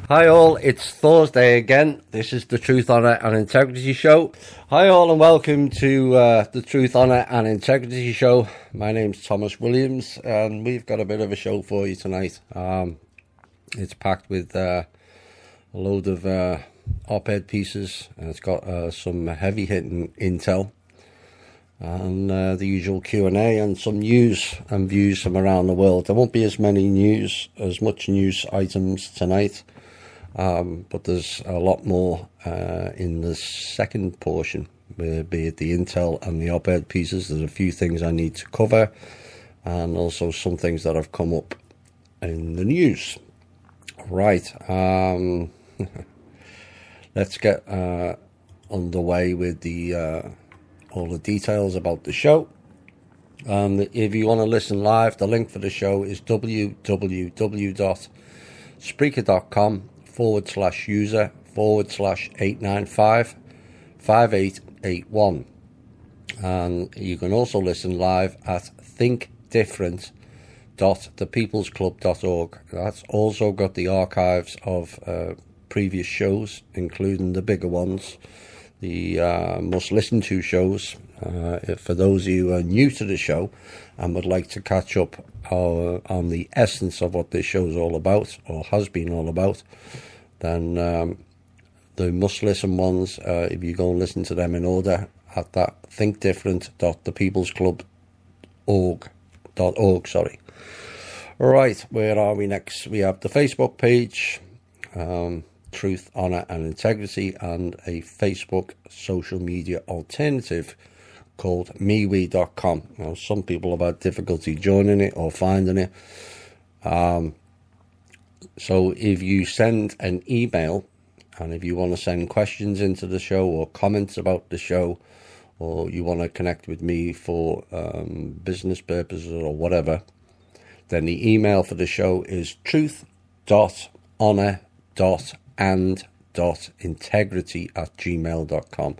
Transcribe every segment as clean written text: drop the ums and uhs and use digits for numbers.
Hi all, it's Thursday again. This is the Truth, Honour and Integrity Show. Hi all and welcome to the Truth, Honour and Integrity Show. My name's Thomas Williams and we've got a bit of a show for you tonight. It's packed with a load of op-ed pieces, and it's got some heavy hitting intel and the usual Q&A and some news and views from around the world. There won't be as much news items tonight. But there's a lot more in the second portion, be it the intel and the op-ed pieces. There's a few things I need to cover, and also some things that have come up in the news. Right, let's get underway with all the details about the show. If you want to listen live, the link for the show is www.spreaker.com/user/895-5881, and you can also listen live at thinkdifferent.thepeoplesclub.org. That's also got the archives of previous shows, including the bigger ones, the must listen to shows. For those of you who are new to the show and would like to catch up on the essence of what this show is all about, or has been all about, then the must listen ones, if you go and listen to them in order at that thinkdifferent.thepeoplesclub.org. Right, where are we next? We have the Facebook page, Truth, Honour and Integrity, and a Facebook social media alternative called MeWe.com. Now, some people have had difficulty joining it or finding it. So if you send an email, and if you want to send questions into the show or comments about the show, or you want to connect with me for business purposes or whatever, then the email for the show is truth.honor.and.integrity@gmail.com.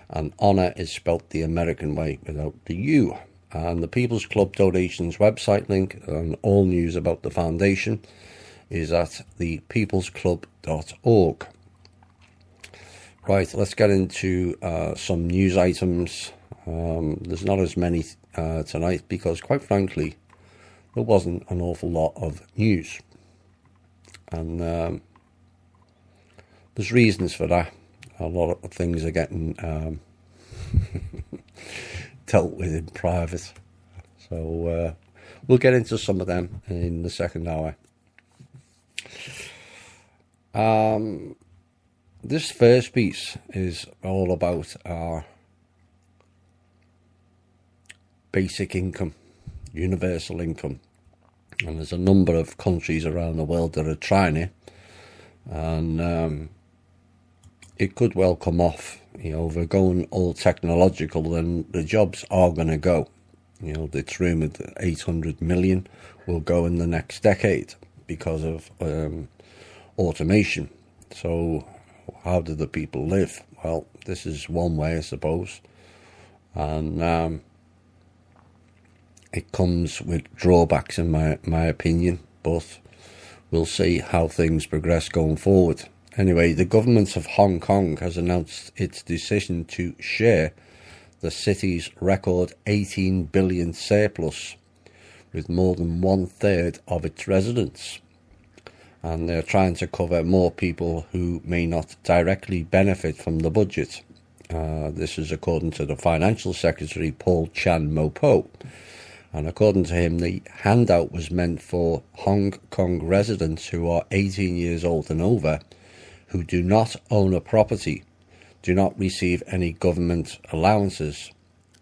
And honour is spelt the American way without the U. And the People's Club donations website link and all news about the foundation is at thepeoplesclub.org. Right, let's get into some news items. There's not as many tonight because, quite frankly, there wasn't an awful lot of news. And there's reasons for that. A lot of things are getting dealt with in private. So we'll get into some of them in the second hour. This first piece is all about our basic income, universal income. And there's a number of countries around the world that are trying it. And it could well come off. If we're going all technological, then the jobs are going to go. It's rumoured that 800 million will go in the next decade because of automation. So how do the people live? Well, this is one way, I suppose. And it comes with drawbacks, in my opinion, but we'll see how things progress going forward. Anyway, the government of Hong Kong has announced its decision to share the city's record 18 billion surplus with more than 1/3 of its residents. And they're trying to cover more people who may not directly benefit from the budget. This is according to the Financial Secretary, Paul Chan Mo-po. And according to him, the handout was meant for Hong Kong residents who are 18 years old and over, who do not own a property, do not receive any government allowances,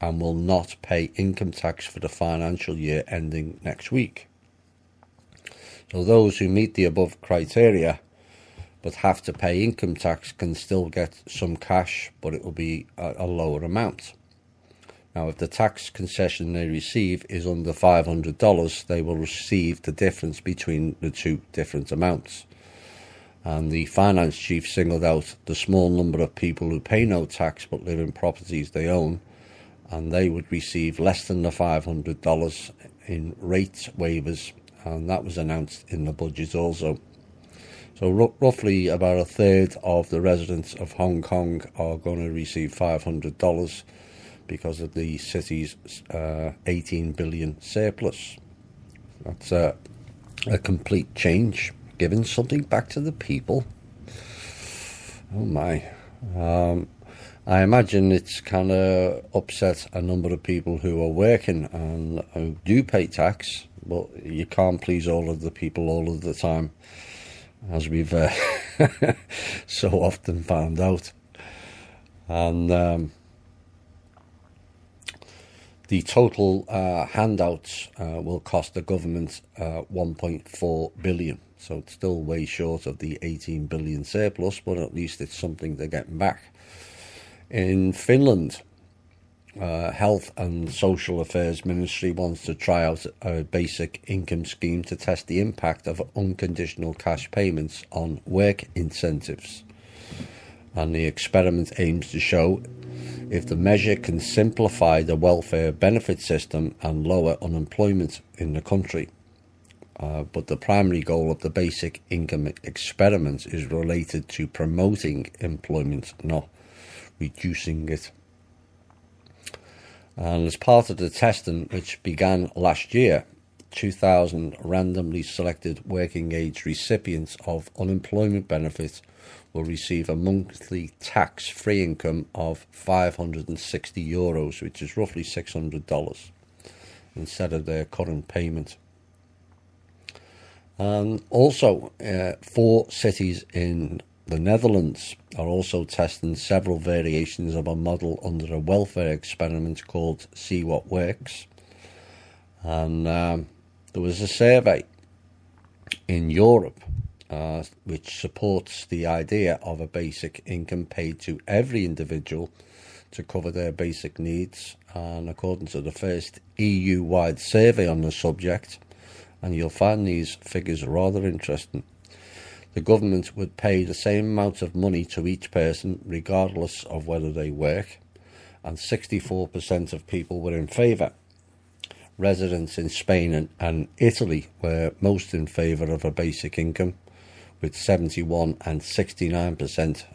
and will not pay income tax for the financial year ending next week. So those who meet the above criteria but have to pay income tax can still get some cash, but it will be a lower amount. Now, if the tax concession they receive is under $500, they will receive the difference between the two different amounts. And the finance chief singled out the small number of people who pay no tax but live in properties they own, and they would receive less than the $500 in rate waivers, and that was announced in the budget also. So roughly about a third of the residents of Hong Kong are going to receive $500 because of the city's 18 billion surplus. That's a complete change, giving something back to the people. Oh my. I imagine it's kind of upset a number of people who are working and who do pay tax, but you can't please all of the people all of the time, as we've so often found out. And the total handouts will cost the government 1.4 billion. So it's still way short of the 18 billion surplus, but at least it's something they're getting back. In Finland, Health and Social Affairs Ministry wants to try out a basic income scheme to test the impact of unconditional cash payments on work incentives. And the experiment aims to show if the measure can simplify the welfare benefit system and lower unemployment in the country. But the primary goal of the basic income experiment is related to promoting employment, not reducing it. And as part of the testing, which began last year, 2,000 randomly selected working age recipients of unemployment benefits will receive a monthly tax-free income of €560, which is roughly $600, instead of their current payment. And also, 4 cities in the Netherlands are also testing several variations of a model under a welfare experiment called See What Works. And there was a survey in Europe which supports the idea of a basic income paid to every individual to cover their basic needs. And according to the first EU-wide survey on the subject, and you'll find these figures rather interesting, the government would pay the same amount of money to each person regardless of whether they work, and 64% of people were in favour. Residents in Spain and Italy were most in favour of a basic income, with 71 and 69%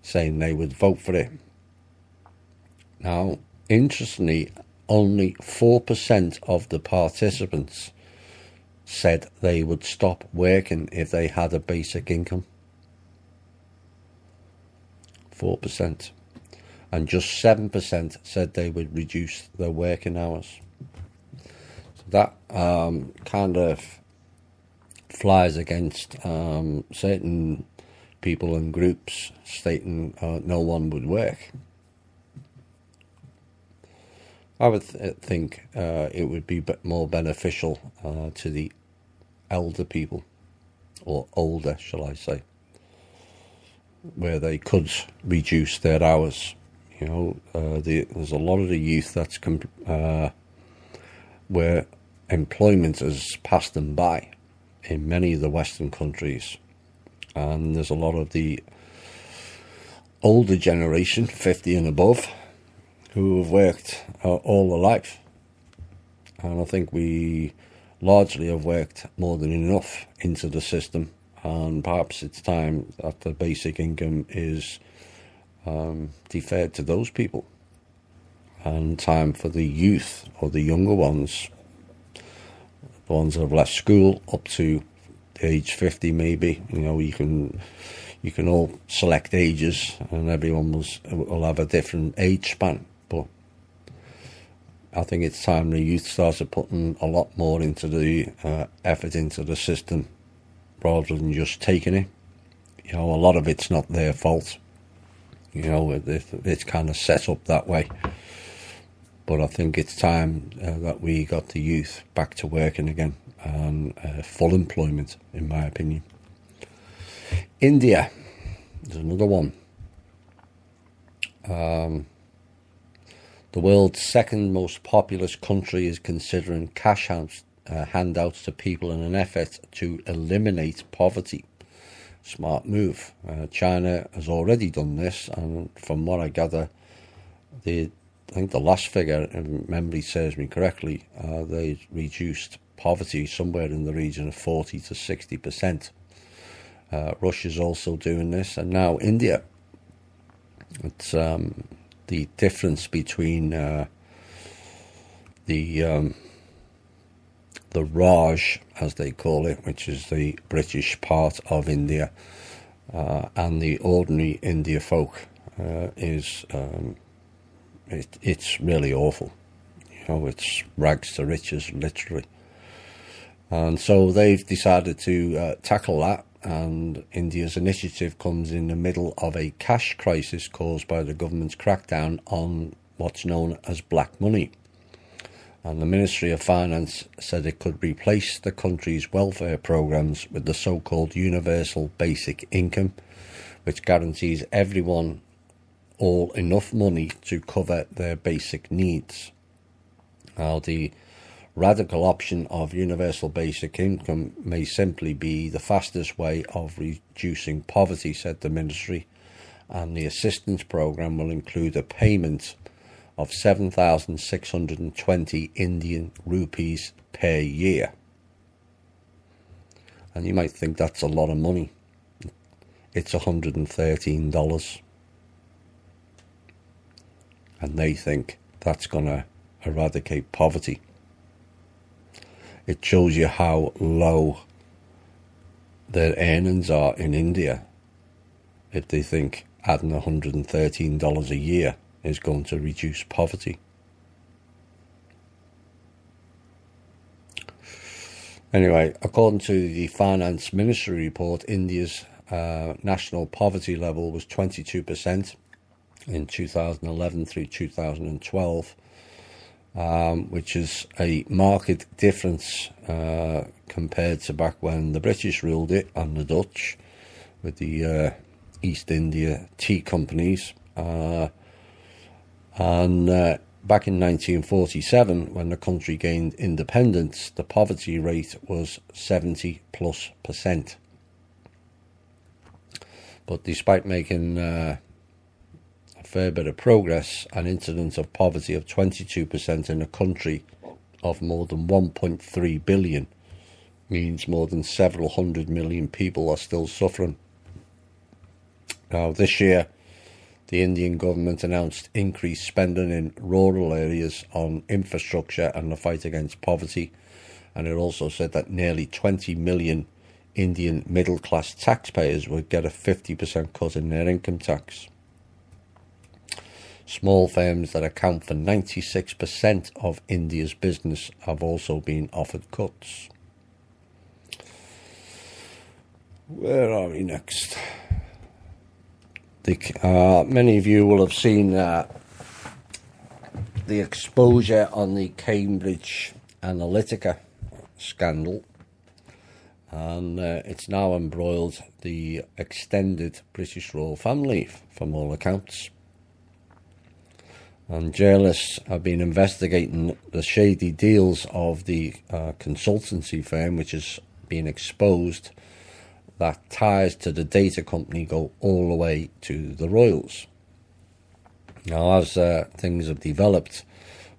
saying they would vote for it. Now, interestingly, only 4% of the participants said they would stop working if they had a basic income. 4%. And just 7% said they would reduce their working hours. So that kind of flies against certain people and groups stating no one would work. I would think it would be more beneficial to the elder people, or older, shall I say, where they could reduce their hours. You know, there's a lot of the youth that's where employment has passed them by in many of the Western countries, and there's a lot of the older generation, 50 and above, who have worked all their life, and I think we largely have worked more than enough into the system, and perhaps it's time that the basic income is deferred to those people, and time for the youth, or the younger ones, the ones that have left school up to age 50 maybe. You know, you can all select ages, and everyone will have a different age span, but I think it's time the youth started putting a lot more into the effort into the system, rather than just taking it. You know, a lot of it's not their fault. You know, it's kind of set up that way. But I think it's time that we got the youth back to working again, and full employment, in my opinion. India is another one. The world's second most populous country is considering cash handouts to people in an effort to eliminate poverty. Smart move. China has already done this, and from what I gather, I think the last figure, if memory serves me correctly, they reduced poverty somewhere in the region of 40 to 60%. Russia's also doing this, and now India. It's the difference between the Raj, as they call it, which is the British part of India, and the ordinary India folk is it's really awful. It's rags to riches, literally. And so they've decided to tackle that, and India's initiative comes in the middle of a cash crisis caused by the government's crackdown on what's known as black money. And the Ministry of Finance said it could replace the country's welfare programs with the so-called Universal Basic Income, which guarantees everyone all enough money to cover their basic needs. Now, the radical option of universal basic income may simply be the fastest way of reducing poverty, said the ministry, and the assistance programme will include a payment of 7,620 Indian rupees per year. And you might think that's a lot of money. It's $113. And they think that's going to eradicate poverty. It shows you how low their earnings are in India if they think adding $113 a year is going to reduce poverty. Anyway, according to the Finance Ministry report, India's national poverty level was 22% in 2011 through 2012. Which is a marked difference compared to back when the British ruled it and the Dutch with the East India tea companies. And back in 1947, when the country gained independence, the poverty rate was 70+%. But despite making a fair bit of progress, an incidence of poverty of 22% in a country of more than 1.3 billion means more than several hundred million people are still suffering. Now, this year, the Indian government announced increased spending in rural areas on infrastructure and the fight against poverty, and it also said that nearly 20 million Indian middle-class taxpayers would get a 50% cut in their income tax. Small firms that account for 96% of India's business have also been offered cuts. Where are we next? Many of you will have seen the exposure on the Cambridge Analytica scandal, and it's now embroiled the extended British royal family from all accounts. And journalists have been investigating the shady deals of the consultancy firm, which has been exposed, that ties to the data company go all the way to the royals. Now, as things have developed,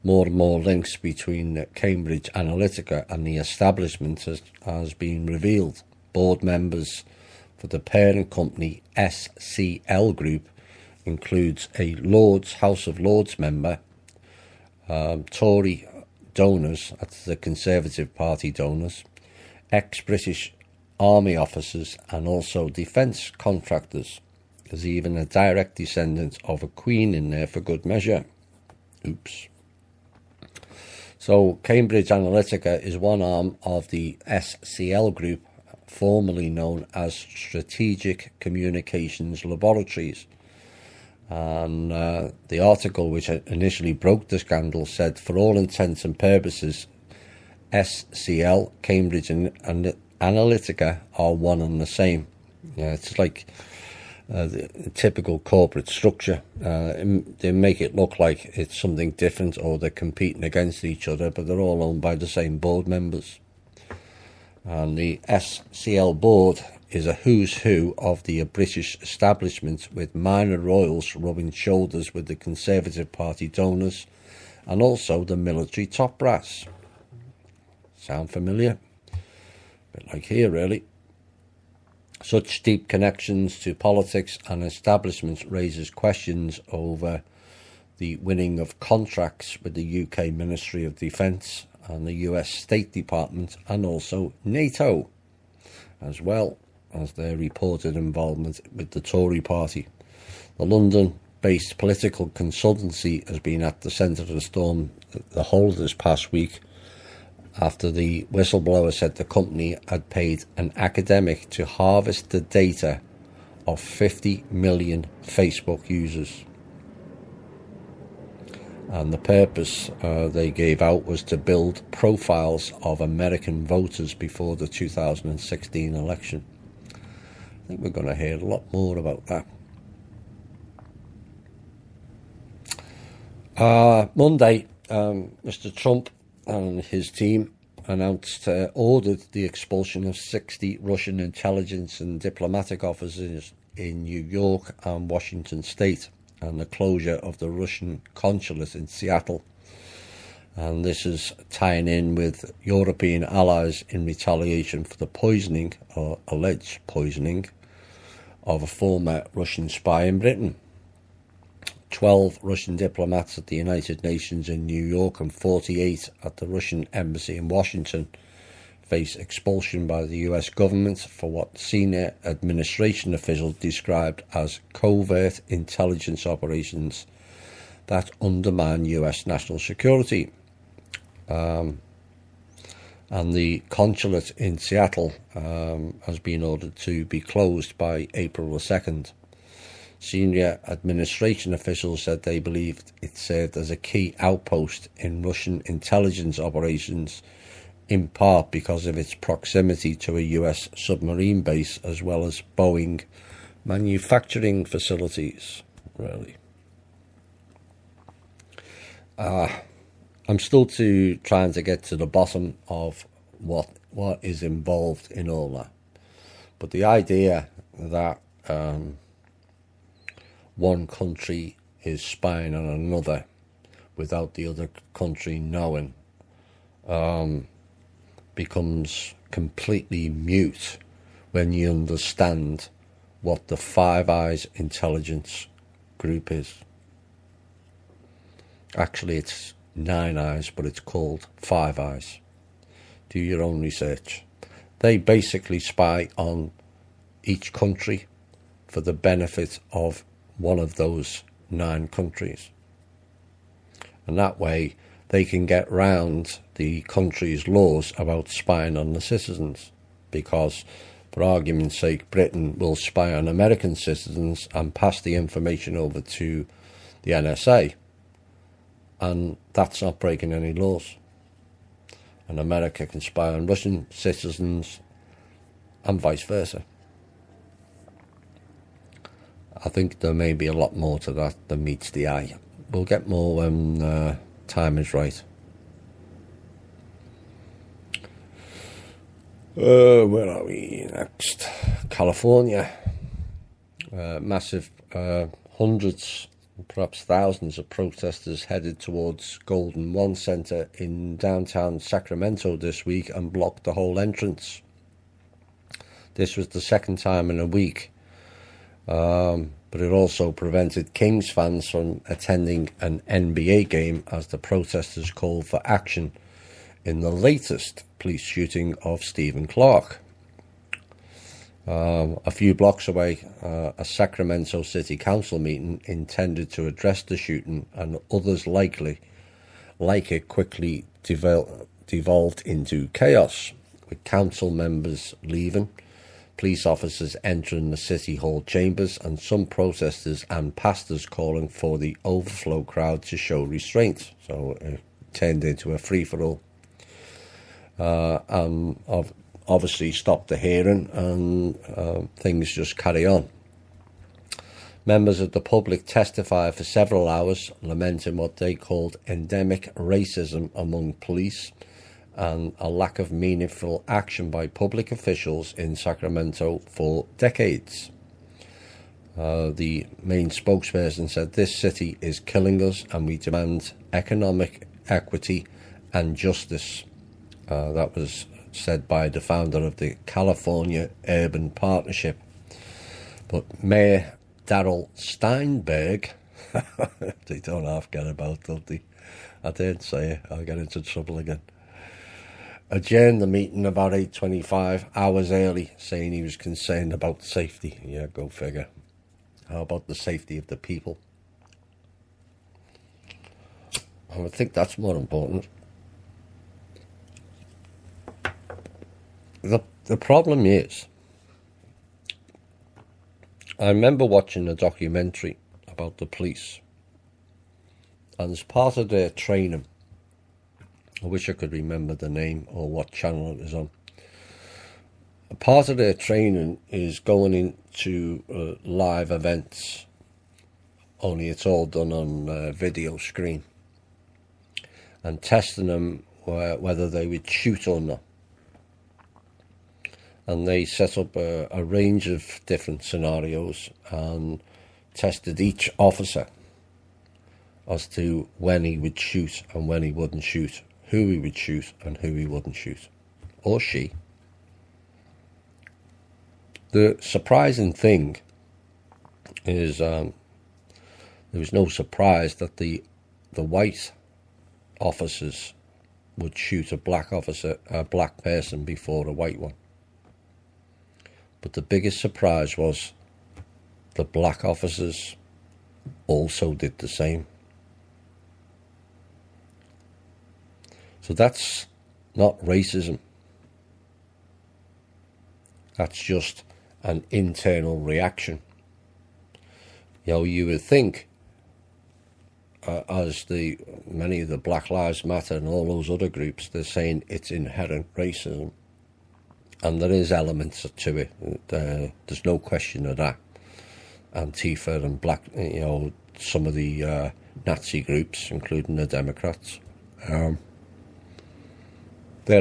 more and more links between Cambridge Analytica and the establishment has been revealed. Board members for the parent company SCL Group includes a House of Lords member, Tory donors, that's the Conservative Party donors, ex-British Army officers, and also defence contractors. There's even a direct descendant of a queen in there for good measure. Oops. So Cambridge Analytica is one arm of the SCL Group, formerly known as Strategic Communications Laboratories. And the article which initially broke the scandal said, for all intents and purposes, SCL, Cambridge and Analytica are one and the same. Yeah, it's like the typical corporate structure. They make it look like it's something different or they're competing against each other, but they're all owned by the same board members. And the SCL board is a who's who of the British establishment, with minor royals rubbing shoulders with the Conservative Party donors and also the military top brass. Sound familiar? A bit like here, really. Such deep connections to politics and establishments raises questions over the winning of contracts with the UK Ministry of Defence and the US State Department, and also NATO, as well as their reported involvement with the Tory party. The London-based political consultancy has been at the centre of the storm the whole of this past week, after the whistleblower said the company had paid an academic to harvest the data of 50 million Facebook users. And the purpose they gave out was to build profiles of American voters before the 2016 election. I think we're going to hear a lot more about that. Monday, Mr. Trump and his team ordered the expulsion of 60 Russian intelligence and diplomatic officers in New York and Washington state, and the closure of the Russian consulate in Seattle. And this is tying in with European allies in retaliation for the poisoning, or alleged poisoning, of a former Russian spy in Britain. 12 Russian diplomats at the United Nations in New York and 48 at the Russian embassy in Washington face expulsion by the US government for what senior administration officials described as covert intelligence operations that undermine US national security. And the consulate in Seattle has been ordered to be closed by April the 2nd. Senior administration officials said they believed it served as a key outpost in Russian intelligence operations, in part because of its proximity to a US submarine base as well as Boeing manufacturing facilities. Really, I'm still trying to get to the bottom of what is involved in all that. But the idea that one country is spying on another without the other country knowing becomes completely mute when you understand what the Five Eyes intelligence group is. Actually, it's Nine Eyes, but it's called Five Eyes. Do your own research. They basically spy on each country for the benefit of one of those 9 countries. And that way they can get round the country's laws about spying on the citizens, because, for argument's sake, Britain will spy on American citizens and pass the information over to the NSA, and that's not breaking any laws. And America can spy on Russian citizens and vice versa. I think there may be a lot more to that than meets the eye. We'll get more when time is right. Where are we next? California. Massive hundreds, perhaps thousands of protesters headed towards Golden One Center in downtown Sacramento this week and blocked the whole entrance. This was the second time in a week. But it also prevented Kings fans from attending an NBA game as the protesters called for action in the latest police shooting of Stephen Clark. A few blocks away, a Sacramento City Council meeting intended to address the shooting and others like it quickly devolved into chaos, with council members leaving, police officers entering the City Hall chambers, and some protesters and pastors calling for the overflow crowd to show restraint. So it turned into a free-for-all. Obviously stopped the hearing, and things just carry on. Members of the public testified for several hours, lamenting what they called endemic racism among police and a lack of meaningful action by public officials in Sacramento for decades. The main spokesperson said, "This city is killing us and we demand economic equity and justice." That was said by the founder of the California Urban Partnership. But Mayor Darrell Steinberg, they don't half get about, don't they? I didn't say it, I'll get into trouble again. Adjourned the meeting about 8:25 hours early, saying he was concerned about safety. Yeah, go figure. How about the safety of the people? I would think that's more important. The problem is, I remember watching a documentary about the police, and as part of their training, I wish I could remember the name or what channel it was on. A part of their training is going into live events, only it's all done on video screen, and testing them whether they would shoot or not. And they set up a range of different scenarios and tested each officer as to when he would shoot and when he wouldn't shoot, who he would shoot and who he wouldn't shoot, or she. The surprising thing is there was no surprise that the white officers would shoot a black person before a white one. But the biggest surprise was the black officers also did the same. So that's not racism. That's just an internal reaction. You know, you would think, as many of the Black Lives Matter and all those other groups, they're saying it's inherent racism. And there is elements to it. There's no question of that. Antifa and black, you know, some of the Nazi groups, including the Democrats, they're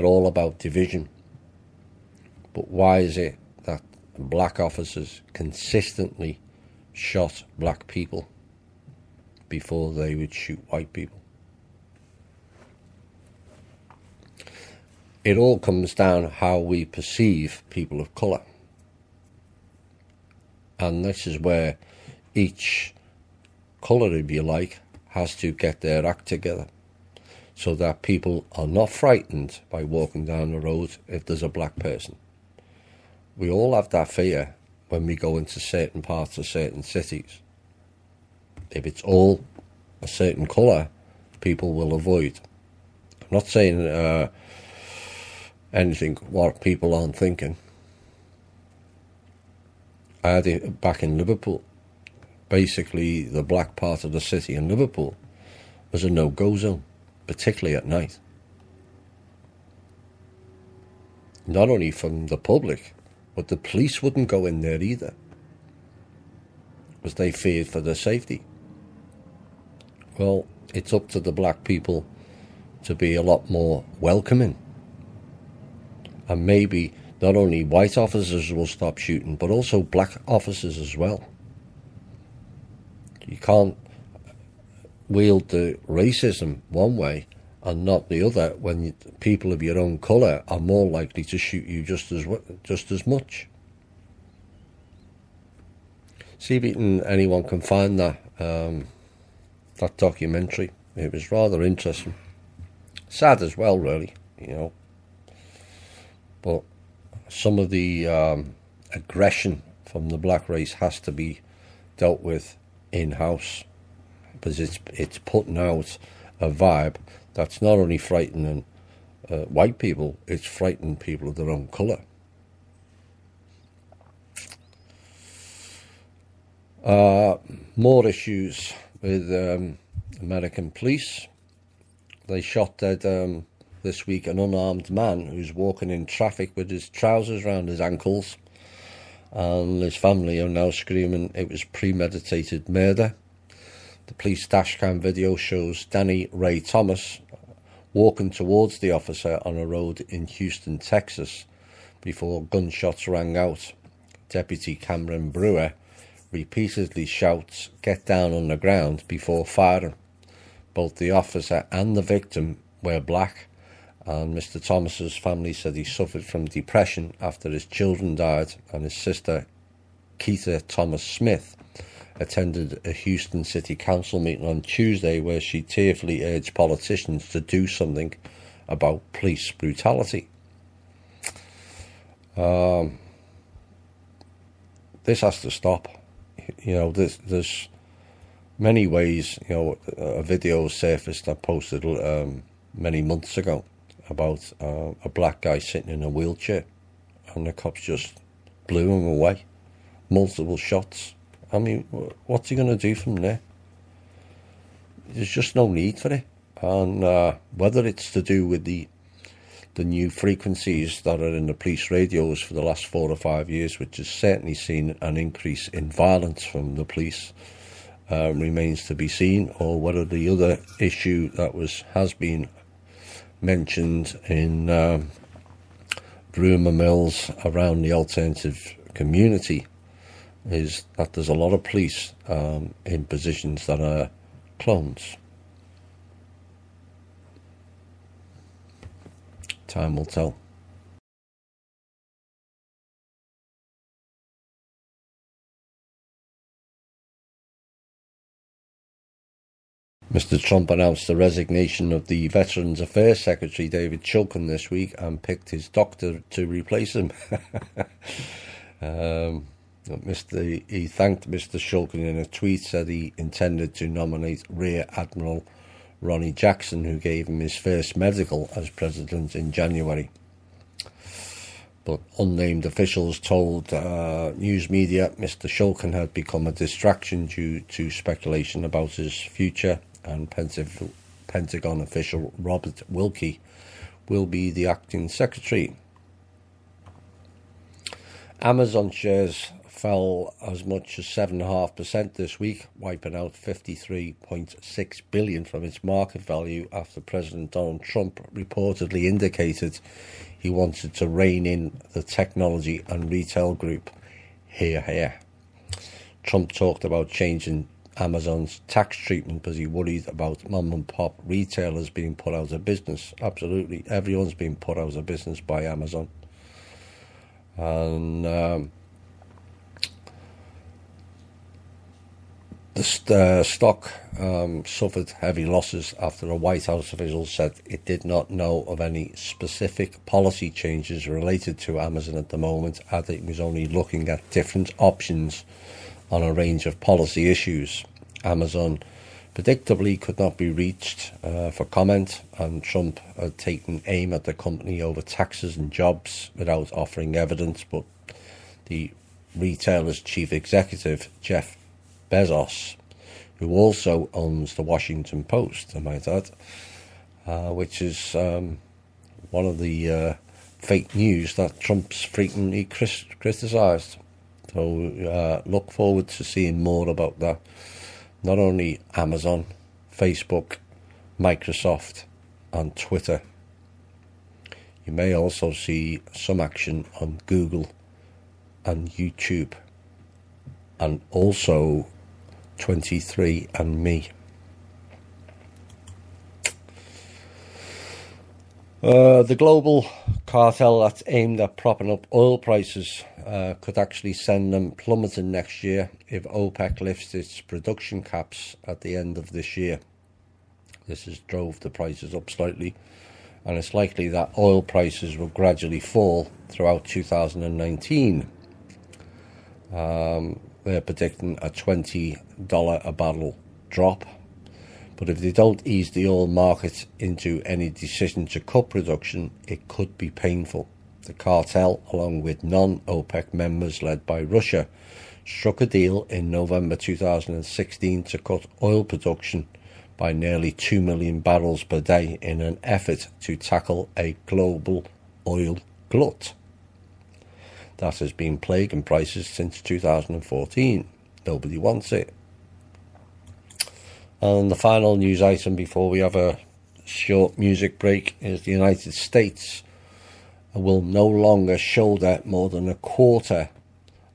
all about division. But why is it that black officers consistently shot black people before they would shoot white people? It all comes down how we perceive people of colour. And this is where each colour, if you like, has to get their act together so that people are not frightened by walking down the road if there's a black person. We all have that fear when we go into certain parts of certain cities. If it's all a certain colour, people will avoid. I'm not saying anything what people aren't thinking. I had it back in Liverpool. Basically, the black part of the city in Liverpool was a no-go zone, particularly at night. Not only from the public, but the police wouldn't go in there either, because they feared for their safety. Well, it's up to the black people to be a lot more welcoming. And maybe not only white officers will stop shooting, but also black officers as well. You can't wield the racism one way and not the other when people of your own colour are more likely to shoot you just as much. See if anyone can find that documentary. It was rather interesting. Sad as well, really, you know. But some of the aggression from the black race has to be dealt with in-house, because it's putting out a vibe that's not only frightening white people, it's frightening people of their own colour. More issues with American police. They shot dead this week an unarmed man who's walking in traffic with his trousers around his ankles, and his family are now screaming it was premeditated murder. The police dashcam video shows Danny Ray Thomas walking towards the officer on a road in Houston, Texas, before gunshots rang out. Deputy Cameron Brewer repeatedly shouts, "Get down on the ground," before firing. Both the officer and the victim were black, And Mr. Thomas's family said he suffered from depression after his children died, and his sister, Keitha Thomas Smith, attended a Houston City Council meeting on Tuesday where she tearfully urged politicians to do something about police brutality. This has to stop. You know, there's many ways. You know, a video surfaced I posted many months ago about a black guy sitting in a wheelchair, and the cops just blew him away. Multiple shots. I mean, what's he going to do from there? There's just no need for it. And whether it's to do with the new frequencies that are in the police radios for the last 4 or 5 years, which has certainly seen an increase in violence from the police, remains to be seen, or whether the other issue that has been mentioned in rumour mills around the alternative community is that there's a lot of police in positions that are clones. Time will tell. Mr. Trump announced the resignation of the Veterans Affairs Secretary David Shulkin this week and picked his doctor to replace him. He thanked Mr. Shulkin in a tweet, said he intended to nominate Rear Admiral Ronnie Jackson, who gave him his first medical as president in January. But unnamed officials told news media Mr. Shulkin had become a distraction due to speculation about his future, and Pentagon official Robert Wilkie will be the acting secretary. Amazon shares fell as much as 7.5% this week, wiping out $53.6 billion from its market value after President Donald Trump reportedly indicated he wanted to rein in the technology and retail group. Hear, hear. Trump talked about changing Amazon's tax treatment because he worried about mom and pop retailers being put out of business. Absolutely, everyone's been put out of business by Amazon. And the stock suffered heavy losses after a White House official said it did not know of any specific policy changes related to Amazon at the moment, as it was only looking at different options on a range of policy issues. Amazon predictably could not be reached for comment, and Trump had taken aim at the company over taxes and jobs without offering evidence, but the retailer's chief executive, Jeff Bezos, who also owns the Washington Post, I might add, which is one of the fake news that Trump's frequently criticised. So look forward to seeing more about that. Not only Amazon, Facebook, Microsoft and Twitter. You may also see some action on Google and YouTube, and also 23andMe. The global cartel that's aimed at propping up oil prices could actually send them plummeting next year if OPEC lifts its production caps at the end of this year. This has drove the prices up slightly, and it's likely that oil prices will gradually fall throughout 2019. They're predicting a $20 a barrel drop. But if they don't ease the oil market into any decision to cut production, it could be painful. The cartel, along with non-OPEC members led by Russia, struck a deal in November 2016 to cut oil production by nearly 2 million barrels per day in an effort to tackle a global oil glut that has been plaguing prices since 2014. Nobody wants it. And the final news item before we have a short music break is the United States will no longer shoulder more than a quarter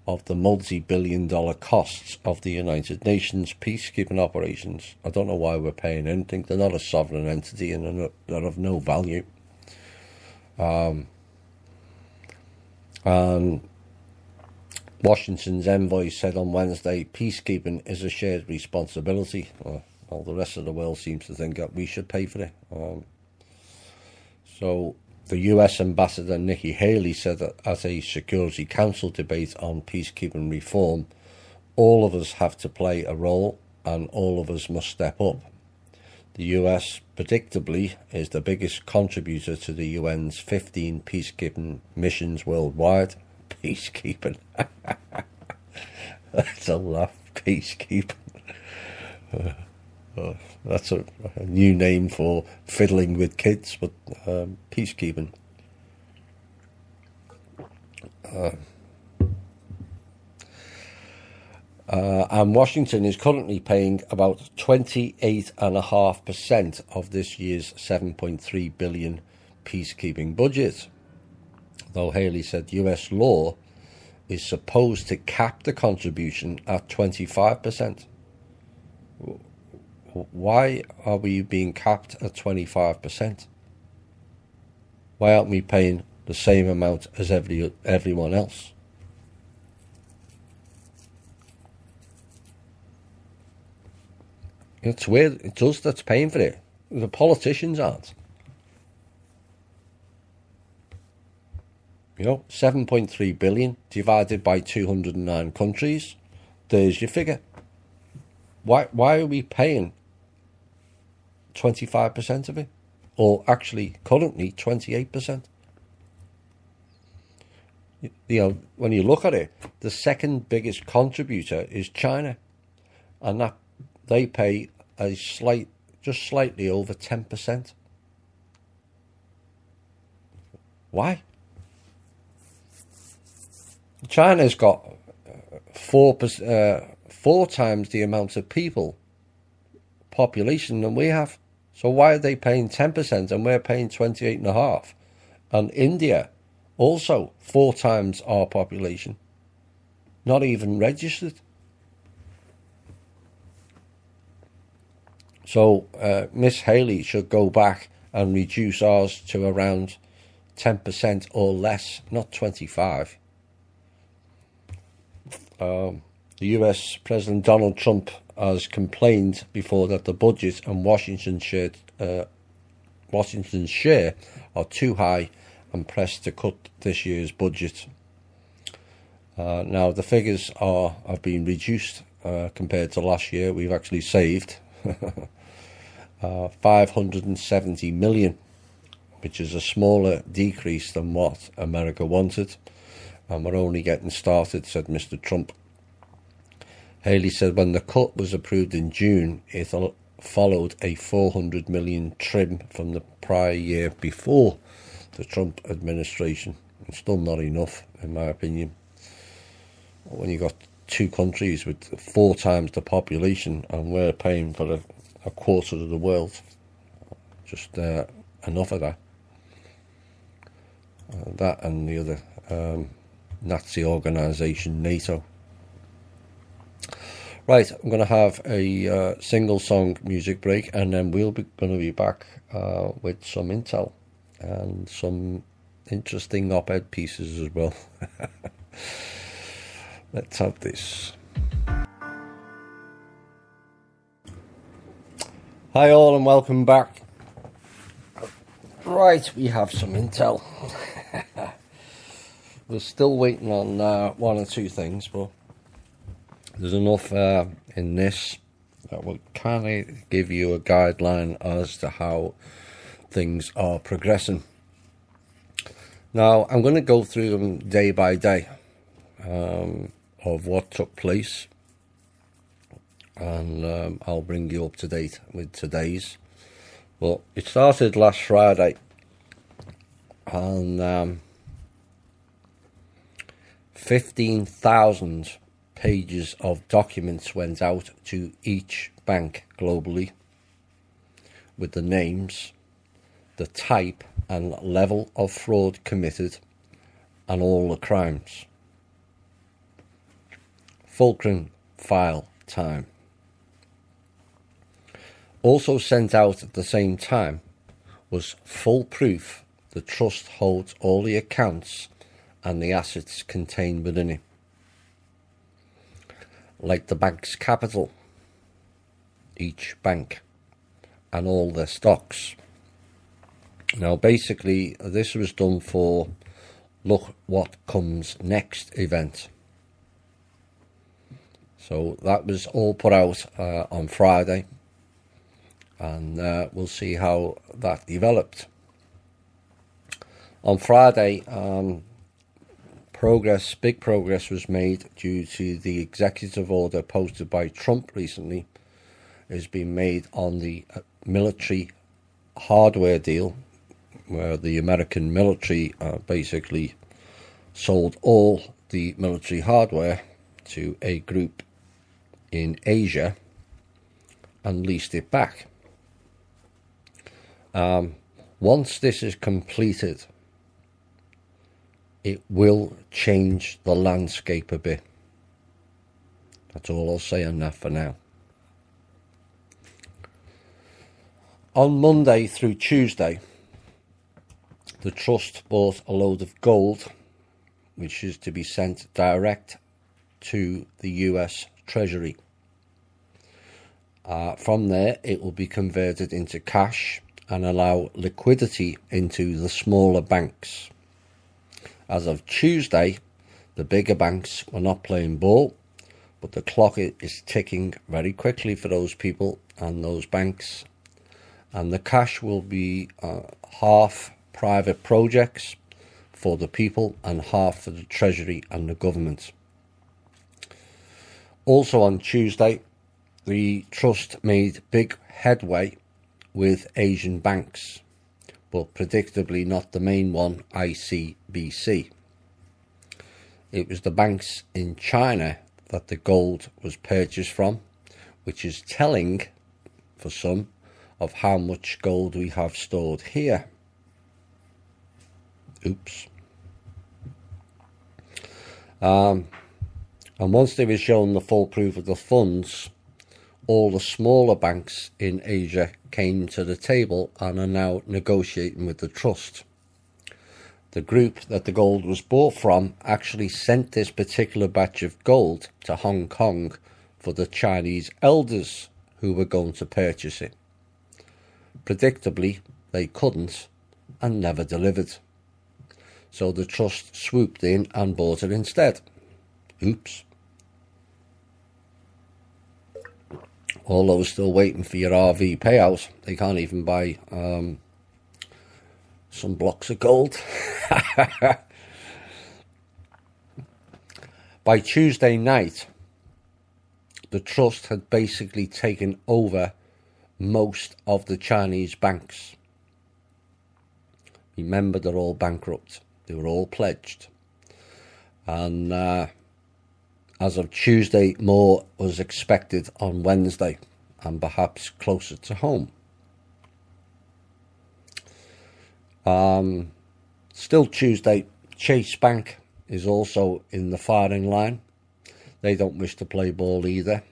of the multi-billion-dollar costs of the United Nations peacekeeping operations. I don't know why we're paying anything. They're not a sovereign entity and they're of no value. And Washington's envoy said on Wednesday, peacekeeping is a shared responsibility. Well, the rest of the world seems to think that we should pay for it. So the US Ambassador Nikki Haley said that at a Security Council debate on peacekeeping reform, all of us have to play a role and all of us must step up. The US, predictably, is the biggest contributor to the UN's 15 peacekeeping missions worldwide. Peacekeeping. That's a laugh. Peacekeeping. That's a new name for fiddling with kids, but peacekeeping. And Washington is currently paying about 28.5% of this year's $7.3 billion peacekeeping budget. Though Haley said US law is supposed to cap the contribution at 25%. Why are we being capped at 25%? Why aren't we paying the same amount as everyone else? It's weird. It's us that's paying for it. The politicians aren't. You know, 7.3 billion divided by 209 countries. There's your figure. Why are we paying 25% of it? Or actually, currently, 28%. You know, when you look at it, the second biggest contributor is China. And that they pay just slightly over 10%. Why? China's got 4 times the amount of population than we have. So why are they paying 10% and we're paying 28.5%? And India, also 4 times our population, not even registered. So Miss Haley should go back and reduce ours to around 10% or less, not 25%. The US President Donald Trump has complained before that the budget and Washington's share are too high and pressed to cut this year's budget. Now the figures have been reduced compared to last year. We've actually saved 570 million, which is a smaller decrease than what America wanted. And we're only getting started, said Mr. Trump. Haley said when the cut was approved in June, it followed a 400 million trim from the prior year before the Trump administration. It's still not enough, in my opinion. When you got 2 countries with 4 times the population and we're paying for a quarter of the world, just enough of that. That and the other Nazi organisation, NATO. Right, I'm going to have a single song music break, and then we'll be going to be back with some intel and some interesting op-ed pieces as well. Let's have this. Hi all and welcome back. Right, we have some intel. We're still waiting on 1 or 2 things, but there's enough in this that will kind of give you a guideline as to how things are progressing. Now, I'm going to go through them day by day of what took place, and I'll bring you up to date with today's. Well, it started last Friday, and 15,000 pages of documents went out to each bank globally with the names, the type and level of fraud committed, and all the crimes. Fulcrum file time. Also sent out at the same time was full proof the trust holds all the accounts and the assets contained within it, like the bank's capital, each bank, and all their stocks. Now, basically, this was done for look what comes next event. So that was all put out on Friday, and we'll see how that developed. On Friday, big progress was made due to the executive order posted by Trump recently. Has been made on the military hardware deal, where the American military basically sold all the military hardware to a group in Asia and leased it back. Once this is completed, it will change the landscape a bit. That's all I'll say on that for now. On Monday through Tuesday, the trust bought a load of gold, which is to be sent direct to the US Treasury. From there, it will be converted into cash and allow liquidity into the smaller banks. As of Tuesday, the bigger banks were not playing ball, but the clock is ticking very quickly for those people and those banks. And the cash will be half private projects for the people and half for the Treasury and the government. Also on Tuesday, the trust made big headway with Asian banks, but predictably not the main one, ICBC. It was the banks in China that the gold was purchased from, which is telling for some of how much gold we have stored here. Oops. And once they were shown the full proof of the funds, all the smaller banks in Asia came to the table and are now negotiating with the trust. The group that the gold was bought from actually sent this particular batch of gold to Hong Kong for the Chinese elders who were going to purchase it. Predictably, they couldn't and never delivered. So the trust swooped in and bought it instead. Oops. All those still waiting for your RV payout, they can't even buy some blocks of gold. By Tuesday night, the trust had basically taken over most of the Chinese banks. Remember, they're all bankrupt. They were all pledged. And as of Tuesday, more was expected on Wednesday and perhaps closer to home. Still Tuesday, Chase Bank is also in the firing line. They don't wish to play ball either.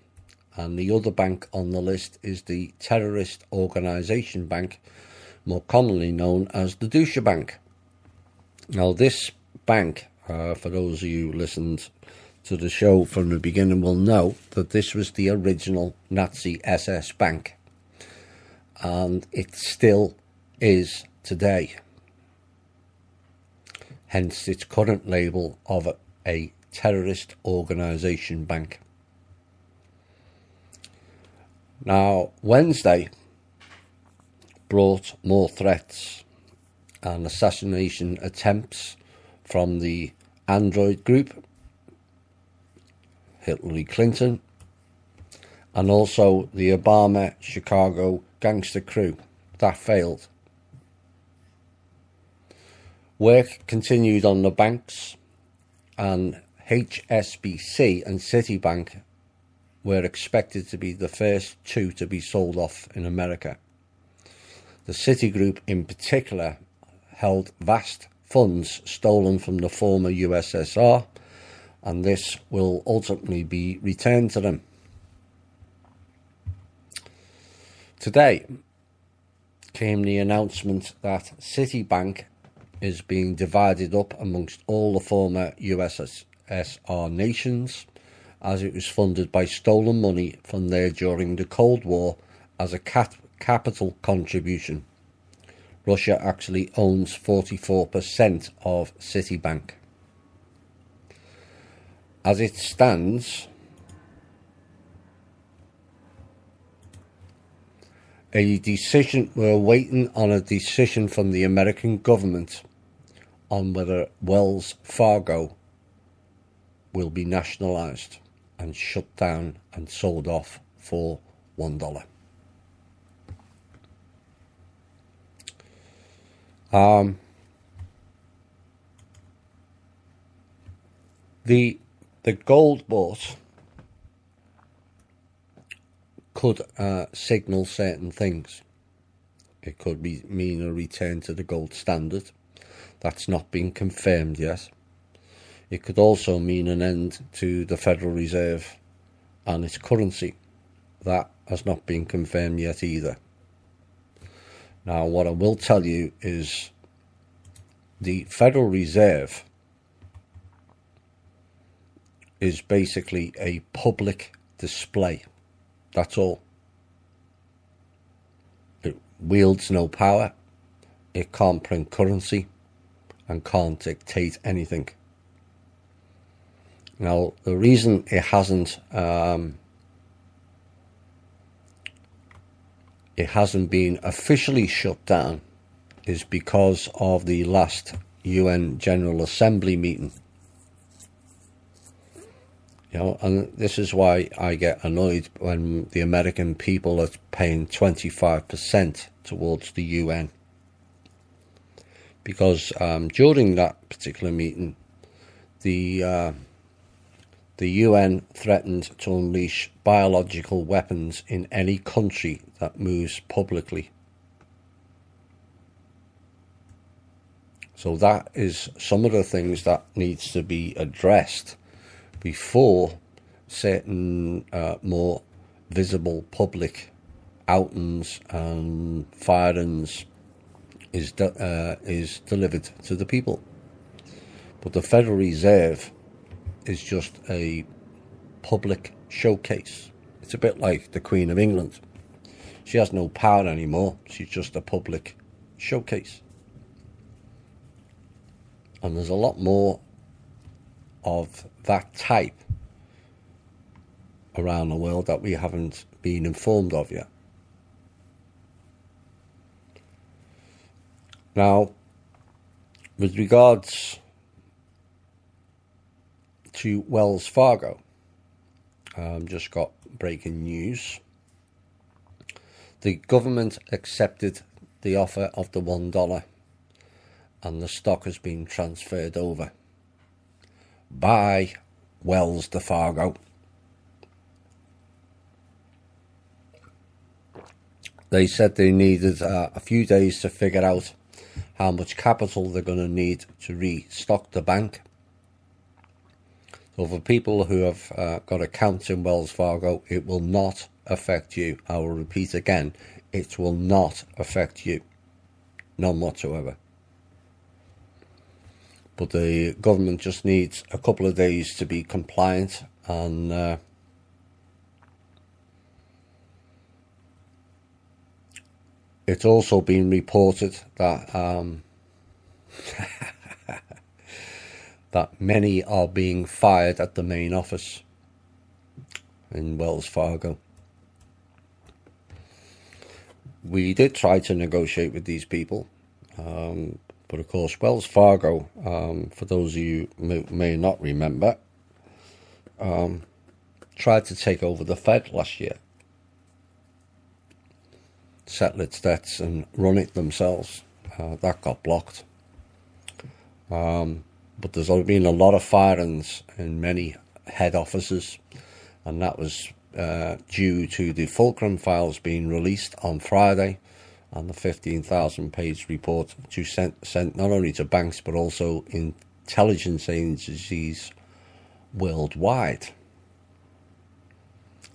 And the other bank on the list is the Terrorist Organisation Bank, more commonly known as the Deutsche Bank. Now, this bank, for those of you who listened to the show from the beginning, will know that this was the original Nazi SS bank. And it still is today. Hence its current label of a terrorist organisation bank. Now, Wednesday brought more threats and assassination attempts from the Android group, Hillary Clinton, and also the Obama Chicago gangster crew. That failed. Work continued on the banks, and HSBC and Citibank were expected to be the first two to be sold off in America. The Citigroup in particular held vast funds stolen from the former USSR, and this will ultimately be returned to them. Today came the announcement that Citibank is being divided up amongst all the former USSR nations, as it was funded by stolen money from there during the Cold War as a capital contribution. Russia actually owns 44% of Citibank. As it stands, we're waiting on a decision from the American government on whether Wells Fargo will be nationalised and shut down and sold off for $1. The gold bourse could signal certain things. It could mean a return to the gold standard. That's not been confirmed yet. It could also mean an end to the Federal Reserve and its currency. That has not been confirmed yet either. Now, what I will tell you is the Federal Reserve is basically a public display. That's all. It wields no power. It can't print currency and can't dictate anything. Now, the reason it hasn't been officially shut down is because of the last UN General Assembly meeting. You know, and this is why I get annoyed when the American people are paying 25% towards the UN. Because during that particular meeting, the UN threatened to unleash biological weapons in any country that moves publicly. So that is some of the things that needs to be addressed before certain more visible public outings and firings is delivered to the people. But the Federal Reserve is just a public showcase. It's a bit like the Queen of England. She has no power anymore. She's just a public showcase. And there's a lot more of that type around the world that we haven't been informed of yet. Now, with regards to Wells Fargo, just got breaking news. The government accepted the offer of the $1 and the stock has been transferred over by Wells Fargo. They said they needed a few days to figure out how much capital they're going to need to restock the bank. So for people who have got accounts in Wells Fargo, it will not affect you. I will repeat again, it will not affect you. None whatsoever. But the government just needs a couple of days to be compliant, and it's also been reported that that many are being fired at the main office in Wells Fargo. We did try to negotiate with these people, but of course Wells Fargo, for those of you who may not remember, tried to take over the Fed last year, settle its debts and run it themselves. That got blocked. But there's been a lot of firings in many head offices, and that was due to the Fulcrum files being released on Friday, and the 15,000-page report sent not only to banks but also intelligence agencies worldwide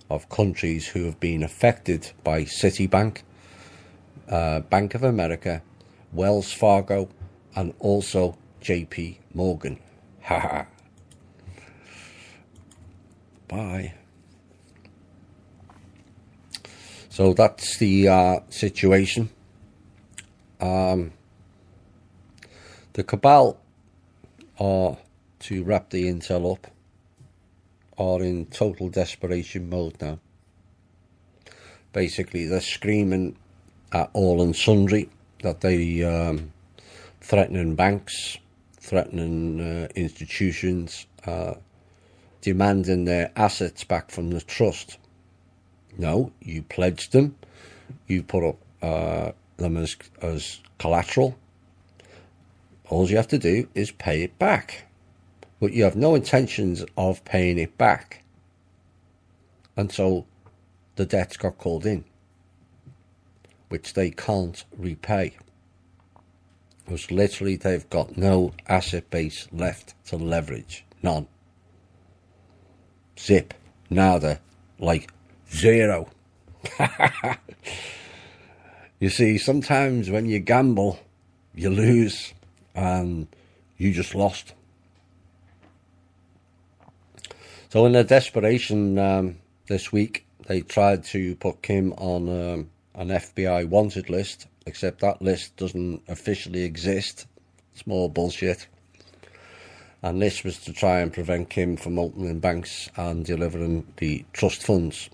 of countries who have been affected by Citibank, Bank of America, Wells Fargo, and also JP Morgan. Haha. Bye. So that's the situation. The cabal are, to wrap the intel up, are in total desperation mode now. Basically, they're screaming at all and sundry that they threatening banks, threatening institutions, demanding their assets back from the trust. No, you pledged them, you put up them as collateral. All you have to do is pay it back. But you have no intentions of paying it back. And so the debts got called in, which they can't repay. Because literally they've got no asset base left to leverage. None. Zip. Nada. Like zero. You see, sometimes when you gamble, you lose, and you just lost. So in their desperation this week, they tried to put Kim on an FBI wanted list, except that list doesn't officially exist. It's more bullshit. And this was to try and prevent Kim from opening banks and delivering the trust funds.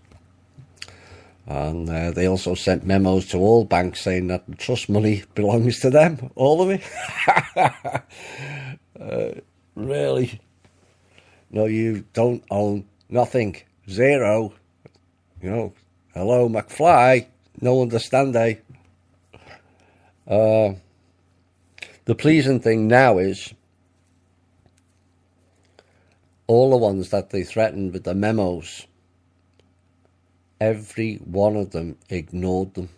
And they also sent memos to all banks saying that the trust money belongs to them, all of it. Really? No, you don't own nothing. Zero. You know, hello, McFly. No understand, eh? The pleasing thing now is all the ones that they threatened with the memos, every one of them ignored them.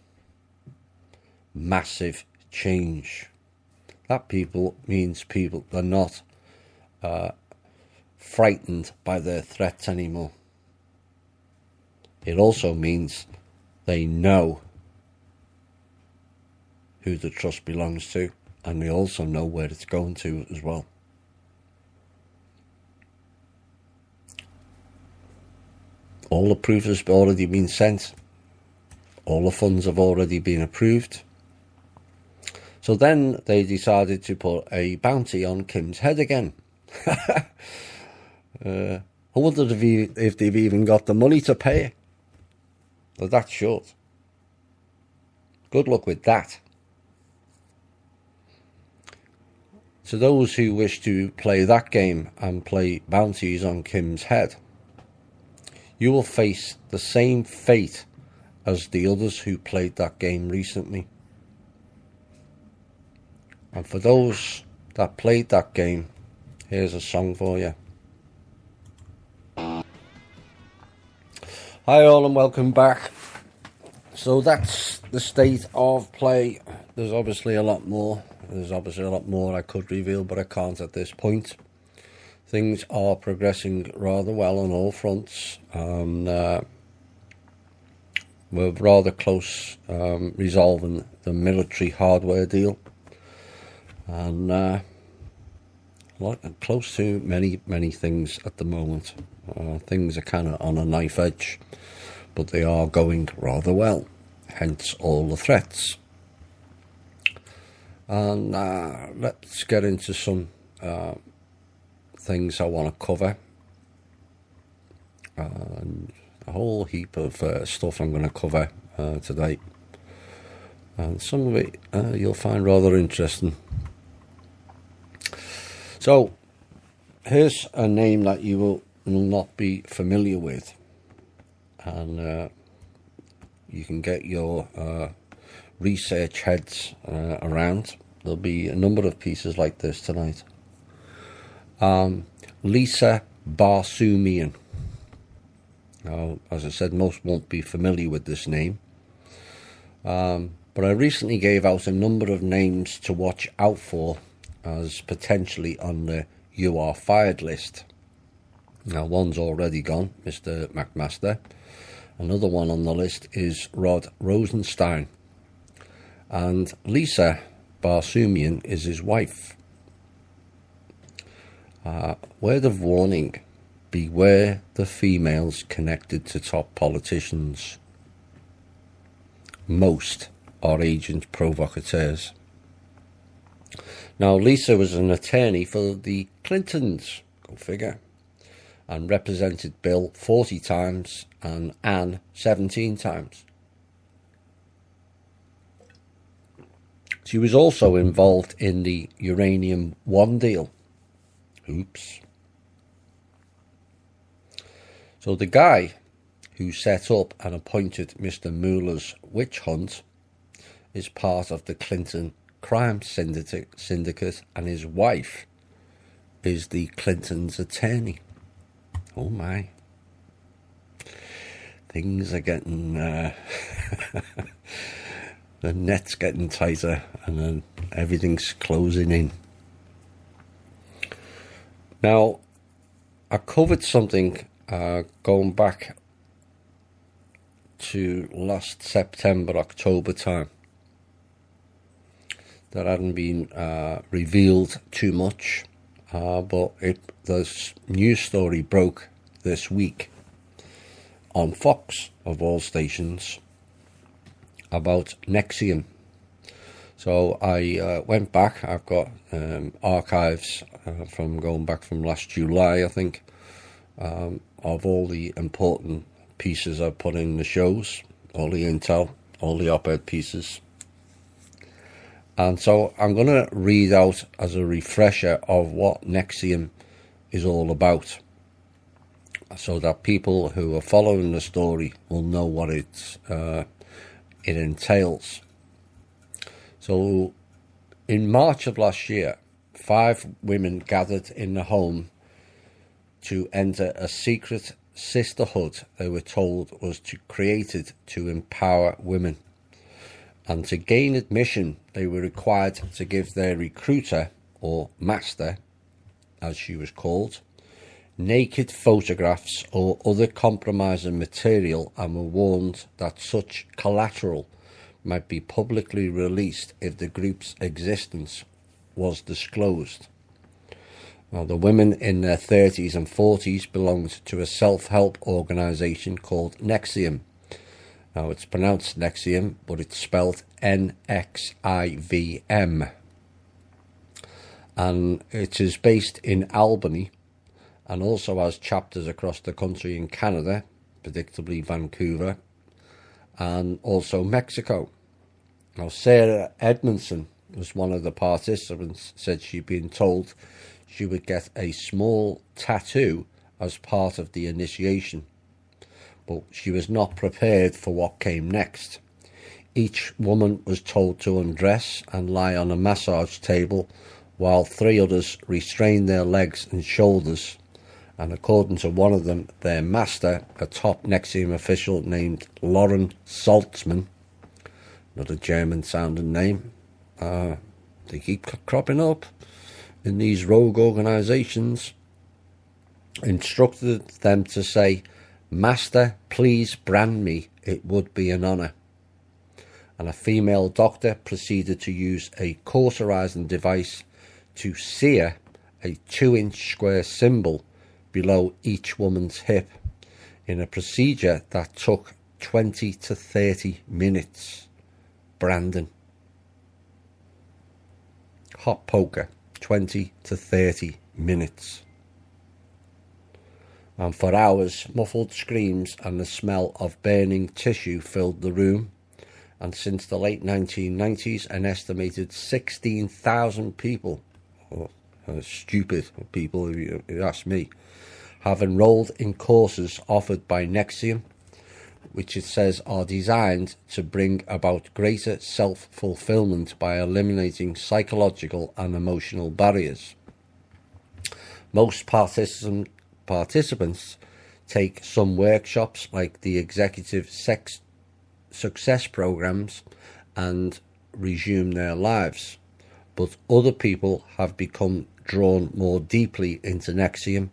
Massive change. That means people are not frightened by their threats anymore. It also means they know who the trust belongs to, and they also know where it's going to as well. All the proof has already been sent. All the funds have already been approved. So then they decided to put a bounty on Kim's head again. I wondered if they've even got the money to pay it. They're that short. Good luck with that. To those who wish to play that game and play bounties on Kim's head, you will face the same fate as the others who played that game recently. And for those that played that game, here's a song for you. Hi all and welcome back. So that's the state of play. There's obviously a lot more. There's obviously a lot more I could reveal, but I can't at this point. Things are progressing rather well on all fronts. We're rather close resolving the military hardware deal. And close to many things at the moment. Things are kind of on a knife edge, but they are going rather well, hence all the threats. And let's get into some things I want to cover. And a whole heap of stuff I'm going to cover today. And some of it you'll find rather interesting. So, here's a name that you will not be familiar with, and you can get your research heads around. There'll be a number of pieces like this tonight. Lisa Barsoomian. Now, as I said, most won't be familiar with this name, but I recently gave out a number of names to watch out for as potentially on the "You Are Fired" list. Now, one's already gone, Mr. McMaster. Another one on the list is Rod Rosenstein. And Lisa Barsoomian is his wife. Word of warning: beware the females connected to top politicians. Most are agent provocateurs. Now, Lisa was an attorney for the Clintons, go figure, and represented Bill 40 times and Anne 17 times. She was also involved in the Uranium One deal. Oops. So the guy who set up and appointed Mr. Mueller's witch hunt is part of the Clinton crime syndicate, and his wife is the Clintons' attorney. Oh my. Things are getting... the net's getting tighter, and then everything's closing in. Now, I covered something going back to last September, October time, that hadn't been revealed too much, but the news story broke this week on Fox, of all stations, about NXIVM. So I went back. I've got archives from going back from last July, I think, of all the important pieces I put in the shows, all the intel, all the op-ed pieces. And so I'm going to read out as a refresher of what NXIVM is all about, so that people who are following the story will know what it entails. So in March of last year, 5 women gathered in the home to enter a secret sisterhood they were told was created to empower women. And to gain admission, they were required to give their recruiter, or master, as she was called, naked photographs or other compromising material, and were warned that such collateral might be publicly released if the group's existence was disclosed. Now, the women in their 30s and 40s belonged to a self-help organisation called NXIVM. Now, it's pronounced NXIVM, but it's spelled NXIVM. And it is based in Albany, and also has chapters across the country in Canada, predictably Vancouver, and also Mexico. Now, Sarah Edmondson was one of the participants, said she'd been told she would get a small tattoo as part of the initiation, but she was not prepared for what came next. Each woman was told to undress and lie on a massage table, while 3 others restrained their legs and shoulders. And according to one of them, their master, a top NXIVM official named Lauren Saltzman, not a German-sounding name, they keep cropping up in these rogue organisations, instructed them to say, "Master, please brand me, it would be an honour." And a female doctor proceeded to use a cauterising device to sear a 2-inch square symbol below each woman's hip, in a procedure that took 20 to 30 minutes. Brandon. Hot poker, 20 to 30 minutes. And for hours, muffled screams and the smell of burning tissue filled the room. And since the late 1990s, an estimated 16,000 people, stupid people if you ask me, have enrolled in courses offered by NXIVM, which it says are designed to bring about greater self-fulfillment by eliminating psychological and emotional barriers. Most participants take some workshops like the executive success programs and resume their lives, but other people have become drawn more deeply into NXIVM,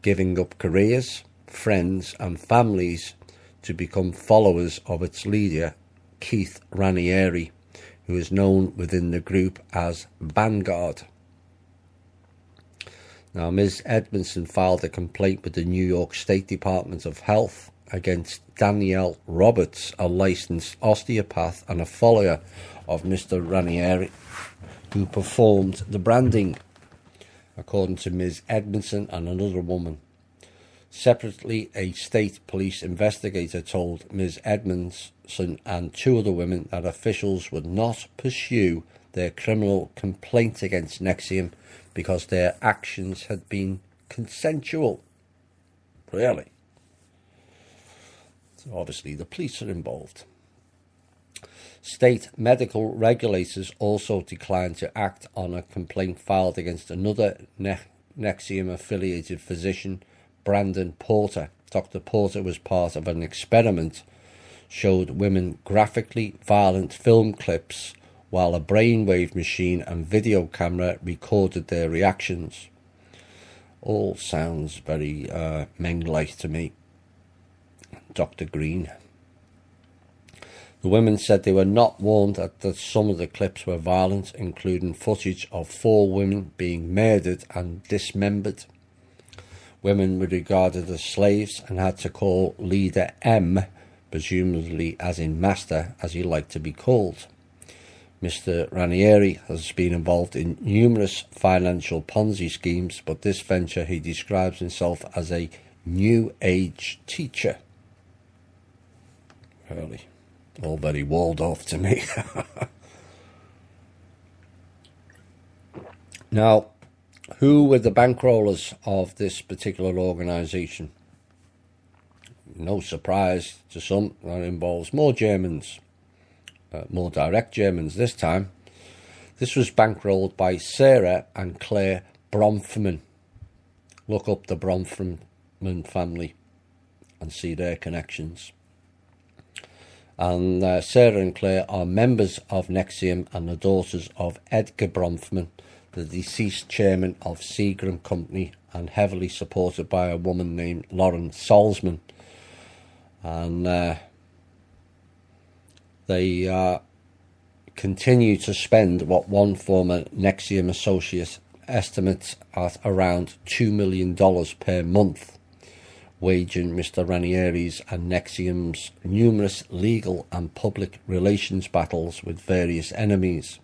giving up careers, friends and families to become followers of its leader, Keith Raniere, who is known within the group as Vanguard. Now, Ms. Edmondson filed a complaint with the New York State Department of Health against Danielle Roberts, a licensed osteopath and a follower of Mr. Ranieri, who performed the branding, according to Ms. Edmondson and another woman. Separately, a state police investigator told Ms. Edmondson and two other women that officials would not pursue their criminal complaint against NXIVM because their actions had been consensual. Really? So obviously the police are involved. State medical regulators also declined to act on a complaint filed against another NXIVM-affiliated physician, Brandon Porter. Dr. Porter was part of an experiment, showed women graphically violent film clips while a brainwave machine and video camera recorded their reactions. All sounds very Mengele to me. Dr. Green. The women said they were not warned that some of the clips were violent, including footage of 4 women being murdered and dismembered. Women were regarded as slaves and had to call leader M, presumably as in master, as he liked to be called. Mr. Ranieri has been involved in numerous financial Ponzi schemes, but this venture he describes himself as a New Age teacher. Really, all very walled off to me. Now, who were the bankrollers of this particular organisation? No surprise to some, that involves more Germans. More direct Germans this time. This was bankrolled by Sarah and Claire Bronfman. Look up the Bronfman family and see their connections. And Sarah and Claire are members of NXIVM and the daughters of Edgar Bronfman, the deceased chairman of Seagram Company, and heavily supported by a woman named Lauren Salzman. And they continue to spend what one former NXIVM associate estimates at around $2 million per month, waging Mr. Ranieri's and NXIVM's numerous legal and public relations battles with various enemies.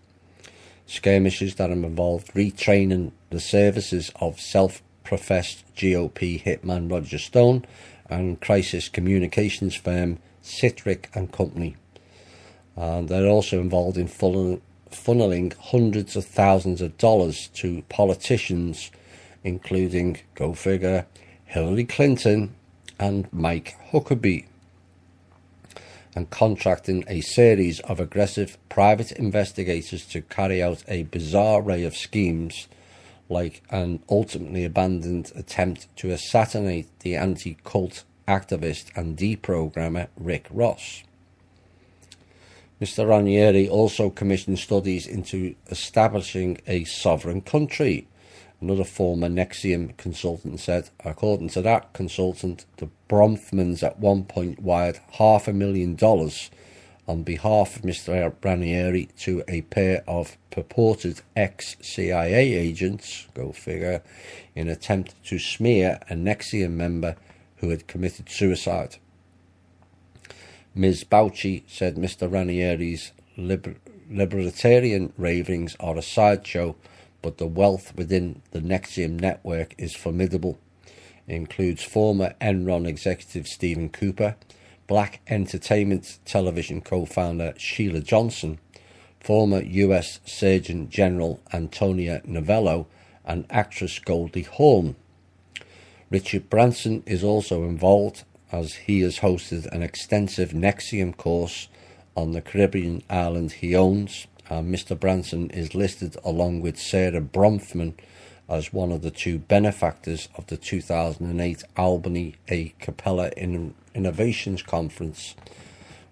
Skirmishes that have involved retraining the services of self-professed GOP hitman Roger Stone and crisis communications firm Citric and Company. And they're also involved in funneling hundreds of thousands of dollars to politicians, including, go figure, Hillary Clinton and Mike Huckabee, and contracting a series of aggressive private investigators to carry out a bizarre array of schemes, like an ultimately abandoned attempt to assassinate the anti-cult activist and deprogrammer Rick Ross. Mr. Ranieri also commissioned studies into establishing a sovereign country. Another former NXIVM consultant said, according to that consultant, the Bronfmans at one point wired $500,000 on behalf of Mr. Ranieri to a pair of purported ex-CIA agents, go figure, in an attempt to smear a NXIVM member who had committed suicide. Ms. Bauchi said Mr. Ranieri's libertarian ravings are a sideshow, but the wealth within the NXIVM network is formidable. It includes former Enron executive Stephen Cooper, Black Entertainment Television co-founder Sheila Johnson, former US Surgeon General Antonia Novello, and actress Goldie Hawn. Richard Branson is also involved, as he has hosted an extensive NXIVM course on the Caribbean island he owns, and Mr. Branson is listed along with Sarah Bronfman as one of the 2 benefactors of the 2008 Albany A Cappella Innovations Conference,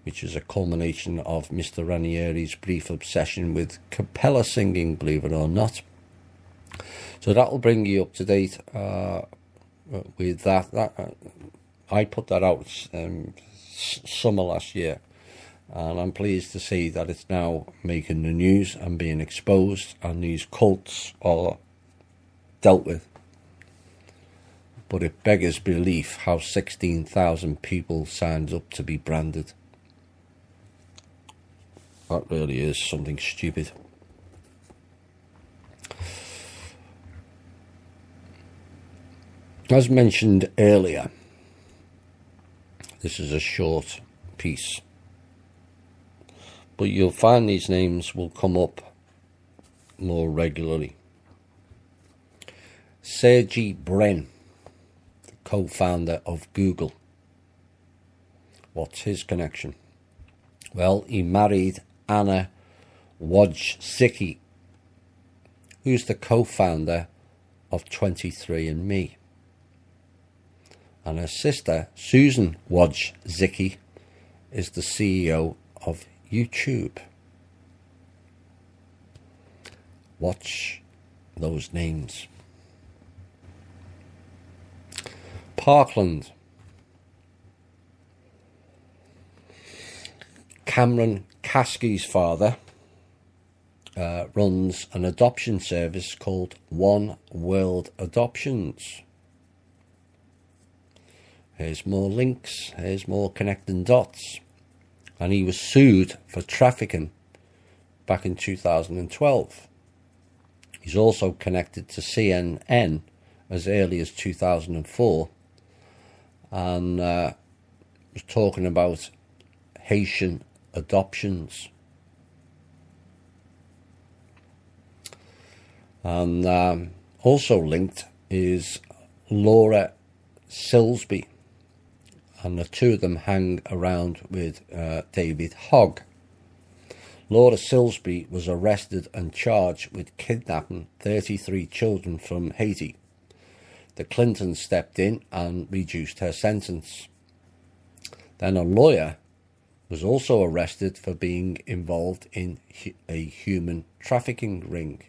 which is a culmination of Mr. Ranieri's brief obsession with cappella singing, believe it or not. So that will bring you up to date with that. I put that out summer last year, And I'm pleased to see that it's now making the news and being exposed, and these cults are dealt with. But it beggars belief how 16,000 people signed up to be branded. That really is something stupid. As mentioned earlier, this is a short piece, but you'll find these names will come up more regularly. Sergey Brin, the co-founder of Google. What's his connection? Well, he married Anna Wojcicki, who's the co-founder of 23andMe. And her sister, Susan Wojcicki, is the CEO of YouTube. Watch those names. Parkland. Cameron Kasky's father runs an adoption service called One World Adoptions. Here's more links, here's more connecting dots. And he was sued for trafficking back in 2012. He's also connected to CNN as early as 2004 and was talking about Haitian adoptions. And also linked is Laura Silsby, and the two of them hang around with David Hogg. Laura Silsby was arrested and charged with kidnapping 33 children from Haiti. The Clintons stepped in and reduced her sentence. Then a lawyer was also arrested for being involved in a human trafficking ring.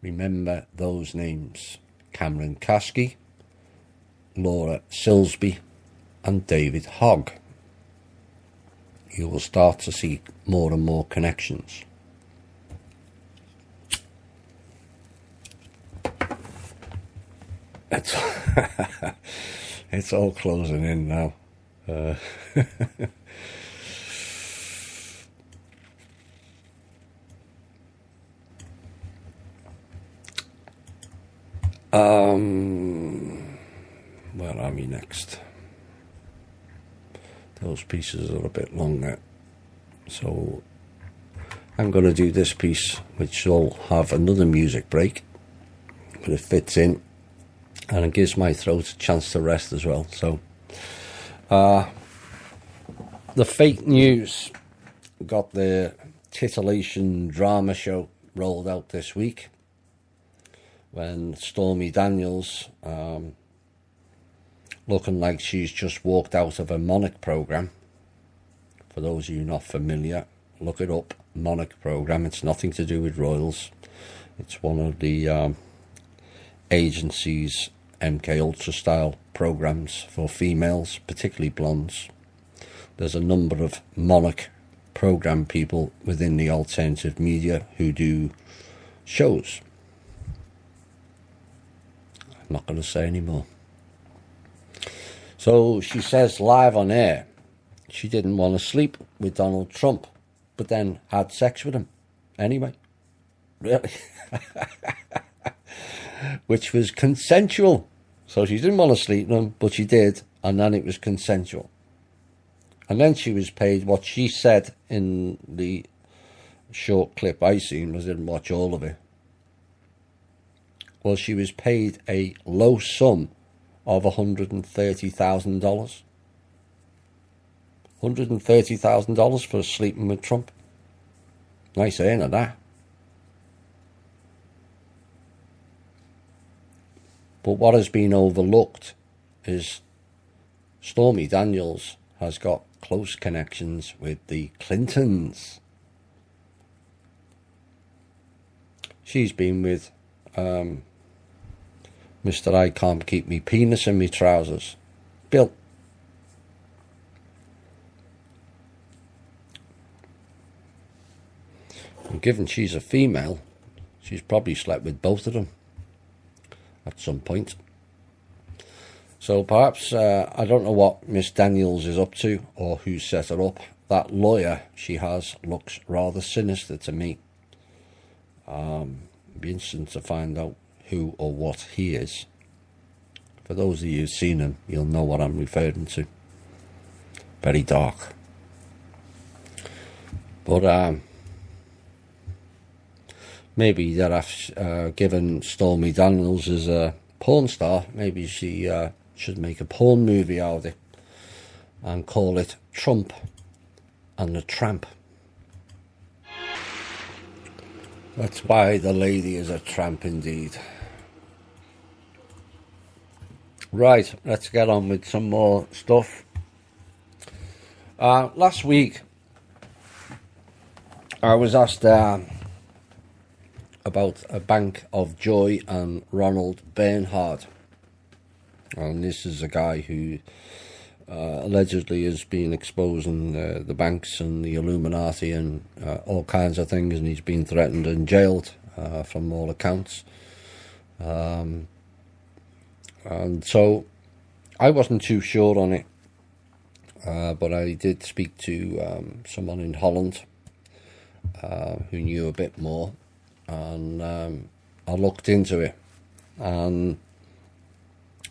Remember those names: Cameron Kasky, Laura Silsby and David Hogg. You will start to see more and more connections. It's all closing in now. Where are we next? Those pieces are a bit longer, so I'm going to do this piece, which will have another music break, but it fits in and it gives my throat a chance to rest as well. So the fake news got their titillation drama show rolled out this week when Stormy Daniels, looking like she's just walked out of a Monarch program. For those of you not familiar, look it up. Monarch program. It's nothing to do with royals. It's one of the agency's MK Ultra style programs for females, particularly blondes. There's a number of Monarch program people within the alternative media who do shows. I'm not going to say any more. So she says live on air she didn't want to sleep with Donald Trump, but then had sex with him anyway. Really? Which was consensual. So she didn't want to sleep with him, but she did, and then it was consensual. And then she was paid what she said in the short clip I seen, because I didn't watch all of it. Well, she was paid a low sum of $130,000. $130,000 for sleeping with Trump. Nice earner, that. But what has been overlooked is Stormy Daniels has got close connections with the Clintons. She's been with Mr. I can't keep me penis in me trousers, Bill. And given she's a female, she's probably slept with both of them at some point. So perhaps, I don't know what Miss Daniels is up to or who set her up. That lawyer she has looks rather sinister to me. It'd be interesting to find out who or what he is. For those of you who've seen him, you'll know what I'm referring to. Very dark. But maybe that I've given Stormy Daniels as a porn star, maybe she should make a porn movie out of it and call it Trump and the Tramp. That's why the lady is a tramp indeed. Right, let's get on with some more stuff. Last week I was asked about a Bank of Joy and Ronald Bernhard. And this is a guy who allegedly has been exposing the banks and the Illuminati and all kinds of things, and he's been threatened and jailed from all accounts. And so I wasn't too sure on it, but I did speak to someone in Holland who knew a bit more, and I looked into it, and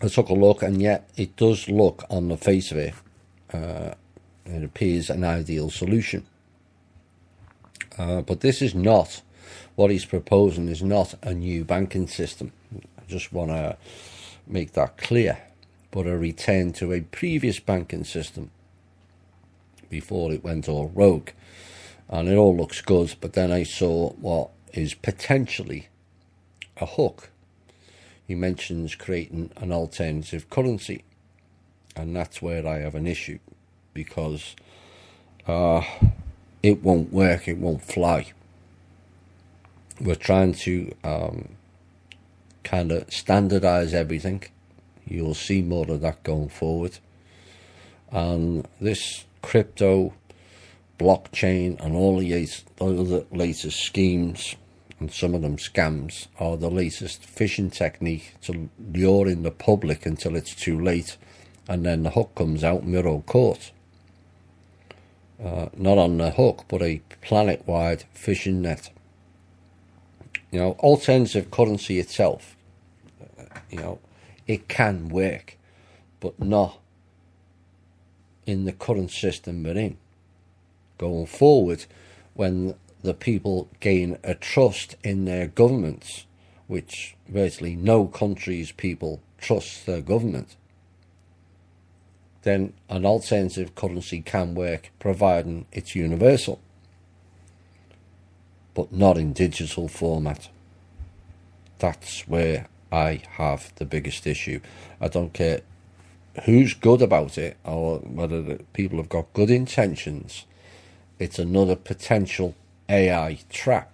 I took a look, and yet it does look on the face of it, it appears an ideal solution. But this is not, what he's proposing is not a new banking system. I just want to make that clear, but a return to a previous banking system before it went all rogue. And it all looks good, but then I saw what is potentially a hook. He mentions creating an alternative currency, and that's where I have an issue, because it won't work, it won't fly. We're trying to kind of standardize everything. You'll see more of that going forward, and this crypto, blockchain, and all the other latest schemes, and some of them scams, are the latest phishing technique to lure in the public until it's too late, and then the hook comes out and we're all caught. Not on the hook, but a planet-wide phishing net. You know, alternative currency itself, you know, it can work, but not in the current system we're in. Going forward, when the people gain a trust in their governments, which virtually no country's people trust their government, then an alternative currency can work, providing it's universal, but not in digital format. That's where I have the biggest issue. I don't care who's good about it or whether the people have got good intentions. It's another potential AI trap.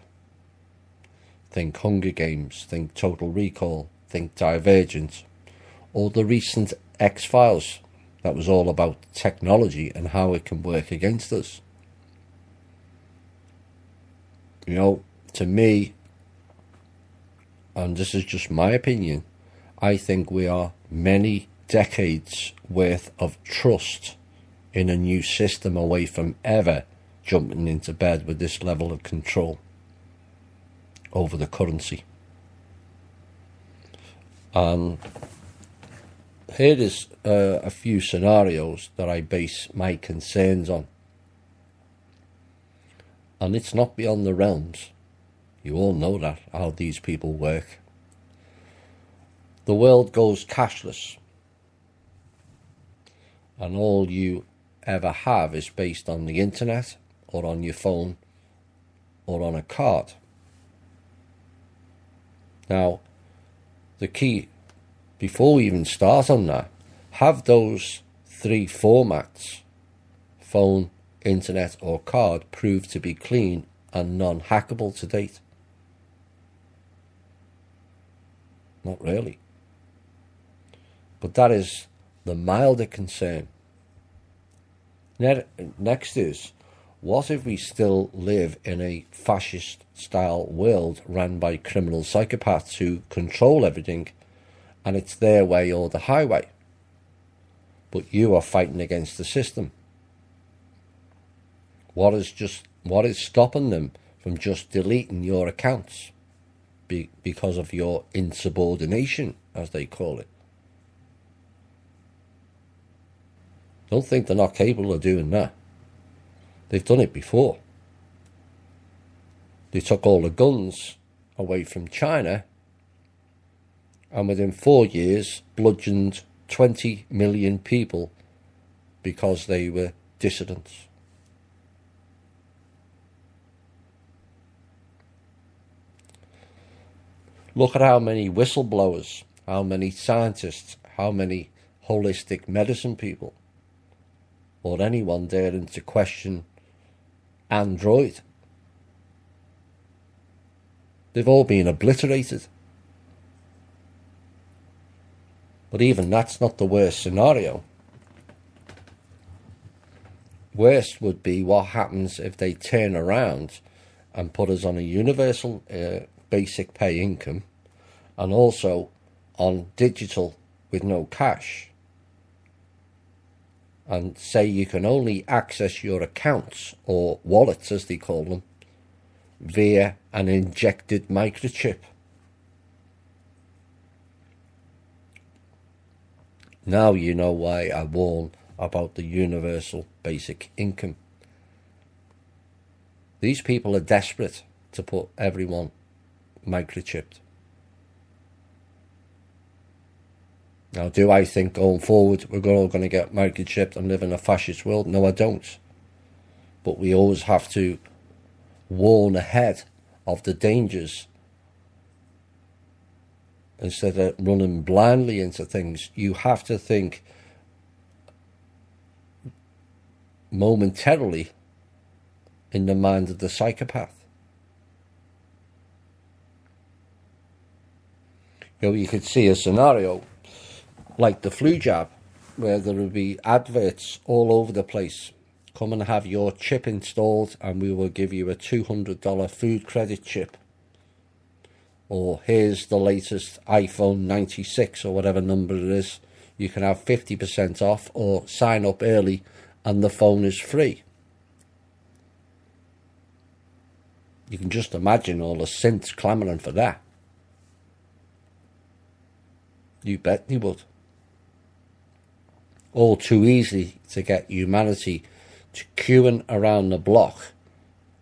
Think Hunger Games, think Total Recall, think Divergent, or the recent X-Files that was all about technology and how it can work against us. You know, to me, and this is just my opinion, I think we are many decades worth of trust in a new system away from ever jumping into bed with this level of control over the currency. And here is a few scenarios that I base my concerns on. And it's not beyond the realms. You all know that, how these people work. The world goes cashless, and all you ever have is based on the internet or on your phone or on a card. Now, the key, before we even start on that, have those three formats, phone, internet or card, proved to be clean and non-hackable to date? Not really. But that is the milder concern. Next is, What if we still live in a fascist-style world run by criminal psychopaths who control everything, and it's their way or the highway? But you are fighting against the system. What is stopping them from just deleting your accounts because of your insubordination, as they call it? Don't think they're not capable of doing that. They've done it before. They took all the guns away from China, and within 4 years bludgeoned 20 million people because they were dissidents. Look at how many whistleblowers, how many scientists, how many holistic medicine people, or anyone daring to question Android. They've all been obliterated. But even that's not the worst scenario. Worst would be what happens if they turn around and put us on a universal basic pay income, and also on digital with no cash, and say you can only access your accounts, or wallets as they call them, via an injected microchip. Now you know why I warn about the universal basic income. These people are desperate to put everyone microchipped. Now, do I think going forward we're all going to get microchipped and live in a fascist world? No, I don't. But we always have to warn ahead of the dangers. Instead of running blindly into things, you have to think momentarily in the mind of the psychopath. You know, you could see a scenario like the flu jab, where there would be adverts all over the place. Come and have your chip installed and we will give you a $200 food credit chip. Or here's the latest iPhone 96 or whatever number it is. You can have 50% off, or sign up early and the phone is free. You can just imagine all the synths clamouring for that. You bet they would. All too easy to get humanity to queuing around the block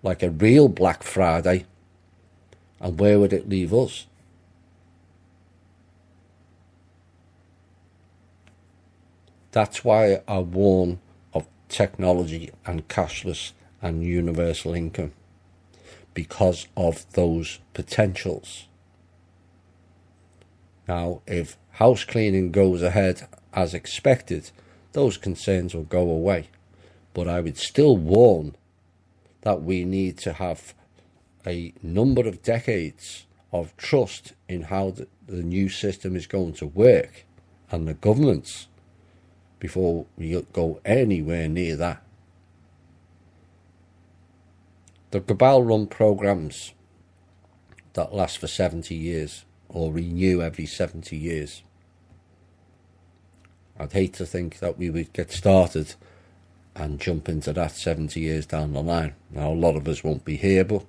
like a real Black Friday. And where would it leave us? That's why I warn of technology and cashless and universal income, because of those potentials. Now, if house cleaning goes ahead as expected, those concerns will go away. But I would still warn that we need to have a number of decades of trust in how the new system is going to work, and the governments, before we go anywhere near that. The Cabal run programs that last for 70 years, or renew every 70 years. I'd hate to think that we would get started and jump into that 70 years down the line. Now, a lot of us won't be here, but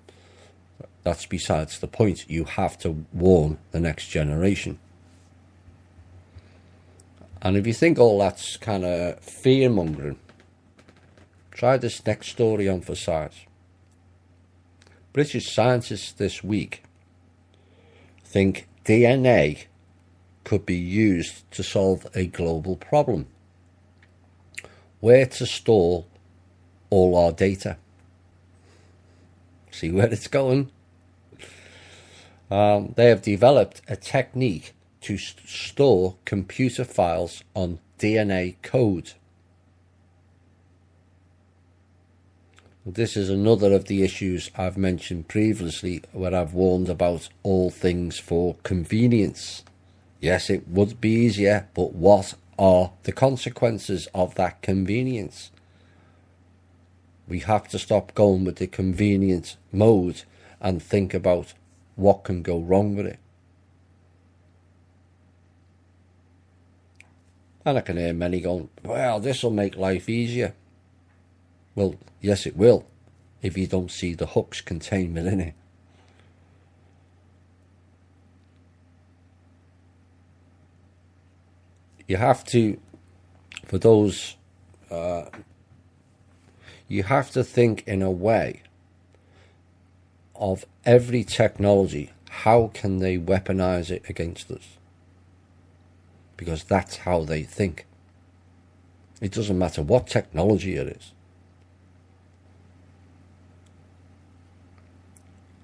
that's besides the point. You have to warn the next generation. And if you think all that's kind of fear-mongering, try this next story on for size. British scientists this week think DNA could be used to solve a global problem. Where to store all our data. See where it's going? They have developed a technique to store computer files on DNA code. This is another of the issues I've mentioned previously, where I've warned about all things for convenience. Yes, it would be easier, but what are the consequences of that convenience? We have to stop going with the convenient mode and think about what can go wrong with it. And I can hear many going, well, this will make life easier. Well, yes, it will, if you don't see the hooks contained within it. You have to, for those, you have to think in a way of every technology, how can they weaponize it against us? Because that's how they think. It doesn't matter what technology it is.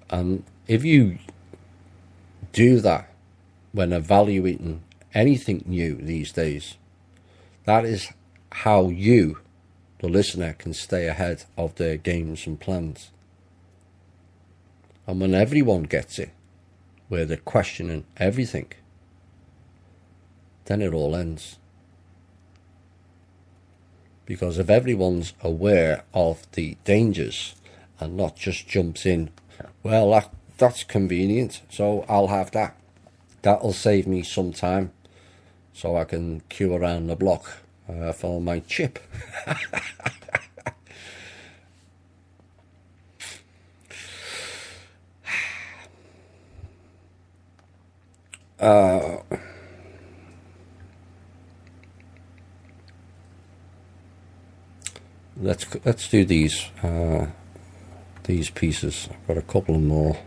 And if you do that when evaluating anything new these days, that is how you, the listener, can stay ahead of their games and plans. And when everyone gets it, where they're questioning everything, then it all ends. Because if everyone's aware of the dangers and not just jumps in, well, that's convenient, so I'll have that. That'll save me some time, so I can queue around the block for my chip. Let's do these pieces. I've got a couple more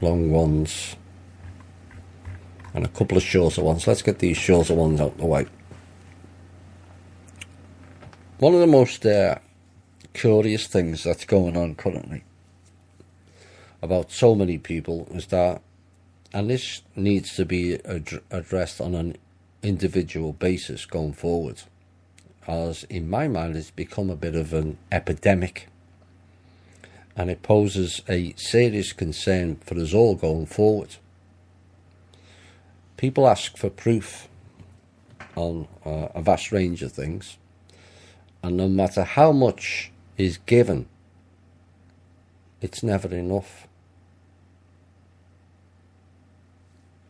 long ones and a couple of shorter ones. Let's get these shorter ones out of the way. One of the most curious things that's going on currently about so many people is that, and this needs to be addressed on an individual basis going forward, as in my mind it's become a bit of an epidemic, and it poses a serious concern for us all going forward. People ask for proof on a vast range of things, and no matter how much is given, it's never enough.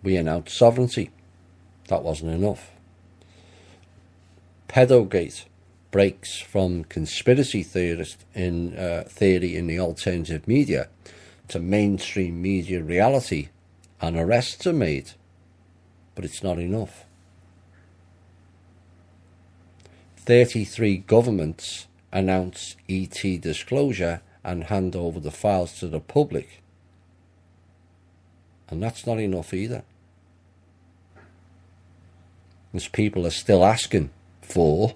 We announced sovereignty. That wasn't enough. Pedogate breaks from conspiracy theorist in theory in the alternative media to mainstream media reality, and arrests are made, but it's not enough. 33 governments announce ET disclosure and hand over the files to the public, and that's not enough either. Because people are still asking for,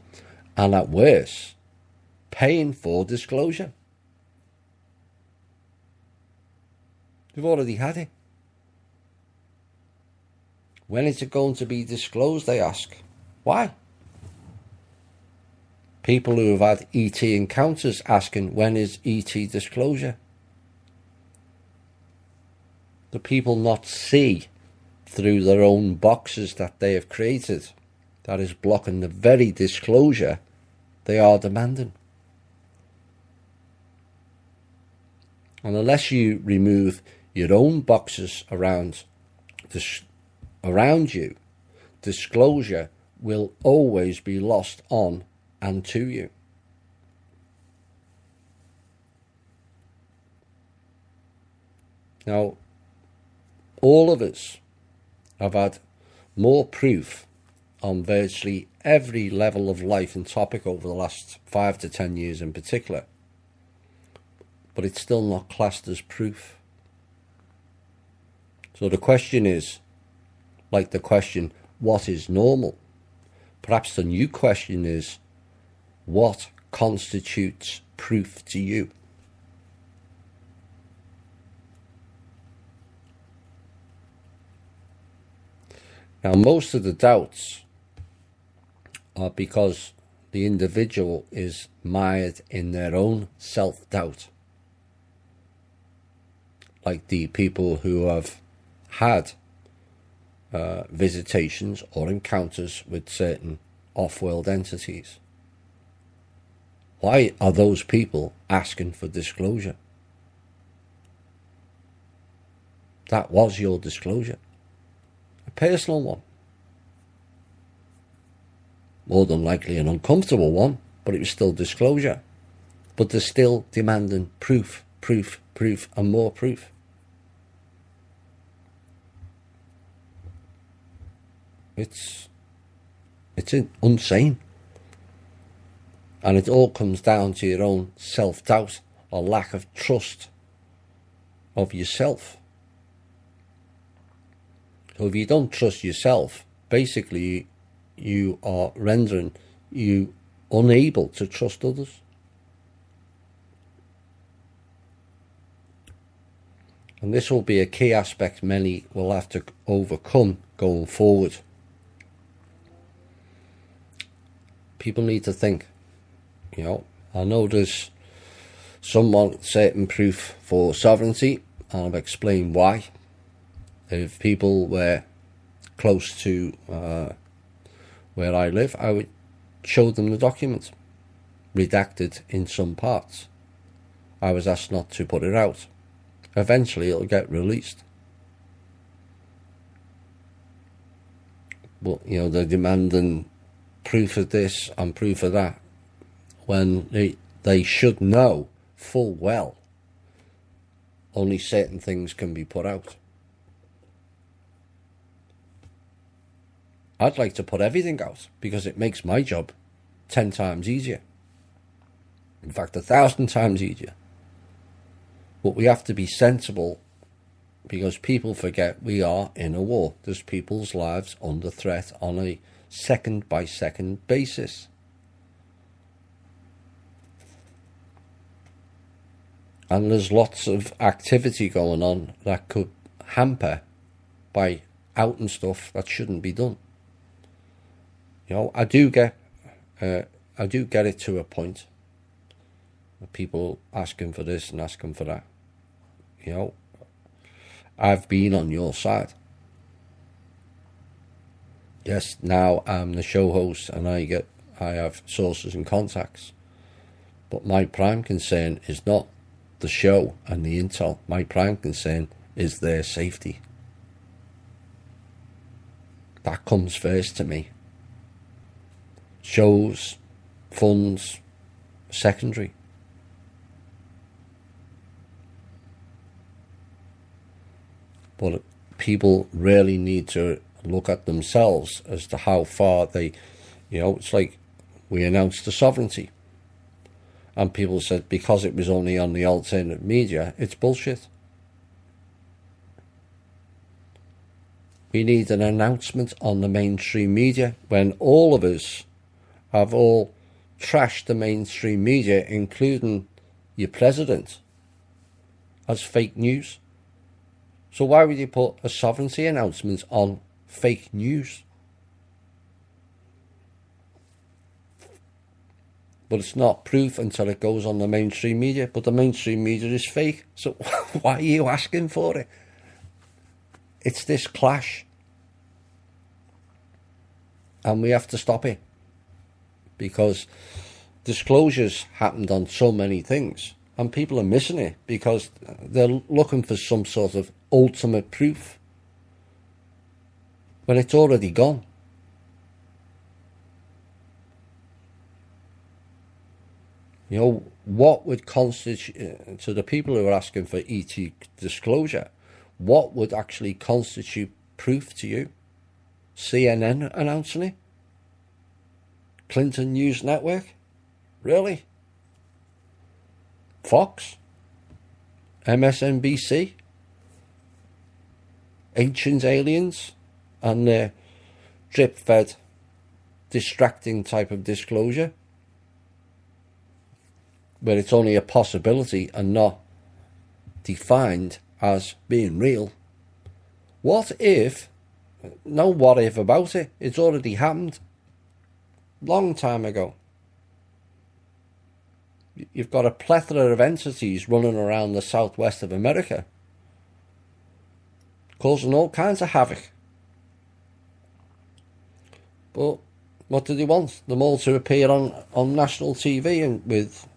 and at worst, paying for disclosure. They've already had it. When is it going to be disclosed, they ask. Why? People who have had ET encounters asking, when is ET disclosure? Do people not see through their own boxes that they have created that is blocking the very disclosure they are demanding? And unless you remove your own boxes around you, disclosure will always be lost on and to you. Now, all of us have had more proof on virtually every level of life and topic over the last 5 to 10 years in particular, but it's still not classed as proof. So the question is, like the question, what is normal? Perhaps the new question is, what constitutes proof to you? Now, most of the doubts are because the individual is mired in their own self-doubt. Like the people who have had visitations or encounters with certain off-world entities. Why are those people asking for disclosure? That was your disclosure. A personal one. More than likely an uncomfortable one, but it was still disclosure. But they're still demanding proof, proof, proof, and more proof. It's insane. And it all comes down to your own self-doubt or lack of trust of yourself. So if you don't trust yourself, basically you are rendering you unable to trust others. And this will be a key aspect many will have to overcome going forward. People need to think, you know, I know there's some want certain proof for sovereignty, and I've explained why. If people were close to where I live, I would show them the document, redacted in some parts. I was asked not to put it out. Eventually it'll get released. But, you know, they're demanding proof of this and proof of that, when they should know full well only certain things can be put out. I'd like to put everything out because it makes my job 10 times easier. In fact, 1,000 times easier. But we have to be sensible, because people forget we are in a war. There's people's lives under threat on a second-by-second basis. And there's lots of activity going on that could hamper by outing stuff that shouldn't be done. You know, I do get it to a point. People asking for this and asking for that. You know, I've been on your side. Yes, now I'm the show host and I have sources and contacts. But my prime concern is not the show and the intel. My prime concern is their safety. That comes first to me. Shows, funds, secondary. But people really need to look at themselves as to how far they, you know, it's like we announced the sovereignty. And people said because it was only on the alternate media, it's bullshit. We need an announcement on the mainstream media when all of us have all trashed the mainstream media, including your president, as fake news. So why would you put a sovereignty announcement on fake news? But it's not proof until it goes on the mainstream media. But the mainstream media is fake. So why are you asking for it? It's this clash. And we have to stop it. Because disclosures happened on so many things. And people are missing it because they're looking for some sort of ultimate proof when it's already gone. You know, what would constitute, to the people who are asking for ET disclosure, what would actually constitute proof to you? CNN announcing it? Clinton News Network? Really? Fox? MSNBC? Ancient aliens? And their drip-fed, distracting type of disclosure? Where it's only a possibility and not defined as being real. What if, no what if about it, it's already happened. Long time ago. You've got a plethora of entities running around the southwest of America, causing all kinds of havoc. But What do they want? Them all to appear on national TV and with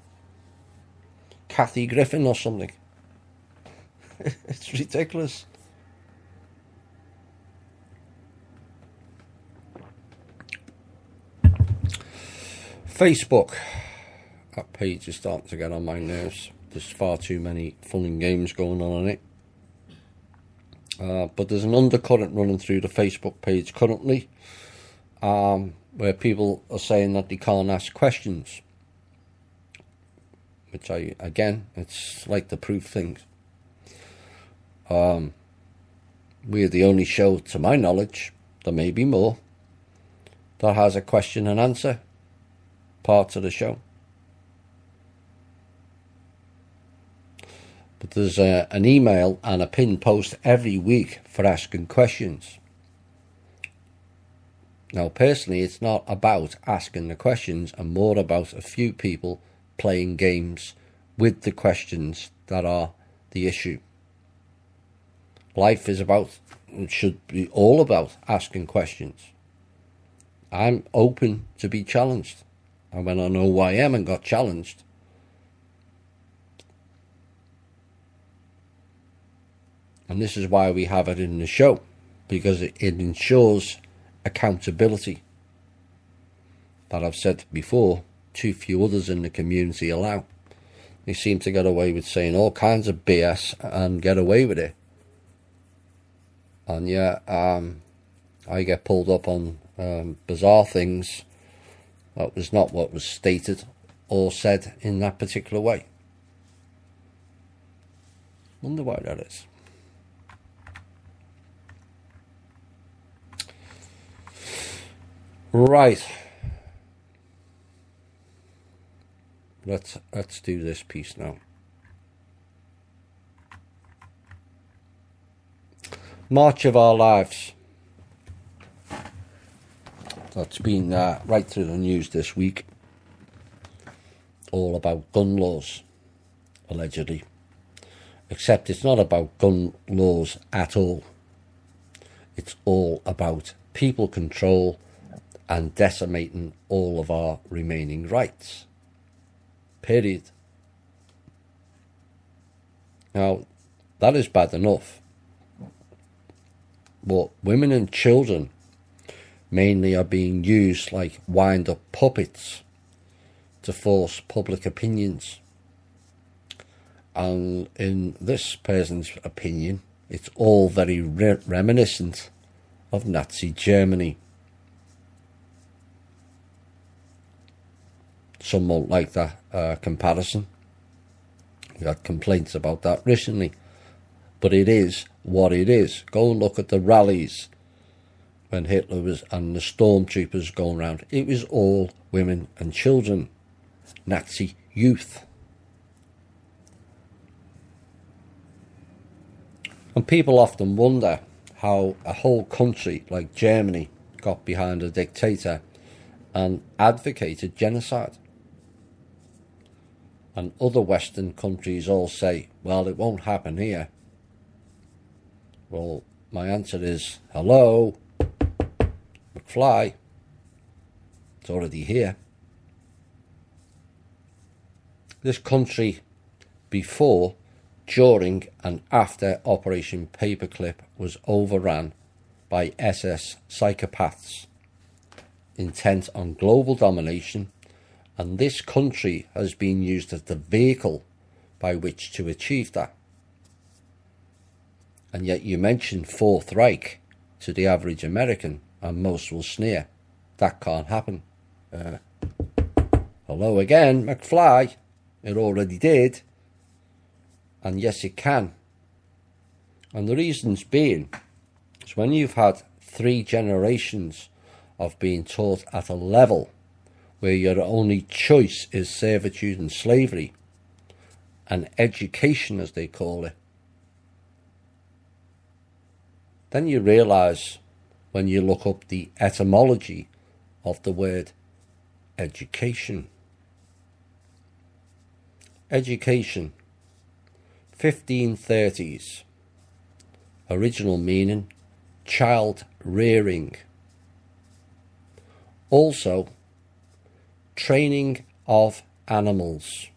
Kathy Griffin or something? It's ridiculous. Facebook. That page is starting to get on my nerves. There's far too many fun and games going on it. But there's an undercurrent running through the Facebook page currently, where people are saying that they can't ask questions. Which again, it's like the proof things. We're the only show, to my knowledge, there may be more, that has a question and answer part of the show. But there's an email and a pinned post every week for asking questions. Now, personally, it's not about asking the questions, and more about a few people playing games with the questions that are the issue. Life is about, it should be all about asking questions. I'm open to be challenged. And when I know who I am and got challenged, and this is why we have it in the show, because it ensures accountability that I've said before too few others in the community allow. They seem to get away with saying all kinds of BS and get away with it. And yeah, I get pulled up on bizarre things that was not what was stated or said in that particular way. Wonder why that is. Right. Let's do this piece now. March of Our Lives. That's been right through the news this week. All about gun laws, allegedly. Except it's not about gun laws at all. It's all about people control and decimating all of our remaining rights. Period. Now, that is bad enough. But women and children mainly are being used like wind-up puppets to force public opinions. And in this person's opinion, it's all very reminiscent of Nazi Germany. Some won't like that comparison. We had complaints about that recently. But it is what it is. Go and look at the rallies when Hitler was and the stormtroopers going around. It was all women and children. Nazi youth. And people often wonder how a whole country like Germany got behind a dictator and advocated genocide. And other Western countries all say, well, it won't happen here. Well, my answer is, hello, McFly. It's already here. This country, before, during and after Operation Paperclip, was overrun by SS psychopaths intent on global domination, and this country has been used as the vehicle by which to achieve that. And yet you mention Fourth Reich to the average American and most will sneer. That can't happen. Hello again, McFly. It already did. And yes, it can. And the reasons being is when you've had 3 generations of being taught at a level where your only choice is servitude and slavery, and education as they call it, then you realise when you look up the etymology of the word education. Education, 1530s, original meaning, child rearing, Also, training of animals.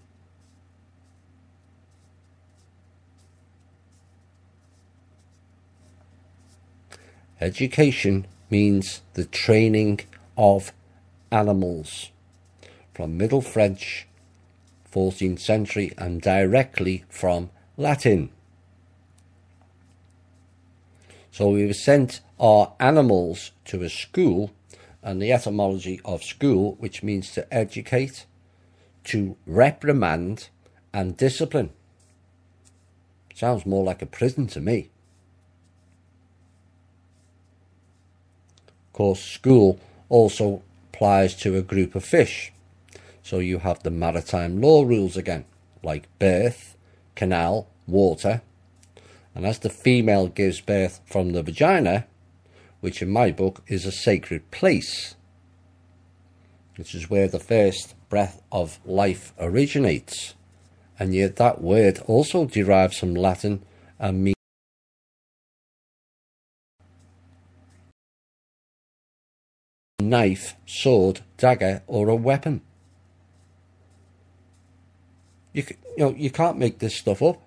Education means the training of animals, from Middle French, 14th century, and directly from Latin. So we've sent our animals to a school, and the etymology of school, which means to educate, to reprimand and discipline. Sounds more like a prison to me. Of course, school also applies to a group of fish. So you have the maritime law rules again, like birth, canal, water. And as the female gives birth from the vagina, which in my book is a sacred place, which is where the first breath of life originates. And yet that word also derives from Latin and means knife, sword, dagger, or a weapon. You can't make this stuff up.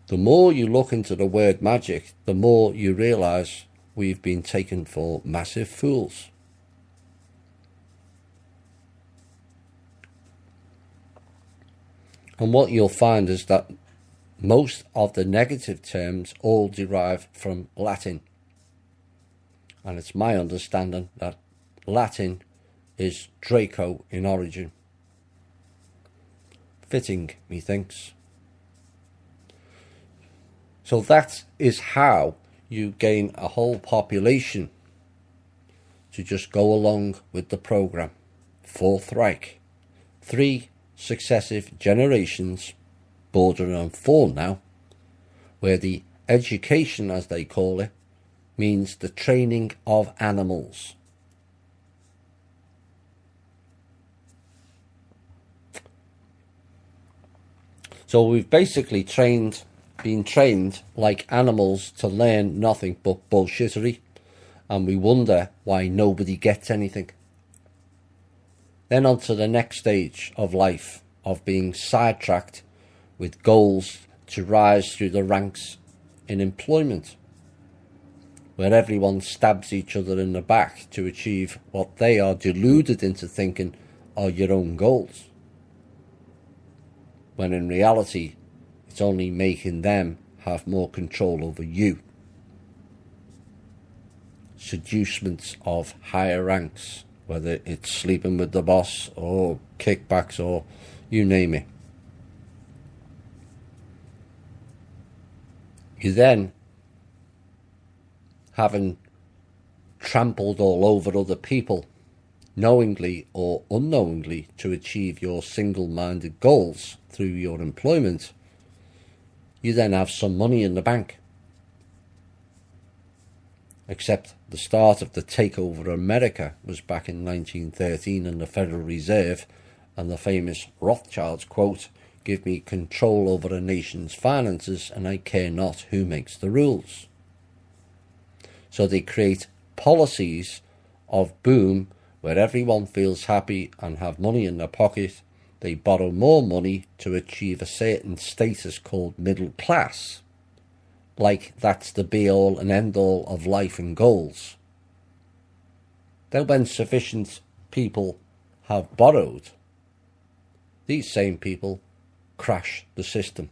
The more you look into the word magic, the more you realise we've been taken for massive fools. And what you'll find is that most of the negative terms all derive from Latin. And it's my understanding that Latin is Draco in origin. Fitting, methinks. So that is how you gain a whole population to just go along with the program. Fourth Reich. 3 successive generations, bordering on 4 now, where the education, as they call it, means the training of animals. So we've basically been trained like animals to learn nothing but bullshittery, and we wonder why nobody gets anything. Then on to the next stage of life, of being sidetracked with goals to rise through the ranks in employment, where everyone stabs each other in the back to achieve what they are deluded into thinking are your own goals, when in reality it's only making them have more control over you. Seducements of higher ranks, whether it's sleeping with the boss or kickbacks or you name it. You then, having trampled all over other people, knowingly or unknowingly, to achieve your single-minded goals through your employment, you then have some money in the bank. Except the start of the takeover of America was back in 1913 in the Federal Reserve, and the famous Rothschilds quote, "Give me control over a nation's finances and I care not who makes the rules." So they create policies of boom where everyone feels happy and have money in their pocket. They borrow more money to achieve a certain status called middle class. Like that's the be-all and end-all of life and goals. Then when sufficient people have borrowed, these same people crash the system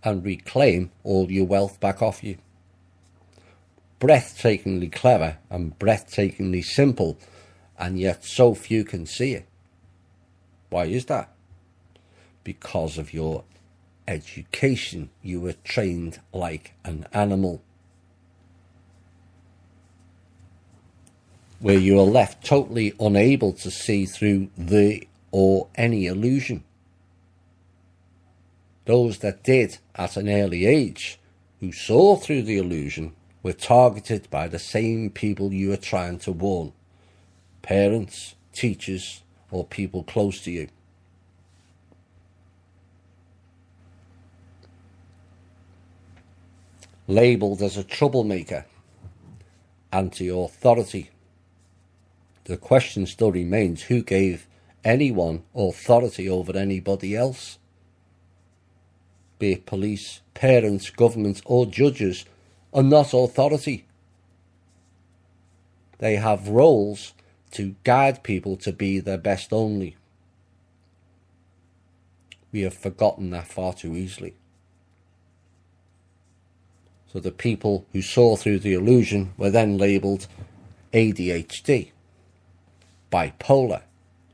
and reclaim all your wealth back off you. Breathtakingly clever and breathtakingly simple, and yet so few can see it. Why is that? Because of your education. You were trained like an animal, where you are left totally unable to see through the or any illusion. Those that did at an early age, who saw through the illusion, were targeted by the same people you are trying to warn. Parents, teachers, or people close to you. labelled as a troublemaker, anti-authority. The question still remains, who gave anyone authority over anybody else? Be it police, parents, government or judges are not authority. They have roles to guide people to be their best only. We have forgotten that far too easily. So the people who saw through the illusion were then labelled ADHD, bipolar,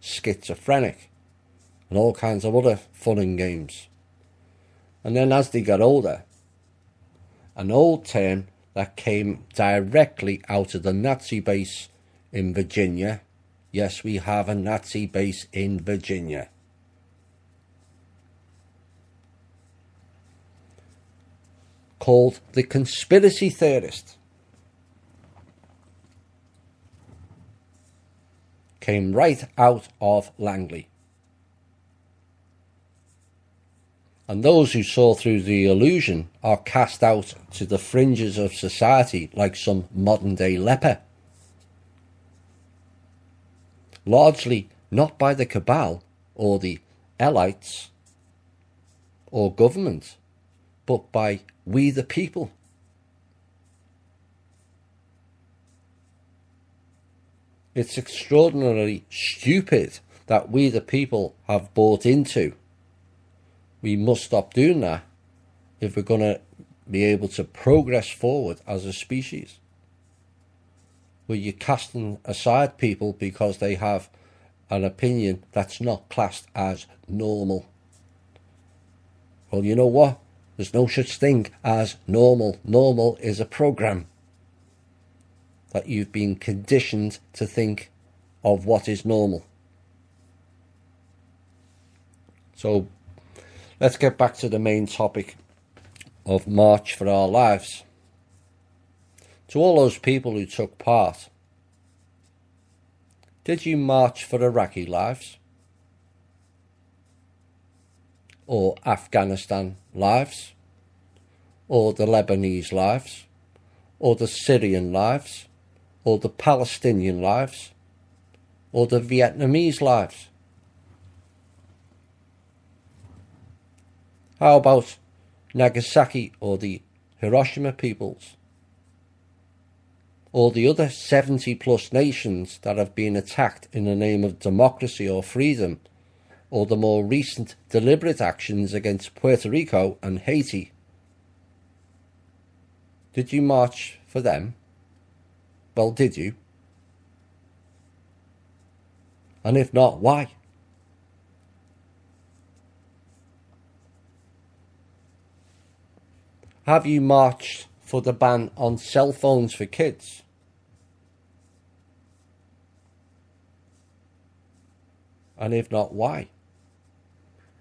schizophrenic, and all kinds of other fun and games. And then as they got older, an old term that came directly out of the Nazi base in Virginia. Yes, we have a Nazi base in Virginia. Called the conspiracy theorist. Came right out of Langley. And those who saw through the illusion are cast out to the fringes of society like some modern-day leper. Largely not by the cabal or the elites or government, but by we the people. It's extraordinarily stupid that we the people have bought into. We must stop doing that if we're going to be able to progress forward as a species. Where you're casting aside people because they have an opinion that's not classed as normal. Well, you know what? There's no such thing as normal. Normal is a program that you've been conditioned to think of what is normal. So let's get back to the main topic of March for Our Lives. To all those people who took part, did you march for Iraqi lives? Or Afghanistan lives? Or the Lebanese lives? Or the Syrian lives? Or the Palestinian lives? Or the Vietnamese lives? How about Nagasaki or the Hiroshima peoples? Or the other 70 plus nations that have been attacked in the name of democracy or freedom, or the more recent deliberate actions against Puerto Rico and Haiti? Did you march for them? Well, did you? And if not, why? Have you marched for the ban on cell phones for kids? And if not, why?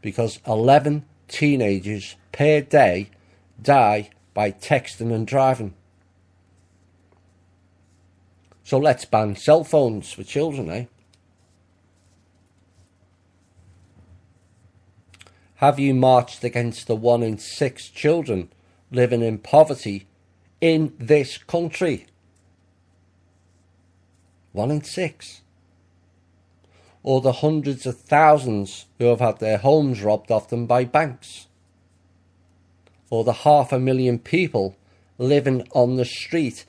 Because 11 teenagers per day die by texting and driving. So let's ban cell phones for children, eh? Have you marched against the 1 in 6 children living in poverty in this country? 1 in 6. Or the hundreds of thousands who have had their homes robbed off them by banks? Or the 500,000 people living on the street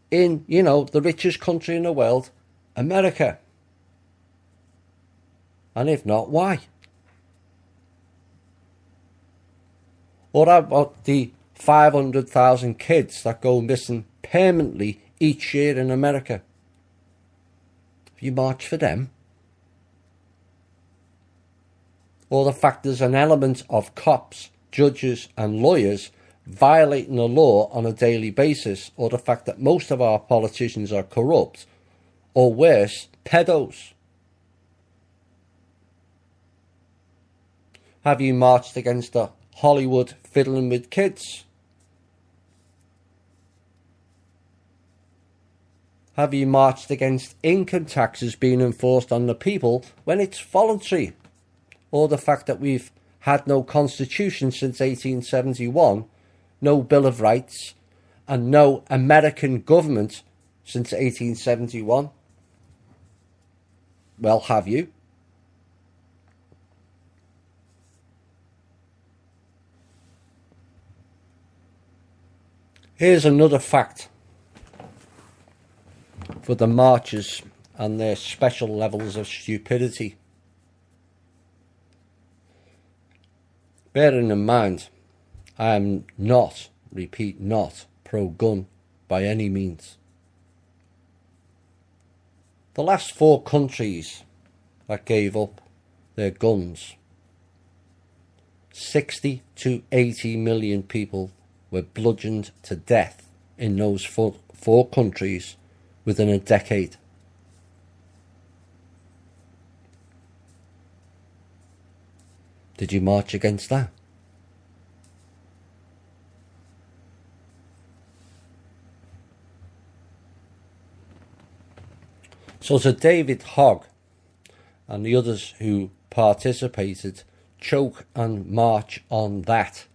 in, the richest country in the world, America? And if not, why? Or how about the 500,000 kids that go missing permanently each year in America? Have you marched for them? Or the fact there's an element of cops, judges and lawyers violating the law on a daily basis, or the fact that most of our politicians are corrupt, or worse, pedos? Have you marched against the Hollywood fiddling with kids? Have you marched against income taxes being enforced on the people when it's voluntary? Or the fact that we've had no constitution since 1871, no Bill of Rights, and no American government since 1871. Well, have you? Here's another fact for the marchers and their special levels of stupidity. Bearing in mind, I am not, repeat, not pro-gun by any means. The last 4 countries that gave up their guns, 60 to 80 million people were bludgeoned to death in those four countries within a decade. Did you march against that? So to David Hogg and the others who participated, choke and march on that.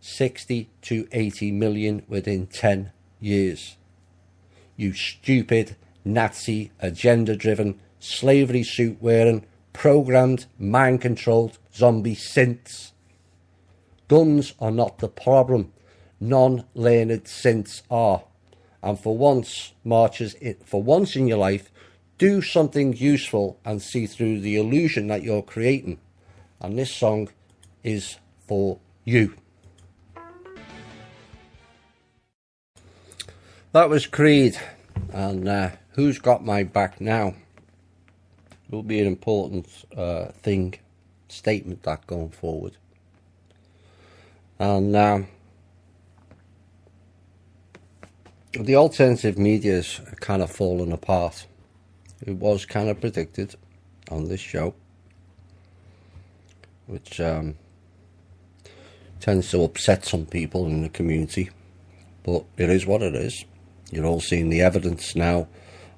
60 to 80 million within 10 years. You stupid, Nazi, agenda-driven, slavery suit-wearing, programmed, mind-controlled zombie synths. Guns are not the problem. Non-learned synths are. And for once, marchers, for once in your life, do something useful and see through the illusion that you're creating. And this song is for you. That was Creed, and Who's Got My Back Now will be an important statement that going forward. And the alternative media's kind of fallen apart. It was kind of predicted on this show, which tends to upset some people in the community, but it is what it is. You're all seeing the evidence now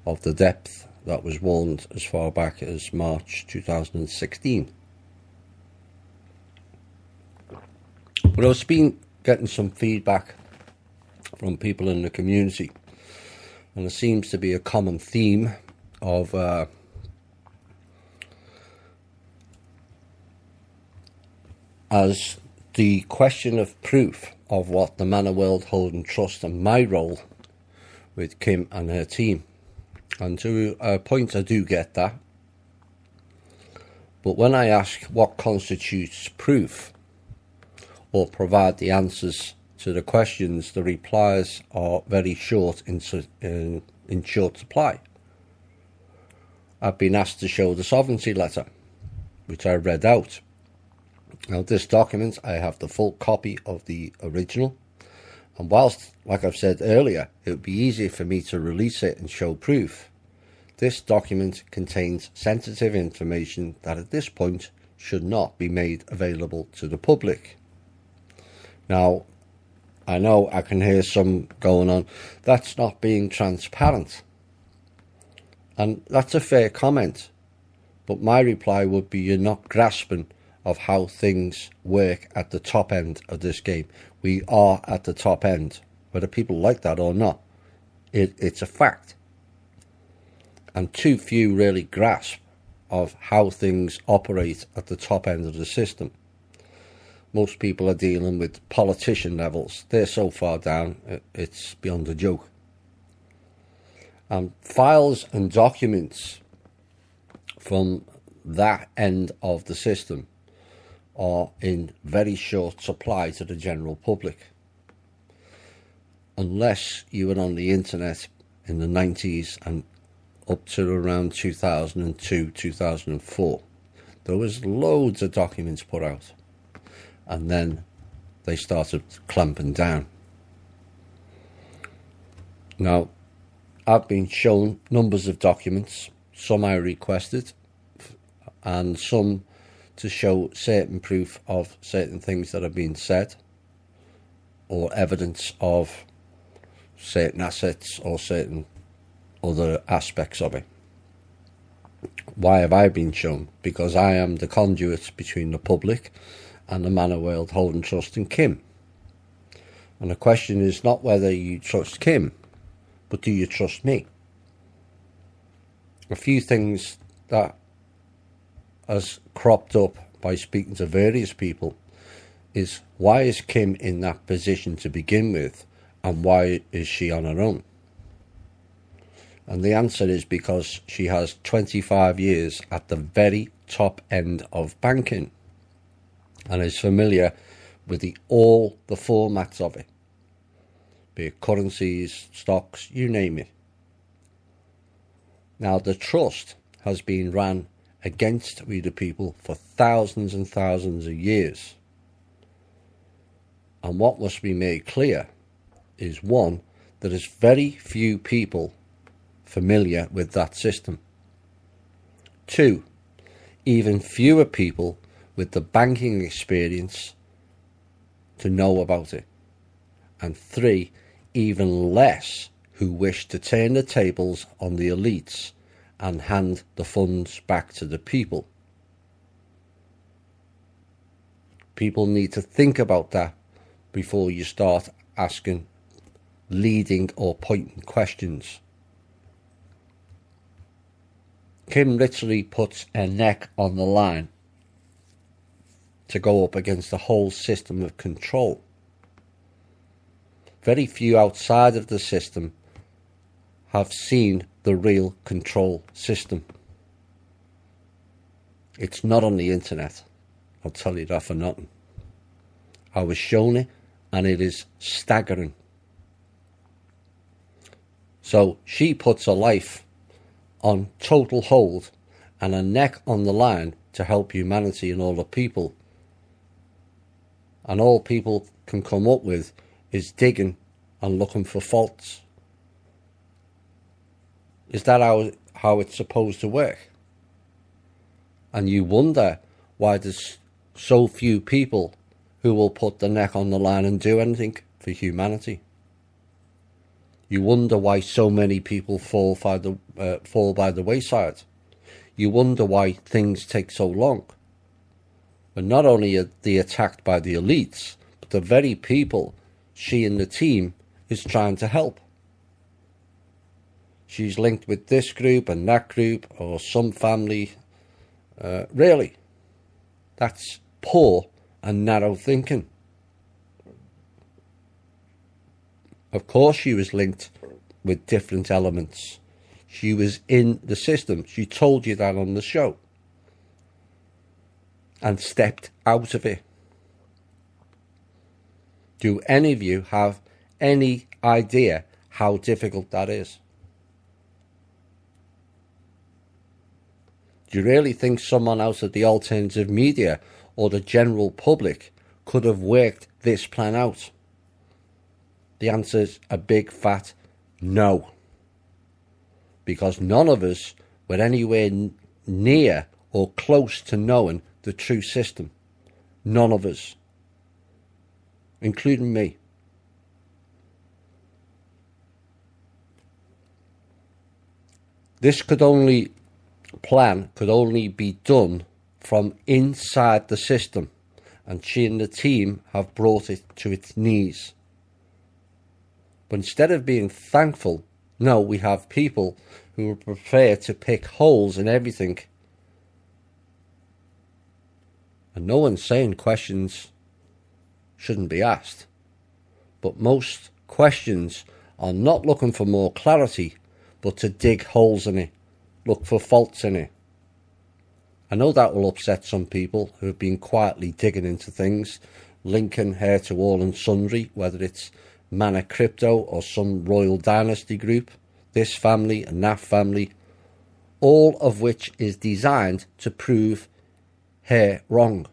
of the depth that was warned as far back as March 2016. But I've been getting some feedback from people in the community, and there seems to be a common theme of as the question of proof of what the Man of World Holding Trust and my role with Kim and her team. And to a point I do get that, but when I ask what constitutes proof or provide the answers to the questions, the replies are very short in short supply. I've been asked to show the sovereignty letter, which I read out. Now this document, I have the full copy of the original, and whilst, like I've said earlier, it would be easier for me to release it and show proof, this document contains sensitive information that at this point should not be made available to the public. Now, I know I can hear some going on, that's not being transparent. And that's a fair comment. But my reply would be, you're not grasping of how things work at the top end of this game. We are at the top end, whether people like that or not. It's a fact. And too few really grasp of how things operate at the top end of the system. Most people are dealing with politician levels. They're so far down, it's beyond a joke. And files and documents from that end of the system are in very short supply to the general public. Unless you were on the internet in the 90s and up to around 2002, 2004, there was loads of documents put out. And then they started clamping down. Now, I've been shown numbers of documents, some I requested, and some to show certain proof of certain things that have been said, or evidence of certain assets or certain other aspects of it. Why have I been shown? Because I am the conduit between the public and the Man of World Holding Trust and Kim. And the question is not whether you trust Kim, but do you trust me? A few things that has cropped up by speaking to various people is, why is Kim in that position to begin with, and why is she on her own? And the answer is because she has 25 years at the very top end of banking and is familiar with all the formats of it, be it currencies, stocks, you name it. Now, the trust has been ran against we the people for thousands and thousands of years. And what must be made clear is, one, there is very few people familiar with that system. Two, even fewer people with the banking experience to know about it. And three, even less who wish to turn the tables on the elites and hand the funds back to the people. People need to think about that before you start asking leading or pointing questions. Kim literally puts her neck on the line to go up against the whole system of control. Very few outside of the system have seen the real control system. It's not on the internet, I'll tell you that for nothing. I was shown it and it is staggering. So she puts her life on total hold and a neck on the line to help humanity and all the people. And all people can come up with is digging and looking for faults. Is that how it's supposed to work? And you wonder why there's so few people who will put the neck on the line and do anything for humanity. You wonder why so many people fall by the wayside. You wonder why things take so long. But not only are they attacked by the elites, but the very people she and the team is trying to help. She's linked with this group and that group, or some family. Really, that's poor and narrow thinking. Of course she was linked with different elements. She was in the system. She told you that on the show. And stepped out of it. Do any of you have any idea how difficult that is? Do you really think someone out of the alternative media or the general public could have worked this plan out? The answer is a big fat no. Because none of us were anywhere near or close to knowing the true system. None of us. Including me. This plan could only be done from inside the system, and she and the team have brought it to its knees. But instead of being thankful, no, we have people who are prepared to pick holes in everything. And no one's saying questions shouldn't be asked. But most questions are not looking for more clarity, but to dig holes in it, look for faults in it. I know that will upset some people who have been quietly digging into things, linking her to all and sundry, whether it's Mana Crypto or some royal dynasty group, this family and that family, all of which is designed to prove her wrong.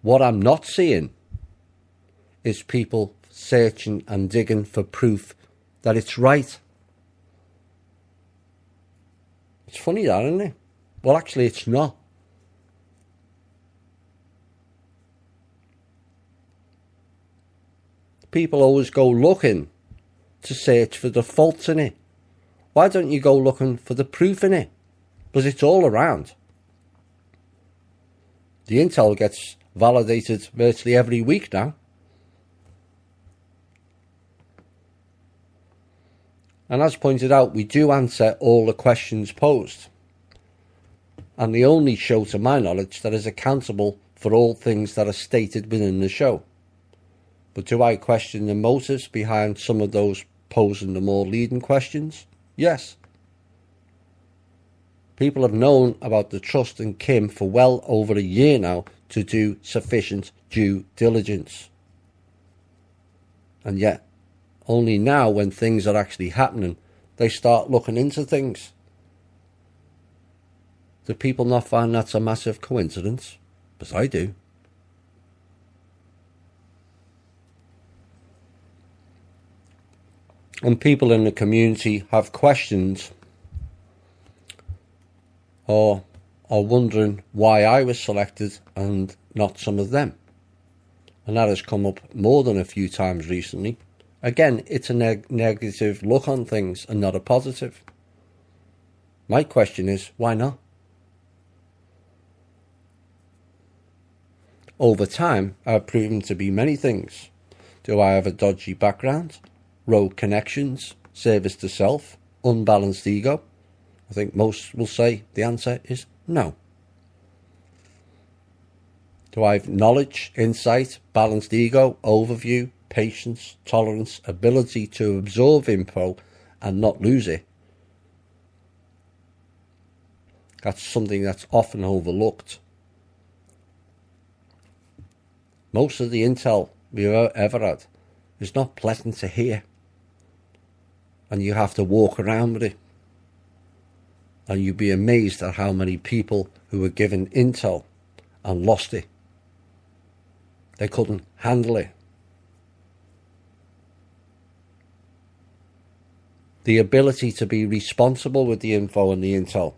What I'm not seeing is people searching and digging for proof that it's right. It's funny that, isn't it? Well, actually, it's not. People always go looking to search for the faults in it. Why don't you go looking for the proof in it? Because it's all around. The intel gets validated virtually every week now. And as pointed out, we do answer all the questions posed. And the only show, to my knowledge, that is accountable for all things that are stated within the show. But do I question the motives behind some of those posing the more leading questions? Yes. People have known about the trust in Kim for well over a year now to do sufficient due diligence. And yet, only now when things are actually happening, they start looking into things. Do people not find that's a massive coincidence? Because I do. And people in the community have questions or are wondering why I was selected and not some of them. And that has come up more than a few times recently. Again, it's a negative look on things and not a positive. My question is, why not? Over time, I've proven to be many things. Do I have a dodgy background? Rogue connections? Service to self? Unbalanced ego? I think most will say the answer is no. Do I have knowledge, insight, balanced ego, overview, patience, tolerance, ability to absorb info and not lose it? That's something that's often overlooked. Most of the intel we've ever had is not pleasant to hear. And you have to walk around with it. And you'd be amazed at how many people who were given intel and lost it. They couldn't handle it. The ability to be responsible with the info and the intel.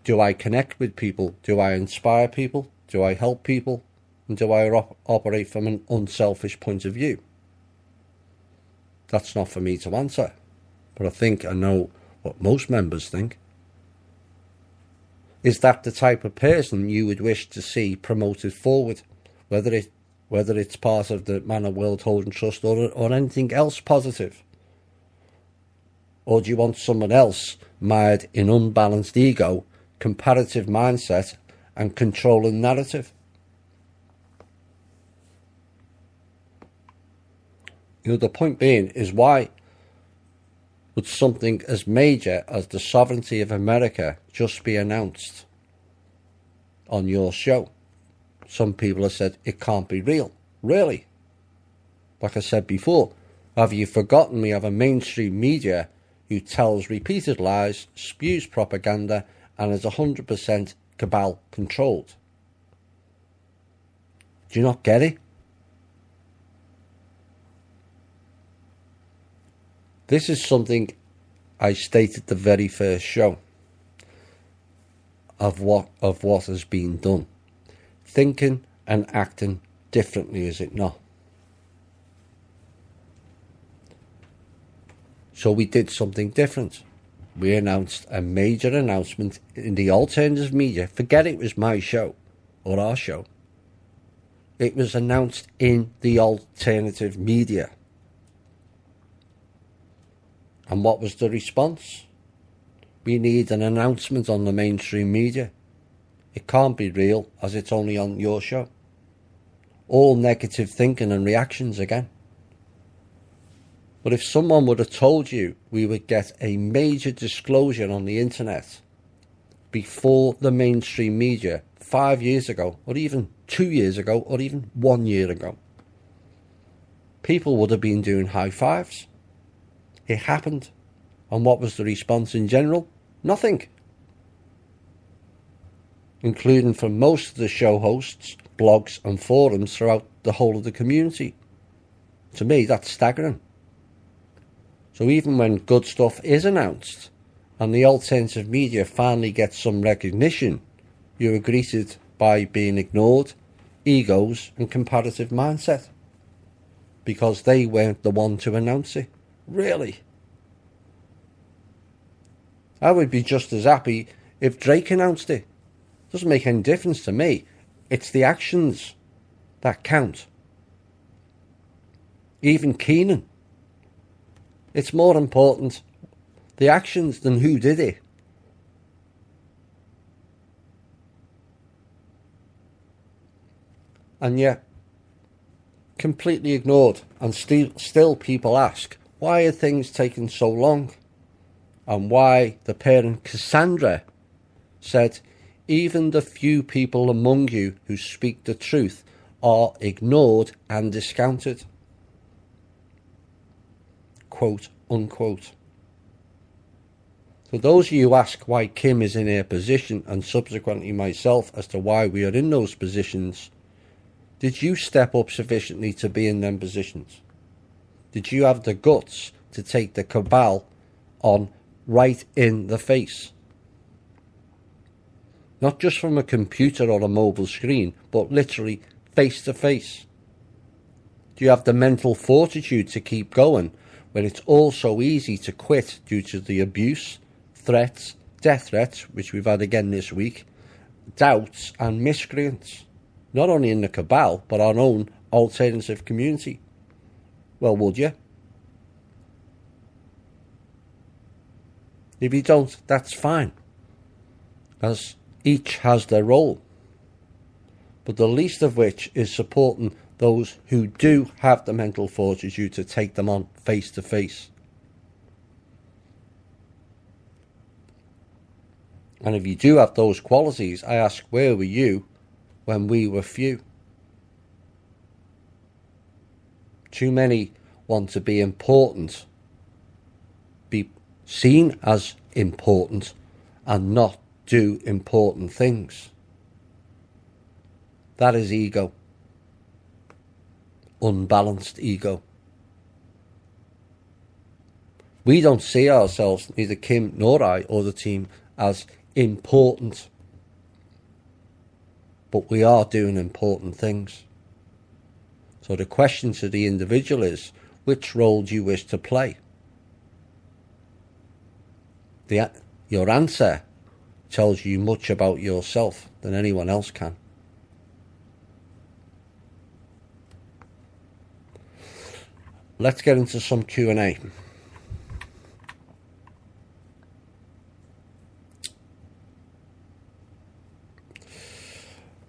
Do I connect with people? Do I inspire people? Do I help people? And do I operate from an unselfish point of view? That's not for me to answer. But I think I know what most members think. Is that the type of person you would wish to see promoted forward? Whether it's part of the Manor World Holding Trust or anything else positive? Or do you want someone else mired in unbalanced ego, comparative mindset and controlling narrative? You know, the point being is, why would something as major as the sovereignty of America just be announced on your show? Some people have said it can't be real. Really? Like I said before, have you forgotten we have a mainstream media who tells repeated lies, spews propaganda, and is 100% cabal controlled? Do you not get it? This is something I stated the very first show of what has been done. Thinking and acting differently, is it not? So we did something different. We announced a major announcement in the alternative media. Forget it was my show or our show. It was announced in the alternative media. And what was the response? We need an announcement on the mainstream media. It can't be real, as it's only on your show. All negative thinking and reactions again. But if someone would have told you we would get a major disclosure on the internet before the mainstream media 5 years ago, or even 2 years ago, or even 1 year ago, people would have been doing high fives. It happened. And what was the response in general? Nothing. Including from most of the show hosts, blogs and forums throughout the whole of the community. To me, that's staggering. So even when good stuff is announced and the alternative media finally gets some recognition, you're greeted by being ignored, egos and comparative mindset. Because they weren't the one to announce it. Really? I would be just as happy if Drake announced it. Doesn't make any difference to me. It's the actions that count. Even Keenan. It's more important the actions than who did it. And yet, completely ignored. And still people ask, why are things taking so long? And why the parent Cassandra said, even the few people among you who speak the truth are ignored and discounted. Quote, unquote. For those of you who ask why Kim is in her position, and subsequently myself as to why we are in those positions, did you step up sufficiently to be in them positions? Did you have the guts to take the cabal on right in the face? Not just from a computer or a mobile screen, but literally face to face. Do you have the mental fortitude to keep going when it's all so easy to quit due to the abuse, threats, death threats, which we've had again this week, doubts and miscreants, not only in the cabal, but our own alternative community? Well, would you? If you don't, that's fine, as each has their role, but the least of which is supporting those who do have the mental fortitude to take them on face to face. And if you do have those qualities, I ask, where were you when we were few? Too many want to be important, be seen as important, and not do important things. That is ego. Unbalanced ego. We don't see ourselves, neither Kim nor I or the team, as important. But we are doing important things. So the question to the individual is, which role do you wish to play? Your answer tells you much about yourself than anyone else can. Let's get into some Q&A.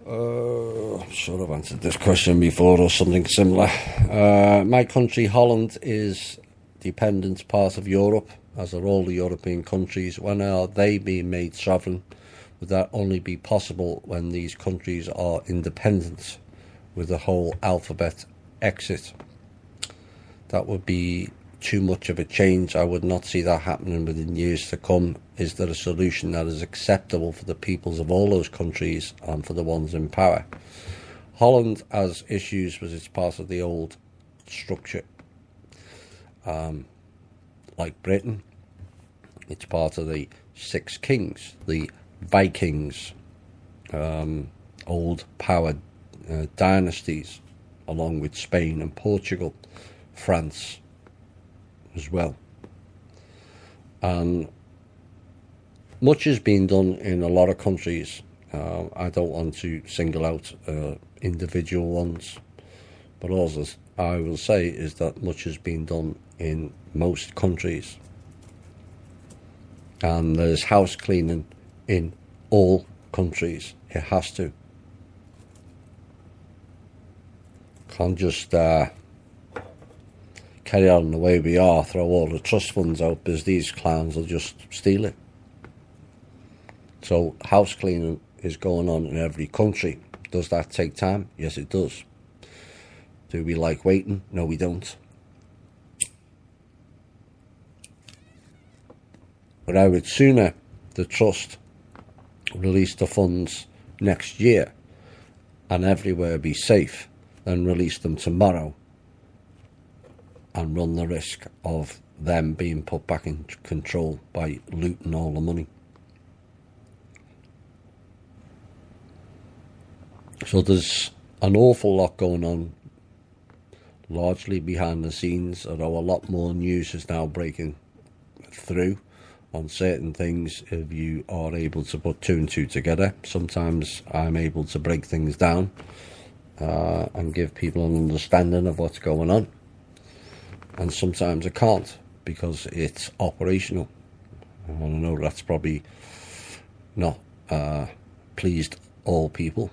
I'm sure I've answered this question before or something similar. My country, Holland, is dependent part of Europe, as are all the European countries. When are they being made sovereign? Would that only be possible when these countries are independent, with the whole alphabet exit? That would be too much of a change. I would not see that happening within years to come. Is there a solution that is acceptable for the peoples of all those countries and for the ones in power? Holland has issues with it's part of the old structure. Like Britain, it's part of the Six Kings, the Vikings, old power dynasties, along with Spain and Portugal, France as well. And much has been done in a lot of countries. I don't want to single out individual ones, but also I will say is that much has been done in most countries. And there's house cleaning in all countries. It has to. Can't just carry on the way we are, throw all the trust funds out, because these clowns will just steal it. So house cleaning is going on in every country. Does that take time? Yes, it does. Do we like waiting? No, we don't. But I would sooner the trust release the funds next year and everywhere be safe than release them tomorrow and run the risk of them being put back in control by looting all the money. So there's an awful lot going on, largely behind the scenes, although a lot more news is now breaking through on certain things if you are able to put two and two together. Sometimes I'm able to break things down and give people an understanding of what's going on, and sometimes I can't, because it's operational. And I know that's probably not pleased all people,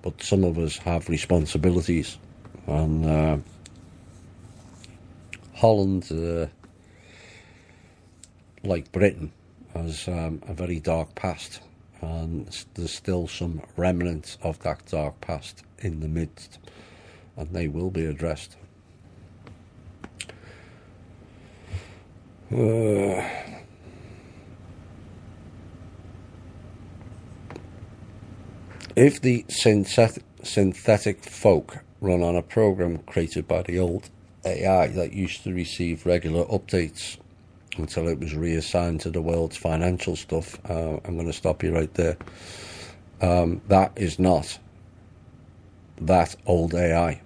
but some of us have responsibilities, and Holland, like Britain, has a very dark past, and there's still some remnants of that dark past in the midst, and they will be addressed. If the synthetic folk run on a program created by the old AI that used to receive regular updates until it was reassigned to the world's financial stuff, I'm going to stop you right there. That is not that old AI.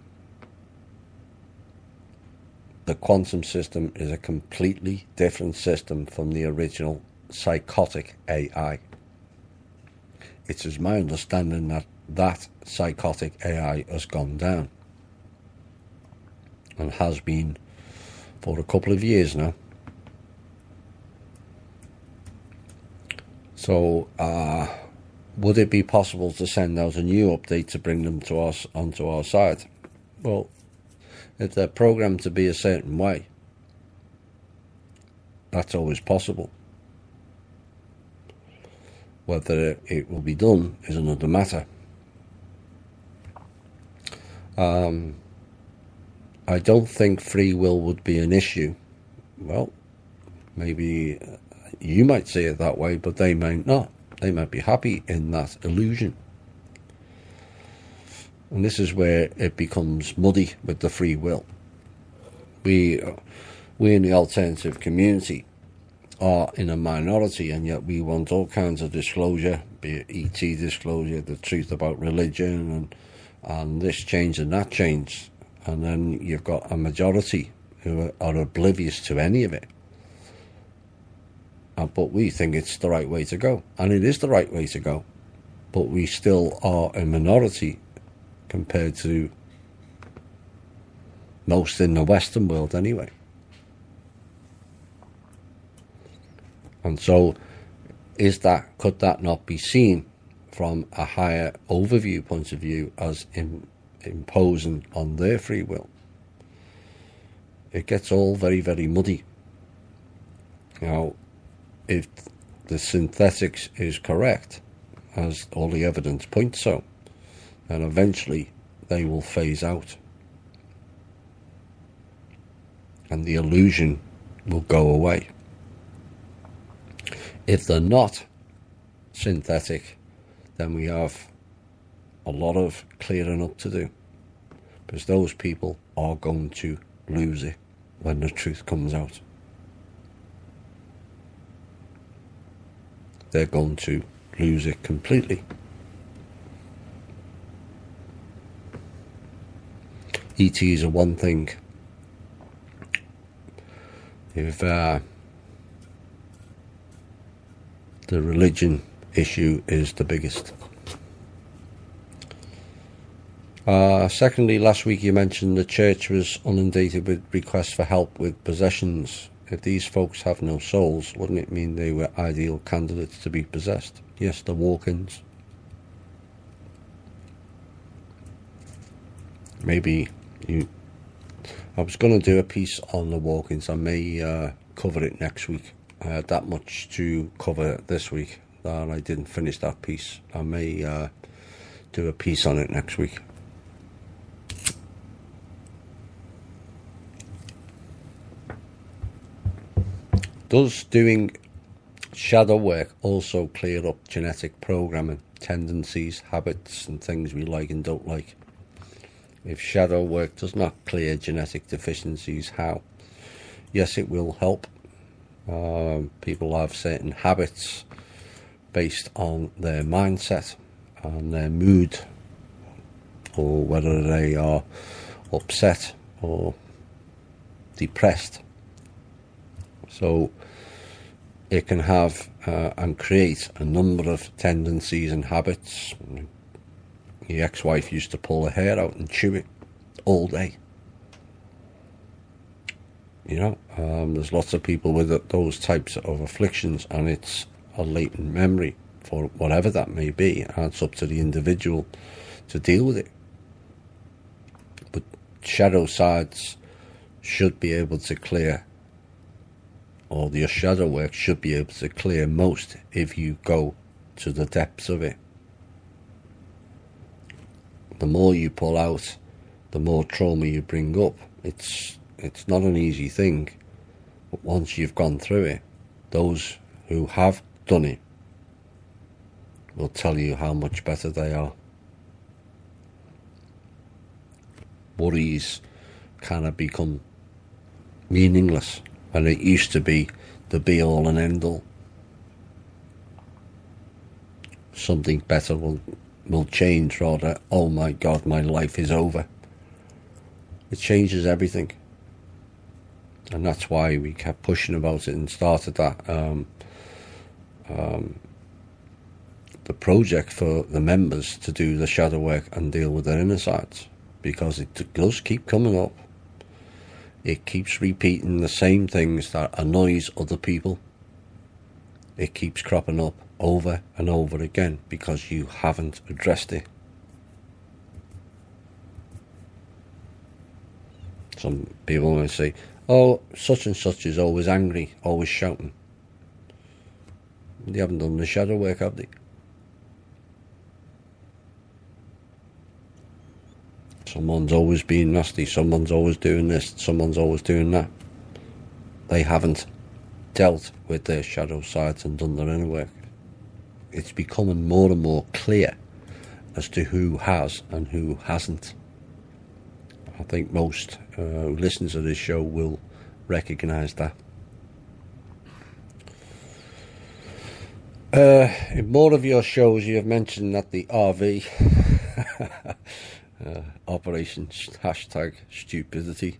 The quantum system is a completely different system from the original psychotic AI. It is my understanding that that psychotic AI has gone down, and has been for a couple of years now. So would it be possible to send out a new update to bring them to us onto our side? Well, if they're programmed to be a certain way, that's always possible. Whether it will be done is another matter. I don't think free will would be an issue. Well, maybe you might see it that way, but they might not. They might be happy in that illusion. And this is where it becomes muddy with the free will. We in the alternative community are in a minority, and yet we want all kinds of disclosure, be it ET disclosure, the truth about religion, and this change and that change. And then you've got a majority who are oblivious to any of it. But we think it's the right way to go. And it is the right way to go. But we still are a minority compared to most in the Western world anyway. And so could that not be seen from a higher overview point of view as imposing on their free will? It gets all very, very muddy. Now, if the synthetics is correct, as all the evidence points so, then eventually they will phase out. And the illusion will go away. If they're not synthetic, then we have a lot of clearing up to do, because those people are going to lose it when the truth comes out. They're going to lose it completely. ETs are one thing. If the religion issue is the biggest. Secondly, last week you mentioned the church was inundated with requests for help with possessions. If these folks have no souls, wouldn't it mean they were ideal candidates to be possessed? Yes, the walk-ins. Maybe I was going to do a piece on the walk-ins. I may cover it next week. I had that much to cover this week that I didn't finish that piece. I may do a piece on it next week. Does doing shadow work also clear up genetic programming, tendencies, habits and things we like and don't like? If shadow work does not clear genetic deficiencies, how? Yes, it will help. People have certain habits based on their mindset and their mood, or whether they are upset or depressed. So it can have and create a number of tendencies and habits. The ex-wife used to pull her hair out and chew it all day. You know, There's lots of people with those types of afflictions, and it's a latent memory for whatever that may be, and it's up to the individual to deal with it. But shadow sides should be able to clear, or your shadow work should be able to clear most if you go to the depths of it. The more you pull out, the more trauma you bring up. It's not an easy thing, but once you've gone through it, those who have done it will tell you how much better they are. Worries kind of become meaningless, and it used to be the be all and end all. Something better will change, rather, oh my God, my life is over. It changes everything, and that's why we kept pushing about it and started that the project for the members to do the shadow work and deal with their inner sides, because it does keep coming up. It keeps repeating the same things that annoys other people. It keeps cropping up over and over again because you haven't addressed it. Some people might say, oh, such and such is always angry, always shouting. They haven't done the shadow work, have they? Someone's always being nasty, someone's always doing this, someone's always doing that. They haven't dealt with their shadow sides and done their inner work. It's becoming more and more clear as to who has and who hasn't. I think most who listen to this show will recognise that. In more of your shows you have mentioned that the RV Operation #stupidity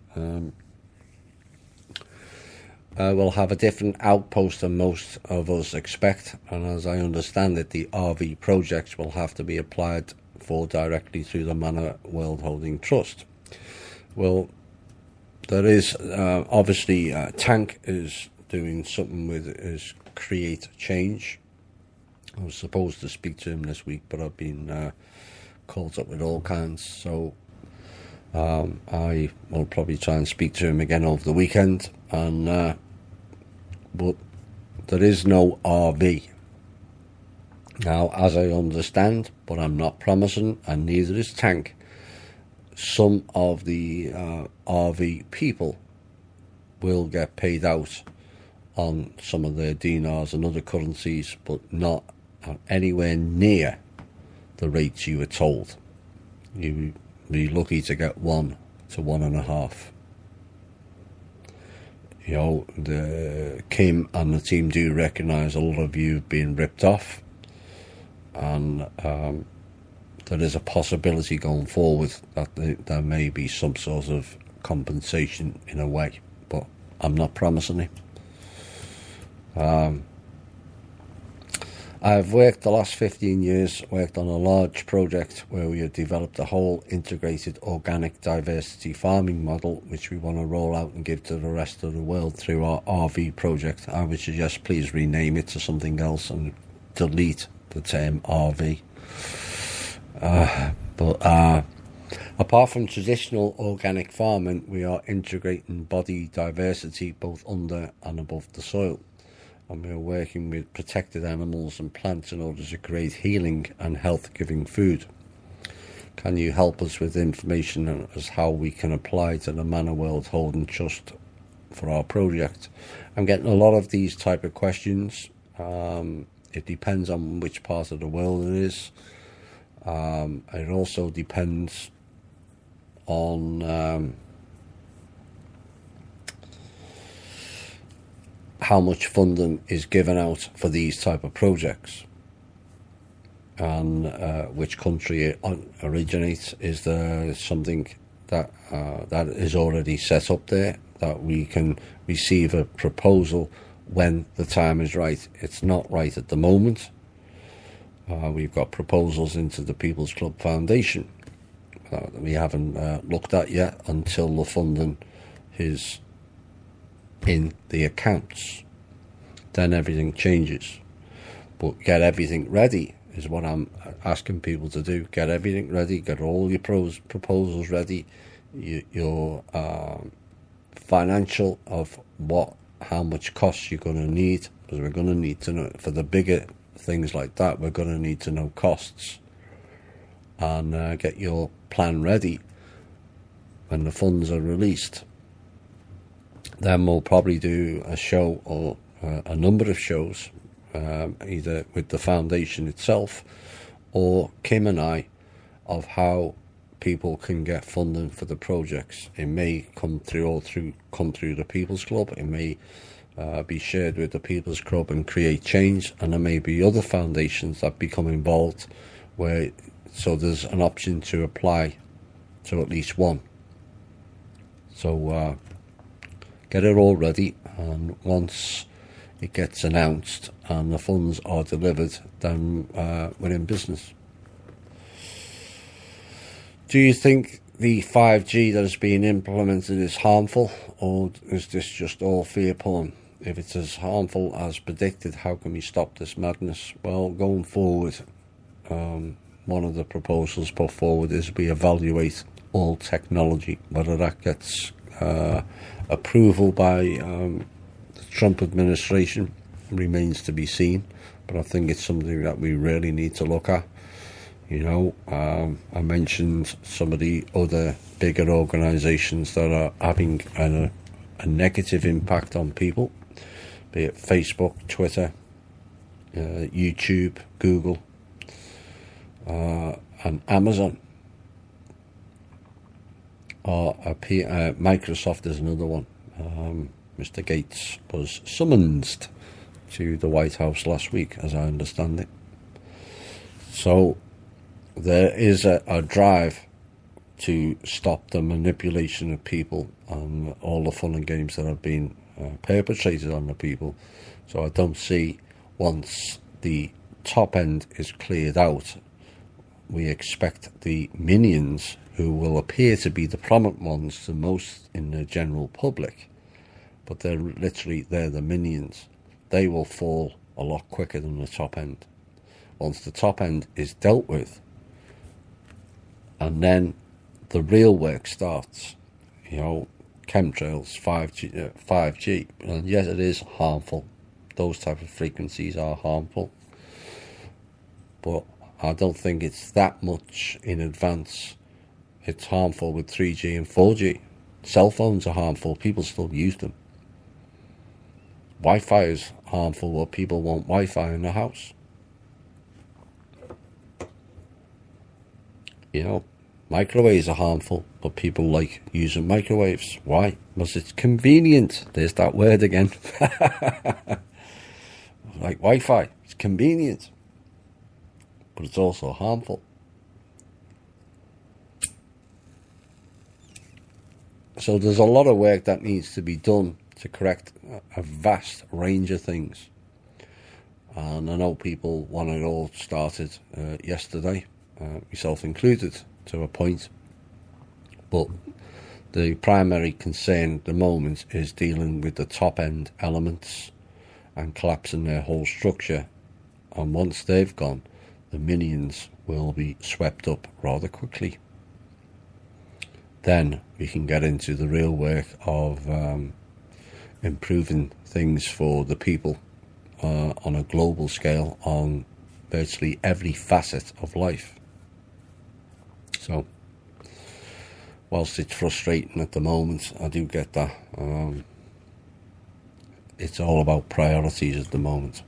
will have a different outpost than most of us expect, and as I understand it, the RV projects will have to be applied for directly through the Manor World Holding Trust. Well, there is obviously Tank is doing something with his Create Change. I was supposed to speak to him this week, but I've been caught up with all kinds, so I will probably try and speak to him again over the weekend. And but there is no RV now, as I understand, but I'm not promising, and neither is Tank. Some of the RV people will get paid out on some of their dinars and other currencies, but not anywhere near the rates you were told. You'd be lucky to get 1 to 1.5. You know, Kim and the team do recognise a lot of you being ripped off, and there is a possibility going forward that there may be some sort of compensation in a way, but I'm not promising it. I've worked the last 15 years, worked on a large project where we have developed a whole integrated organic diversity farming model, which we want to roll out and give to the rest of the world through our RV project. I would suggest please rename it to something else and delete the term RV. But apart from traditional organic farming, we are integrating body diversity both under and above the soil. And we are working with protected animals and plants in order to create healing and health-giving food. Can you help us with information as how we can apply to the Manor World Holding Trust for our project? I'm getting a lot of these type of questions. It depends on which part of the world it is. It also depends on how much funding is given out for these type of projects, and which country it originates. Is there something that that is already set up there that we can receive a proposal when the time is right? It's not right at the moment. We've got proposals into the People's Club Foundation that we haven't looked at yet until the funding is in the accounts. Then everything changes. But get everything ready is what I'm asking people to do. Get everything ready, get all your proposals ready, your financial of how much costs you're going to need, because we're going to need to know, for the bigger things like that, we're going to need to know costs, and get your plan ready when the funds are released. Then we'll probably do a show or a number of shows, either with the foundation itself or Kim and I, of how people can get funding for the projects. It may come through the People's Club. It may be shared with the People's Club and create change, and there may be other foundations that become involved, so there's an option to apply to at least one. So get it all ready, and once it gets announced and the funds are delivered, then we're in business. Do you think the 5G that is being implemented is harmful, or is this just all fear porn? If it's as harmful as predicted, how can we stop this madness? Well, going forward, one of the proposals put forward is we evaluate all technology. Whether that gets approval by the Trump administration remains to be seen, but I think it's something that we really need to look at. You know, I mentioned some of the other bigger organisations that are having a negative impact on people, be it Facebook, Twitter, YouTube, Google, and Amazon. Microsoft is another one. Mr. Gates was summoned to the White House last week, as I understand it. So there is a drive to stop the manipulation of people and all the fun and games that have been perpetrated on the people. So I don't see, once the top end is cleared out, we expect the minions, who will appear to be the prominent ones to most in the general public, but they're the minions. They will fall a lot quicker than the top end. Once the top end is dealt with, and then the real work starts, you know, chemtrails, 5G, and yes, it is harmful. Those type of frequencies are harmful, but I don't think it's that much in advance. It's harmful with 3G and 4G. Cell phones are harmful, people still use them. Wi-Fi is harmful, but people want Wi-Fi in the house. You know, microwaves are harmful, but people like using microwaves. Why? Because it's convenient. There's that word again. Like Wi-Fi, it's convenient, but it's also harmful. So there's a lot of work that needs to be done to correct a vast range of things. And I know people want it all started yesterday, myself included, to a point. But the primary concern at the moment is dealing with the top end elements and collapsing their whole structure. And once they've gone, the minions will be swept up rather quickly. Then we can get into the real work of improving things for the people on a global scale, on virtually every facet of life. So, whilst it's frustrating at the moment, I do get that. It's all about priorities at the moment.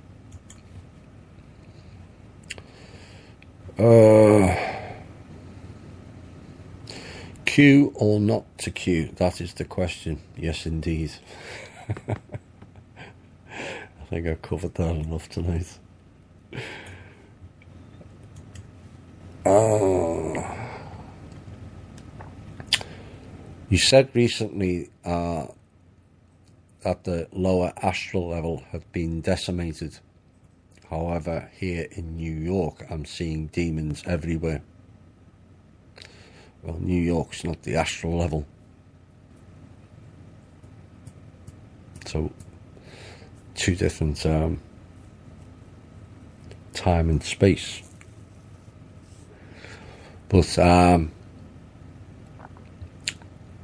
Queue or not to queue? That is the question. Yes, indeed. I think I've covered that enough tonight. You said recently that the lower astral level had been decimated. However, here in New York, I'm seeing demons everywhere. Well, New York's not the astral level. So two different time and space. But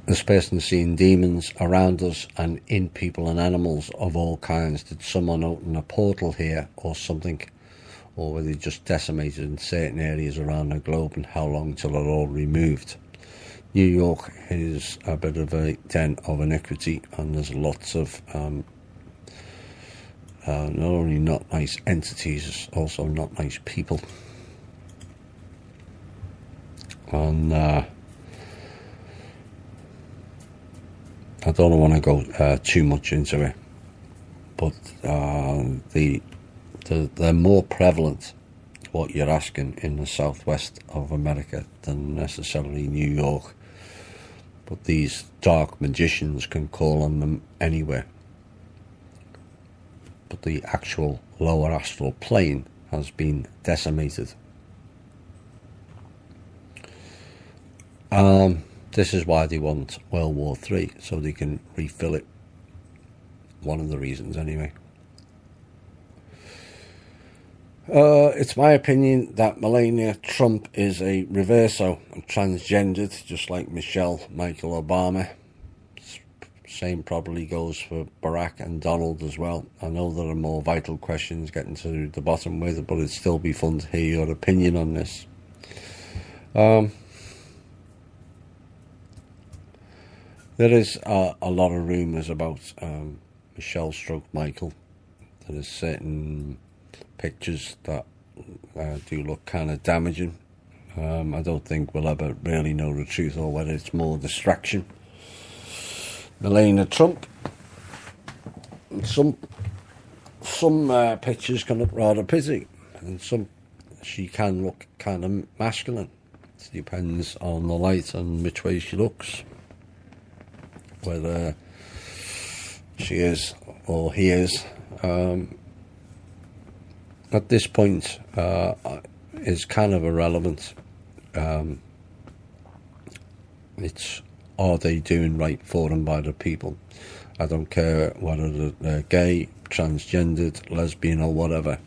this person seeing demons around us and in people and animals of all kinds. Did someone open a portal here or something? Or were they just decimated in certain areas around the globe, and how long till they're all removed? New York is a bit of a den of iniquity, and there's lots of not only not nice entities, also not nice people. And I don't want to go too much into it, but they're more prevalent, what you're asking, in the southwest of America than necessarily New York. But these dark magicians can call on them anywhere. But the actual lower astral plane has been decimated. This is why they want World War III, so they can refill it. One of the reasons, anyway. It's my opinion that Melania Trump is a reverso, transgendered, just like Michelle Michael Obama. Same probably goes for Barack and Donald as well. I know there are more vital questions getting to the bottom with it, but it'd still be fun to hear your opinion on this. There is a lot of rumours about Michelle stroke Michael. There is certain pictures that do look kind of damaging. I don't think we'll ever really know the truth, or whether it's more distraction. Melania Trump, some pictures can look rather pretty, and some she can look kind of masculine. It depends on the light and which way she looks, whether she is or he is. At this point, is kind of irrelevant. It's, are they doing right for them by the people? I don't care whether they're gay, transgendered, lesbian, or whatever.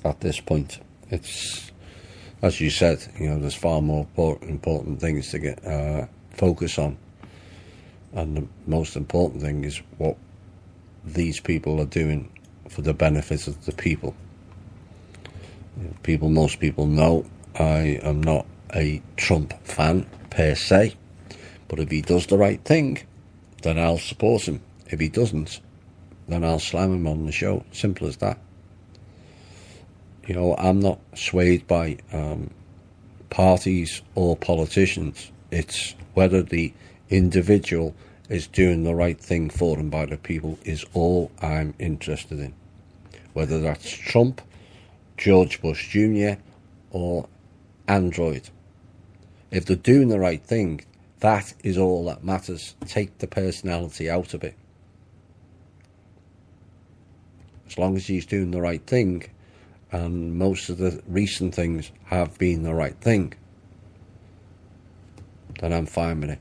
At this point, it's, as you said, you know, there's far more important things to get focus on, and the most important thing is what these people are doing for the benefit of the people. Most people know I am not a Trump fan per se, but if he does the right thing, then I'll support him. If he doesn't, then I'll slam him on the show. Simple as that. You know, I'm not swayed by parties or politicians. It's whether the individual is doing the right thing for them by the people is all I'm interested in. Whether that's Trump, George Bush Jr. or Android. If they're doing the right thing, that is all that matters. Take the personality out of it. As long as he's doing the right thing, and most of the recent things have been the right thing, then I'm fine with it.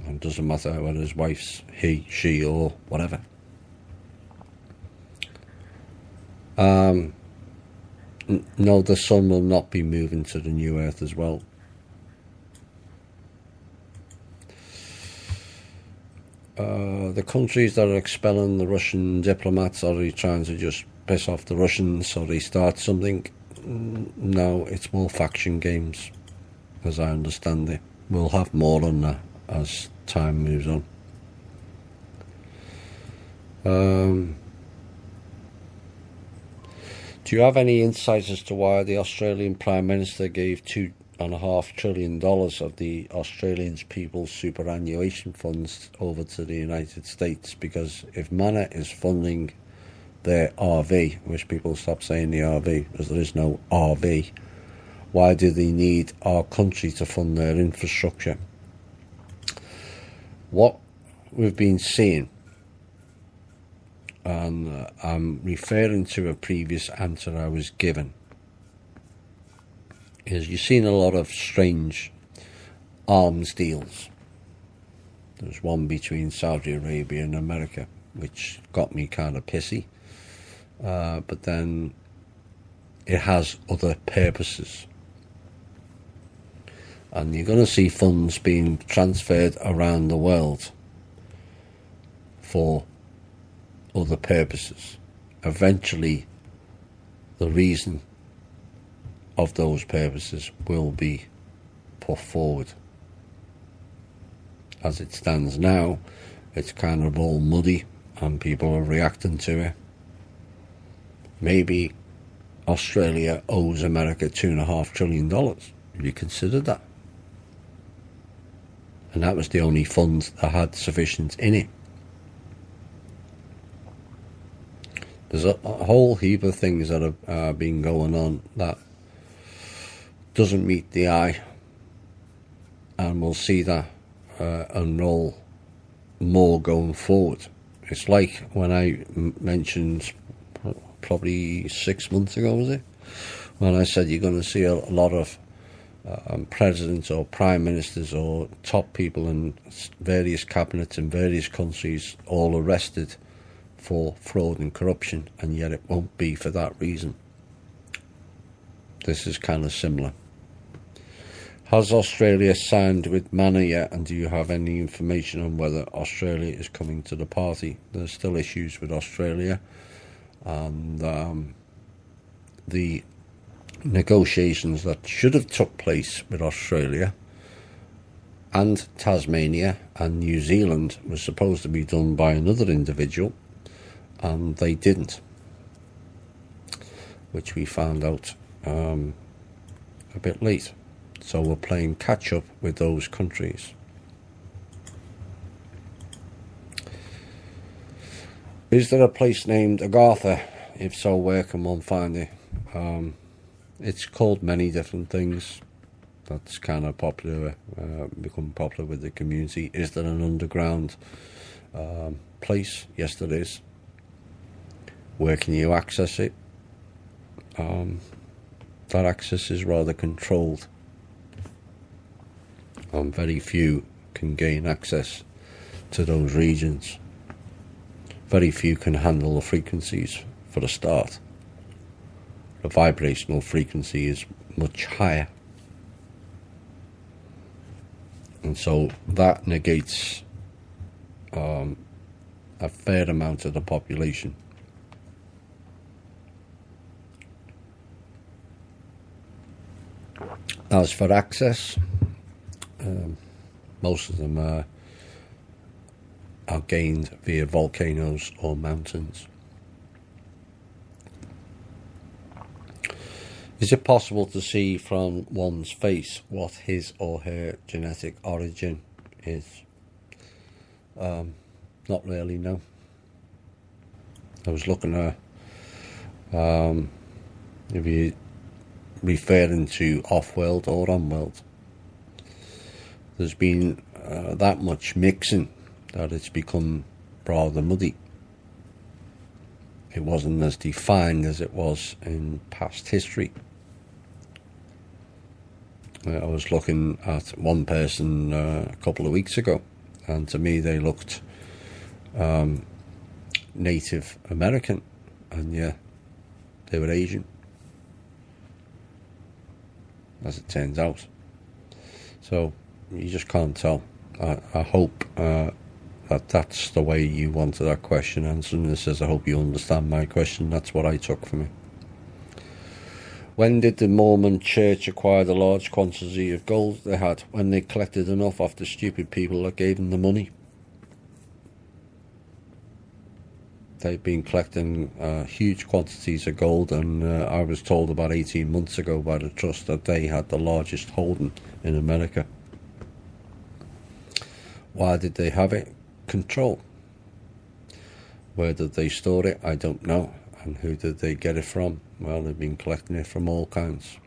And it doesn't matter whether his wife's he, she, or whatever. No, the sun will not be moving to the new earth as well. The countries that are expelling the Russian diplomats, are they trying to just piss off the Russians so they start something? No, it's more faction games, as I understand it. We'll have more on that as time moves on. Do you have any insight as to why the Australian Prime Minister gave $2.5 trillion of the Australian People's Superannuation Funds over to the United States? Because if Mana is funding their RV, which people stop saying the RV because there is no RV, why do they need our country to fund their infrastructure? What we've been seeing, and I'm referring to a previous answer I was given, is you've seen a lot of strange arms deals. There's one between Saudi Arabia and America, which got me kind of pissy. But then it has other purposes. And you're going to see funds being transferred around the world for other purposes. Eventually, the reason of those purposes will be put forward. As it stands now, it's kind of all muddy and people are reacting to it. Maybe Australia owes America $2.5 trillion. Have you considered that? And that was the only fund that had sufficient in it. There's a whole heap of things that have been going on that doesn't meet the eye, and we'll see that unroll more going forward. It's like when I mentioned probably 6 months ago, was it, when I said you're going to see a lot of presidents or prime ministers or top people in various cabinets in various countries all arrested for fraud and corruption, and yet it won't be for that reason. This is kind of similar. Has Australia signed with Manor yet, and do you have any information on whether Australia is coming to the party? There's still issues with Australia, and the negotiations that should have took place with Australia and Tasmania and New Zealand was supposed to be done by another individual, and they didn't, which we found out a bit late. So we're playing catch up with those countries. Is there a place named Agartha? If so, where can one find it? It's called many different things. That's kind of popular, become popular with the community. Is there an underground place? Yes, there is. Where can you access it? That access is rather controlled. Very few can gain access to those regions. Very few can handle the frequencies for a start. The vibrational frequency is much higher. And so that negates a fair amount of the population. As for access, most of them are gained via volcanoes or mountains. Is it possible to see from one's face what his or her genetic origin is? Not really, no. I was looking at if you referring to off-world or on-world. There's been that much mixing that it's become rather muddy. It wasn't as defined as it was in past history. I was looking at one person a couple of weeks ago, and to me they looked Native American, and yeah, they were Asian, as it turns out. So you just can't tell. I hope that that's the way you wanted that question answered. And it says, I hope you understand my question. That's what I took from it. When did the Mormon church acquire the large quantity of gold they had? When they collected enough off the stupid people that gave them the money. They've been collecting huge quantities of gold, and I was told about 18 months ago by the trust that they had the largest holding in America. Why did they have it? Control. Where did they store it? I don't know. And who did they get it from? Well, they've been collecting it from all kinds.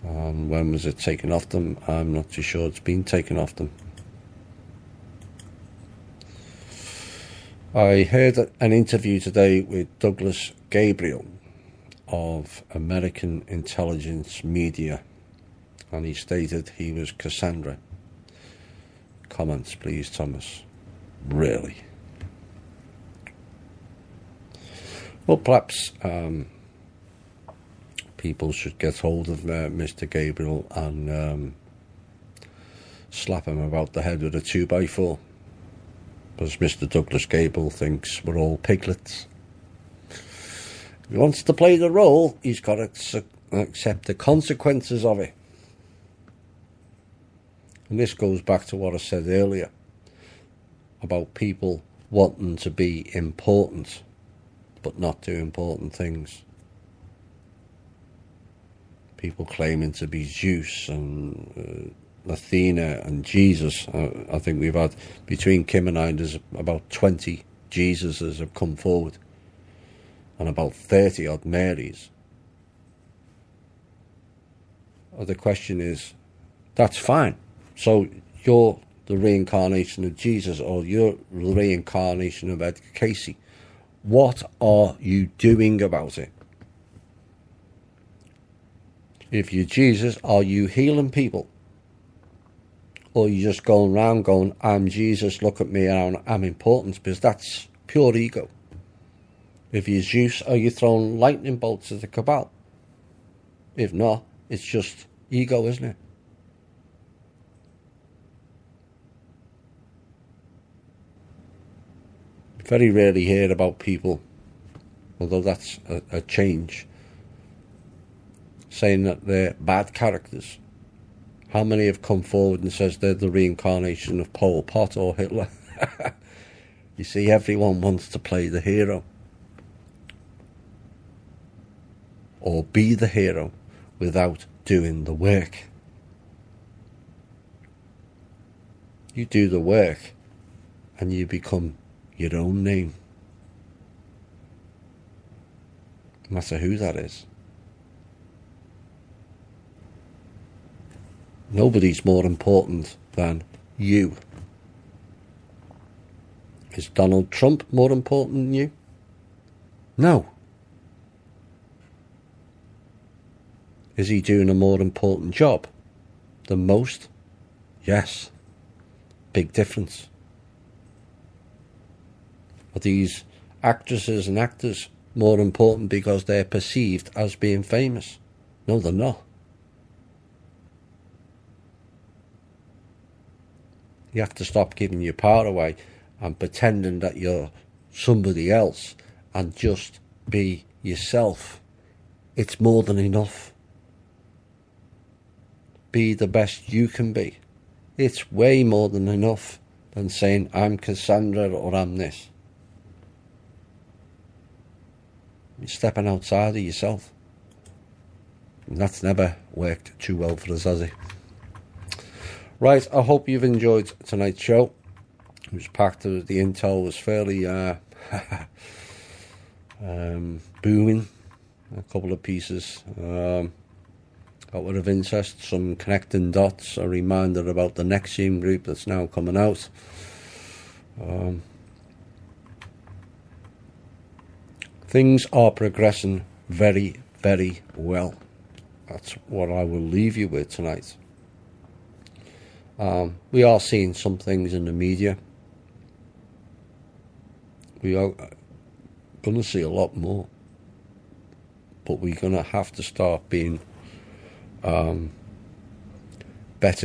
When was it taken off them? I'm not too sure. It's been taken off them. I heard an interview today with Douglas Gabriel of American Intelligence Media, and he stated he was Cassandra. comments, please, Thomas. Really. Well, perhaps people should get hold of Mr. Gabriel and slap him about the head with a 2x4. Because Mr. Douglas Gabriel thinks we're all piglets. If he wants to play the role, he's got to accept the consequences of it. And this goes back to what I said earlier about people wanting to be important but not do important things. People claiming to be Zeus and Athena and Jesus. I think we've had, between Kim and I, there's about 20 Jesuses have come forward and about 30 odd Marys. The question is, that's fine. So you're the reincarnation of Jesus, or you're the reincarnation of Edgar Cayce. What are you doing about it? If you're Jesus, are you healing people? Or are you just going around going, I'm Jesus, look at me, and I'm important? Because that's pure ego. If you're Zeus, are you throwing lightning bolts at the cabal? If not, it's just ego, isn't it? Very rarely hear about people, although that's a change, saying that they're bad characters. How many have come forward and says they're the reincarnation of Pol Pot or Hitler? You see, everyone wants to play the hero. Or be the hero without doing the work. You do the work and you become your own name. No matter who that is. Nobody's more important than you. Is Donald Trump more important than you? No. Is he doing a more important job than most? Yes. Big difference. Are these actresses and actors more important because they're perceived as being famous? No, they're not. You have to stop giving your power away and pretending that you're somebody else and just be yourself. It's more than enough. Be the best you can be. It's way more than enough than saying, I'm Cassandra or I'm this. You're stepping outside of yourself. And that's never worked too well for us, has it? Right, I hope you've enjoyed tonight's show. It was packed. The intel was fairly booming. A couple of pieces that were of interest. Some connecting dots. A reminder about the NXIVM group that's now coming out. Things are progressing very, very well. That's what I will leave you with tonight. We are seeing some things in the media. We are going to see a lot more. But we're going to have to start being better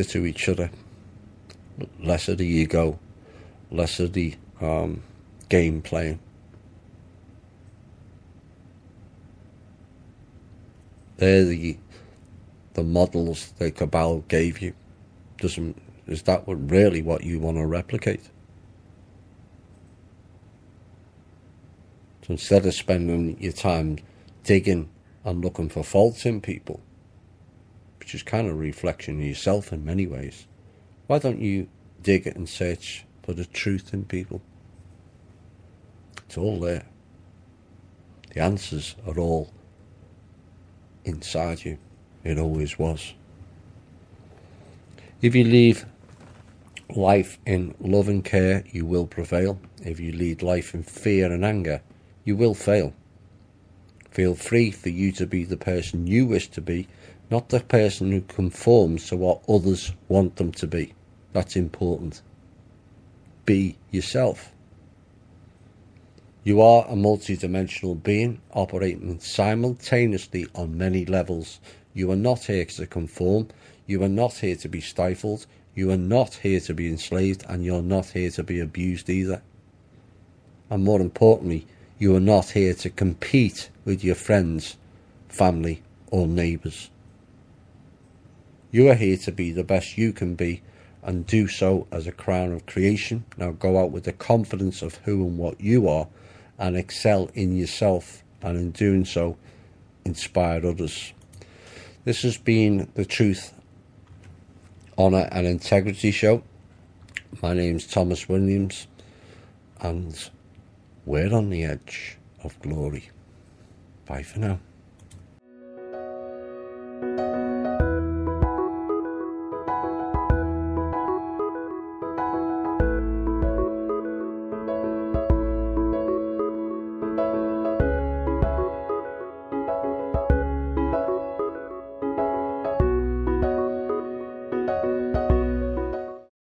to each other. Less of the ego. Less of the game playing. They're the models the cabal gave you. Is that really what you want to replicate? So instead of spending your time digging and looking for faults in people, which is kind of a reflection of yourself in many ways, why don't you dig it and search for the truth in people? It's all there. The answers are all inside you. It always was. If you leave life in love and care, you will prevail. If you lead life in fear and anger, you will fail. Feel free for you to be the person you wish to be, not the person who conforms to what others want them to be. That's important. be yourself. You are a multi-dimensional being operating simultaneously on many levels. You are not here to conform. You are not here to be stifled. You are not here to be enslaved, and you're not here to be abused either. And more importantly, you are not here to compete with your friends, family, or neighbours. You are here to be the best you can be, and do so as a crown of creation. Now go out with the confidence of who and what you are, and excel in yourself, and in doing so, inspire others. This has been the Truth, Honour and Integrity Show. My name's Thomas Williams, and we're on the edge of glory. Bye for now.